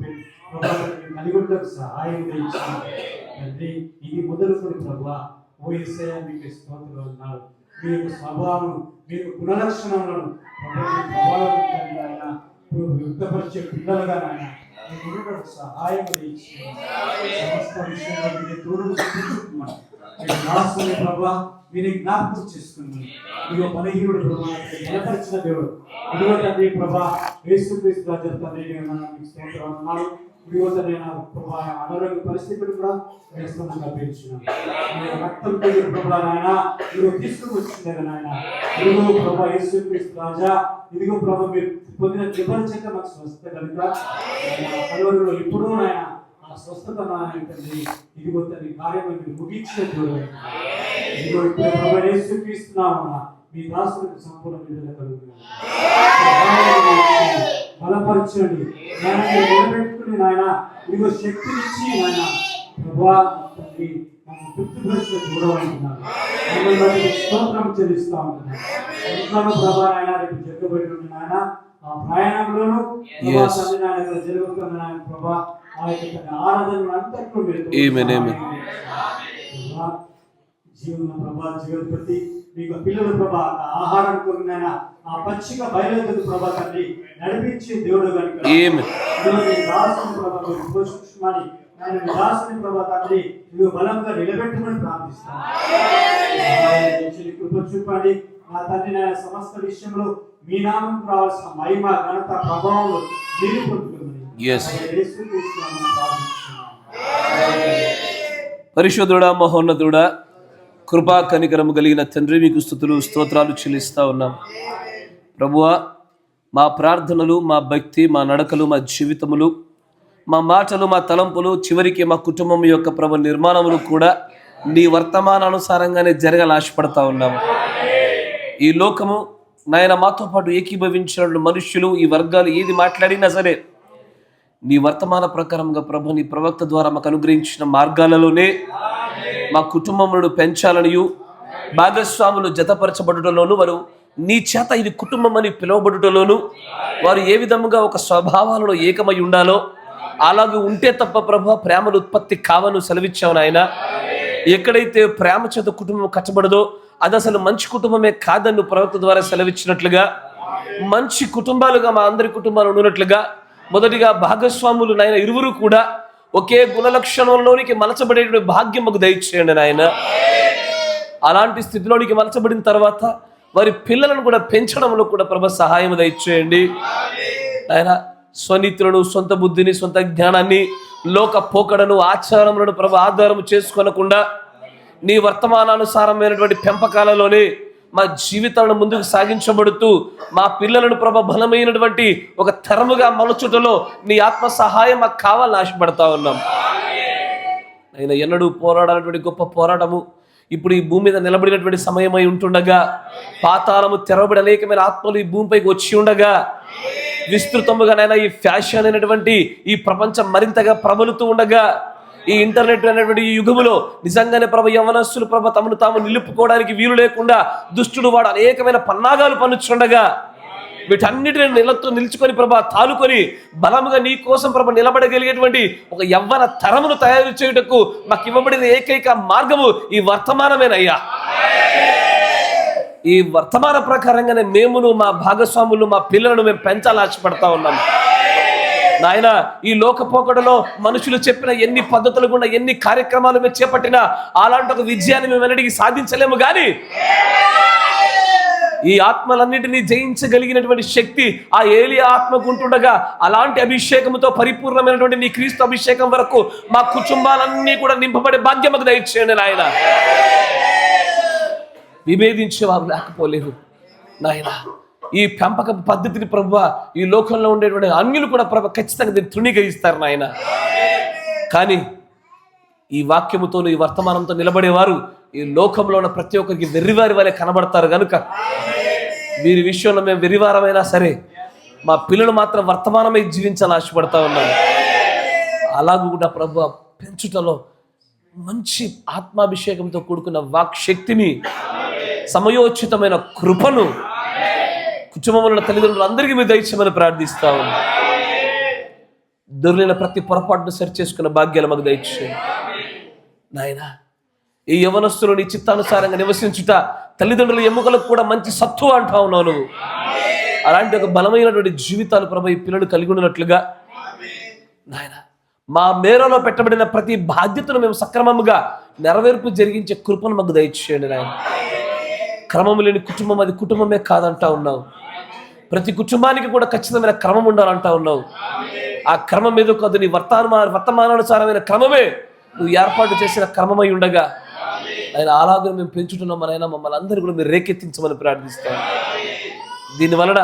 S3: ప్రభా కలిగి ఉండకు సహాయం ఇచ్చేయండి తండ్రి. ఇది మొదలుకొని ప్రభా ఓ యేసయ్య మీకు స్తోత్రం అన్నారు. మీ యొక్క స్వభావం మీ యొక్క గుణలక్షణాలను ప్రభావం వ్యక్తపరిచే పిల్లలుగా నాయన సహాయం ఇచ్చి సమస్త విషయంలో మీరు తోడు ప్రభా మీరు జ్ఞాపకం చేసుకున్నాను. ఇదిగో బలహీనుడు ప్రభా బలపరిచిన దేవుడు ఇదిగో తండ్రి ప్రభా యేసుక్రీస్తు రాజు తండ్రి అన్నాడు. ఇదిగో తండ్రి ప్రభా అనారోగ్య పరిస్థితులు కూడా వేస్తున్నాను పెంచున్నాను. రక్తం ప్రభా నాయన ఇదిగో తీసుకుని వచ్చింది నాయన. ఇదిగో ప్రభా యేసుక్రీస్తు రాజా ఇదిగో ప్రభా మీరు పొందిన దెబ్బల చేత మాకు స్వస్థత కనుక కలువరిలో ఎప్పుడూ నాయన ఆ స్వస్థత తండ్రి ఇదిగో తండ్రి కార్యం మీరు ముగించిన దేవుడు. ఇదిగో ఇప్పుడు ప్రభా యేసుక్రీస్తున్నామన్నా మీ దాసులకు సంపూర్ణ విడుదల కలుగుతుంది. బలపరచండి నాయన నిలబెట్టుకుని నాయన ఇదిగో శక్తినిచ్చి నాయన ప్రభా తండ్రి నన్ను తృప్తిపరిచిన చూడమంటున్నాను. స్తోత్రం చెల్లిస్తా ఉంటున్నాను. ప్రభా నాయన రేపు జరగబడి ఉన్న నాయన ఆ ప్రయాణంలోనూ జరుగుతున్న నాయన ప్రభా ఆ యొక్క ఆరాధన అంతట్లో జీవన ప్రభా జీవనపతి మీకు పిల్లల ప్రభా ఆహారం కొరిన ఆ పచ్చిక బయలుదేరు ప్రభా తండ్రి నడిపించే దేవుడు కనుక దాసుని ప్రభా పోషించమని నేను దాసుని ప్రభా తండ్రి మీరు బలంగా నిలబెట్టమని ప్రార్థిస్తాను. కృప చూపండి నా తండ్రి నాయన సమస్త విషయంలో మీ నామం రావాల్సిన మహిమ ఘనత ప్రభావం మీరు పొందుకుంది.
S1: పరిశుద్ధుడా మహోన్నతుడా కృపా కనికరము కలిగిన తండ్రి మీకు స్తుతులు స్తోత్రాలు చెల్లిస్తా ఉన్నాం ప్రభువా. మా ప్రార్థనలు మా భక్తి మా నడకలు మా జీవితములు మా మాటలు మా తలంపులు చివరికి మా కుటుంబం యొక్క ప్రభు నిర్మాణములు కూడా నీ వర్తమానానుసారంగానే జరగాలని ఆశపడతా ఉన్నాము. ఈ లోకము నాయన మాతో పాటు ఏకీభవించిన మనుష్యులు ఈ వర్గాలు ఏది మాట్లాడినా సరే నీ వర్తమాన ప్రకారంగా ప్రభు నీ ప్రవక్త ద్వారా మాకు అనుగ్రహించిన మార్గాలలోనే మా కుటుంబములను పెంచాలనియు భాగస్వాములు జతపరచబడుటలోను వారు నీ చేత ఇది కుటుంబం అని పిలువబడుటలోను వారు ఏ విధముగా ఒక స్వభావాలలో ఏకమై ఉండాలో అలాగే ఉంటే తప్ప ప్రభు ప్రేమలు ఉత్పత్తి కావను సెలవిచ్చావు నాయన. ఎక్కడైతే ప్రేమ చేత కుటుంబం కట్టబడదో అది అసలు మంచి కుటుంబమే కాదని ప్రవక్త ద్వారా సెలవిచ్చినట్లుగా మంచి కుటుంబాలుగా మా అందరి కుటుంబాలు ఉన్నట్లుగా మొదటిగా భాగస్వాములు నాయన ఇరువురు కూడా ఒకే గుణలక్షణంలోనికి మలచబడే భాగ్యం మాకు దయచేయండి నాయన. అలాంటి స్థితిలోనికి మలచబడిన తర్వాత వారి పిల్లలను కూడా పెంచడంలో కూడా ప్రభు సహాయం దయచేయండి నాయన. స్వనీతులను సొంత బుద్ధిని సొంత జ్ఞానాన్ని లోక పోకడను ఆచారములను ప్రభు ఆధారం చేసుకోనకుండా నీ వర్తమానానుసారమైనటువంటి పెంపకాలలోనే మా జీవితాలను ముందుకు సాగించబడుతూ మా పిల్లలను ప్రభు బలమైనటువంటి ఒక తరముగా మలుచుటలో నీ ఆత్మ సహాయం మాకు కావాలని ఆశపడతా ఉన్నాం. ఆయన ఎన్నడూ పోరాడాలటువంటి గొప్ప పోరాటము ఇప్పుడు ఈ భూమి మీద నిలబడినటువంటి సమయమై ఉంటుండగా పాతాళము తెరవబడి అనేకమైన ఆత్మలు ఈ భూమిపైకి వచ్చి ఉండగా విస్తృతముగా నైనా ఈ ఫ్యాషన్ అయినటువంటి ఈ ప్రపంచం మరింతగా ప్రబలుతూ ఉండగా ఈ ఇంటర్నెట్ అనేటువంటి ఈ యుగములో నిజంగానే ప్రభు యవనస్తులు ప్రభు తమను తాము నిలుపుకోవడానికి వీలు లేకుండా దుష్టుడు వాడు అనేకమైన పన్నాగాలు పన్నుచుండగా వీటన్నిటిని నిలుచుకొని ప్రభా తాలుకొని బలముగా నీ కోసం ప్రభు నిలబడగలిగేటువంటి ఒక యవ్వన తరమును తయారు చేయుటకు మాకు ఇవ్వబడిన ఏకైక మార్గము ఈ వర్తమానమేనయ్యా. ఈ వర్తమాన ప్రకారంగానే మేమును మా భాగస్వాములు మా పిల్లలను మేము పెంచాలని ఆశపడతా ఉన్నాం నాయన. ఈ లోకపోకడలో మనుషులు చెప్పిన ఎన్ని పద్ధతులు గుండా ఎన్ని కార్యక్రమాలు మేము చేపట్టినా అలాంటి ఒక విజయాన్ని మేము వెనడికి సాధించలేము. కానీ ఈ ఆత్మలన్నిటినీ జయించగలిగినటువంటి శక్తి ఆ ఏలియా ఆత్మకు ఉంటుండగా అలాంటి అభిషేకంతో పరిపూర్ణమైనటువంటి నీ క్రీస్తు అభిషేకం వరకు మా కుటుంబాలన్నీ కూడా నింపబడే భాగ్యం మాకు దయచేయండి నాయన. విభేదించేవారు లేకపోలేదు నాయన. ఈ పెంపక పద్ధతిని ప్రభువా ఈ లోకంలో ఉండేటువంటి అన్యులు కూడా ప్రభు ఖచ్చితంగా దీన్ని తృణీకరిస్తారు నాయన. కానీ ఈ వాక్యముతో ఈ వర్తమానంతో నిలబడేవారు ఈ లోకంలో ఉన్న ప్రతి ఒక్కరికి వెర్రివారి వలె కనబడతారు కనుక వీరి విషయంలో మేము వెర్రివారమైనా సరే మా పిల్లలు మాత్రం వర్తమానమే జీవించాలని ఆశపడతా ఉన్నాను. అలాగూ కూడా ప్రభు పెంచుటలో మంచి ఆత్మాభిషేకంతో కూడుకున్న వాక్ శక్తిని, సమయోచితమైన కృపను కుటుంబంలో ఉన్న తల్లిదండ్రులు అందరికీ మీరు దయచేయమని ప్రార్థిస్తా ఉన్నాను. దొరికిన ప్రతి పొరపాటును సరి చేసుకున్న భాగ్యాలు మాకు దయచేయండి నాయన. ఈ యవనస్తులు నీ చిత్తానుసారంగా నివసించుట తల్లిదండ్రుల ఎముకలకు కూడా మంచి సత్తువ అంటా ఉన్నావు నువ్వు. అలాంటి ఒక బలమైనటువంటి జీవితాలు ప్రభు ఈ పిల్లలు కలిగి ఉన్నట్లుగా నాయన మా మేరలో పెట్టబడిన ప్రతి బాధ్యతను మేము సక్రమముగా నెరవేర్పు జరిగించే కృపను మాకు దయచేయండి నాయన. క్రమం లేని కుటుంబం అది కుటుంబమే కాదంటా ఉన్నావు. ప్రతి కుటుంబానికి కూడా ఖచ్చితమైన క్రమం ఉండాలంటా ఉన్నావు. ఆ క్రమం ఏదో కాదు, నీ వర్తమానానుసారమైన క్రమమే నువ్వు ఏర్పాటు చేసిన క్రమమై ఉండగా ఆయన అలాగే మేము పెంచుతున్నాం ఆయన. మమ్మల్ని అందరూ కూడా మీరు రేకెత్తించమని ప్రార్థిస్తాం. దీనివలన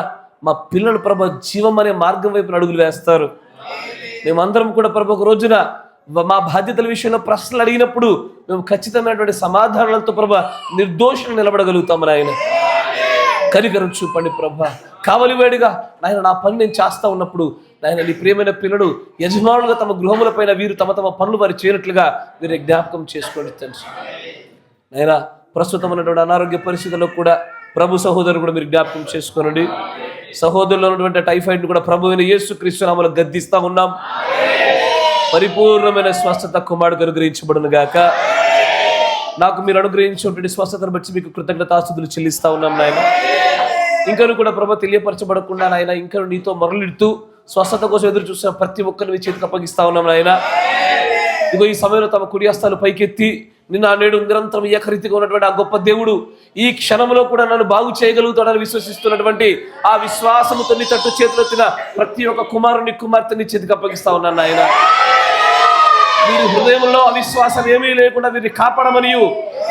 S1: మా పిల్లలు ప్రభు జీవం అనే మార్గం వైపు అడుగులు వేస్తారు. మేమందరం కూడా ప్రభు ఒక రోజున మా బాధ్యతల విషయంలో ప్రశ్నలు అడిగినప్పుడు మేము ఖచ్చితమైనటువంటి సమాధానాలతో ప్రభు నిర్దోషం నిలబడగలుగుతామని ఆయన. కనికరం చూపండి ప్రభు. కావలి వేడిగా నాయన నా పని నేను చేస్తా ఉన్నప్పుడు నాయన నీ ప్రియమైన పిల్లలు యజమానులుగా తమ గృహముల పైన వీరు తమ తమ పనులు వారు చేయనట్లుగా వీరు జ్ఞాపకం చేసుకోండి తెలుసు నాయన. ప్రస్తుతం ఉన్నటువంటి అనారోగ్య పరిస్థితుల్లో కూడా ప్రభు సహోదరులు కూడా మీరు జ్ఞాపకం చేసుకోనండి. సహోదరులు ఉన్నటువంటి టైఫాయిడ్ కూడా ప్రభు అయిన యేసుక్రీస్తు నామములో గద్దిస్తా ఉన్నాం. పరిపూర్ణమైన స్వస్థత కుమారుడు అనుగ్రహించబడును గాక. నాకు మీరు అనుగ్రహించినటువంటి స్వస్థతను బట్టి మీకు కృతజ్ఞతాస్తుతులు చెల్లిస్తా ఉన్నాం నాయన. ఇంకను కూడా ప్రభు తెలియపరచబడకుండా నాయన ఇంకా నీతో మొరలిడుతూ స్వస్థత కోసం ఎదురు చూసిన ప్రతి ఒక్కరిని మీ చేతికి అప్పగిస్తా ఉన్నాం నాయన. ఇగో ఈ సమయంలో తమ కుడి హస్తాలు పైకెత్తి నిన్న నేడు నిరంతరం ఏకరీతిగా ఉన్నటువంటి ఆ గొప్ప దేవుడు ఈ క్షణంలో కూడా నన్ను బాగు చేయగలుగుతాడని విశ్వసిస్తున్నటువంటి ఆ విశ్వాసముతో నీ తట్టు చేతులెత్తిన ప్రతి ఒక్క కుమారుని కుమార్తెని చేతికి అప్పగిస్తా ఉన్నాను నాయన. వీరి హృదయంలో అవిశ్వాసం ఏమీ లేకుండా వీరిని కాపాడమనియు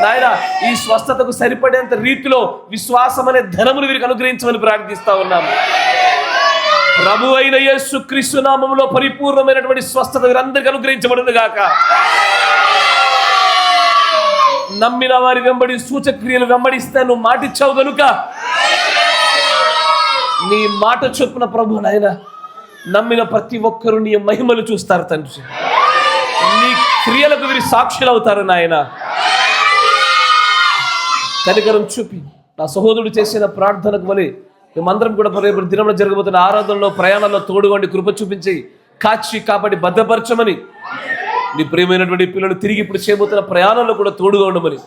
S1: నాయన ఈ స్వస్థతకు సరిపడేంత రీతిలో విశ్వాసం అనే ధనమును వీరికి అనుగ్రహించమని ప్రార్థిస్తా ఉన్నాము. ప్రభు అయిన యేసుక్రీస్తు నామములో పరిపూర్ణమైనటువంటి స్వస్థత వీరందరికీ అనుగ్రహించబడును గాక. నమ్మిన వారి వెంబడి సూచక్రియలు వెంబడిస్తే నువ్వు మాటిచ్చావు గనుక నీ మాట చొప్పున ప్రభు నాయన నమ్మిన ప్రతి ఒక్కరు నీ మహిమలు చూస్తారు తండ్రి. నీ క్రియలకు వీరి సాక్షులు అవుతారు నాయన. కనికరం చూపి నా సహోదరుడు చేసిన ప్రార్థనకు వలె మేమందరం కూడా రేపు దినంలో జరగబోతున్న ఆరాధనలో ప్రయాణంలో తోడుగొండి కృప చూపించి కాచి కాపాడి భద్రపరచమని, నీ ప్రియమైనటువంటి పిల్లలు తిరిగి ఇప్పుడు చేయబోతున్న ప్రయాణంలో కూడా తోడుగా ఉండమని,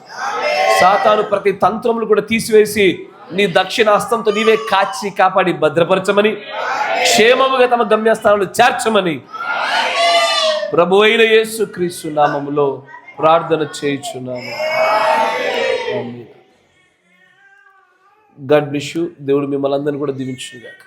S1: సాతాను ప్రతి తంత్రములు కూడా తీసివేసి నీ దక్షిణ హస్తంతో నీవే కాచి కాపాడి భద్రపరచమని, క్షేమముగా తమ గమ్యస్థానంలో చేర్చమని ప్రభు అయిన యేసుక్రీస్తు నామములో ప్రార్థన చేయుచున్నాము. God bless you. దేవుడు మిమ్మల్ని అందరినీ కూడా దీవించును గాక.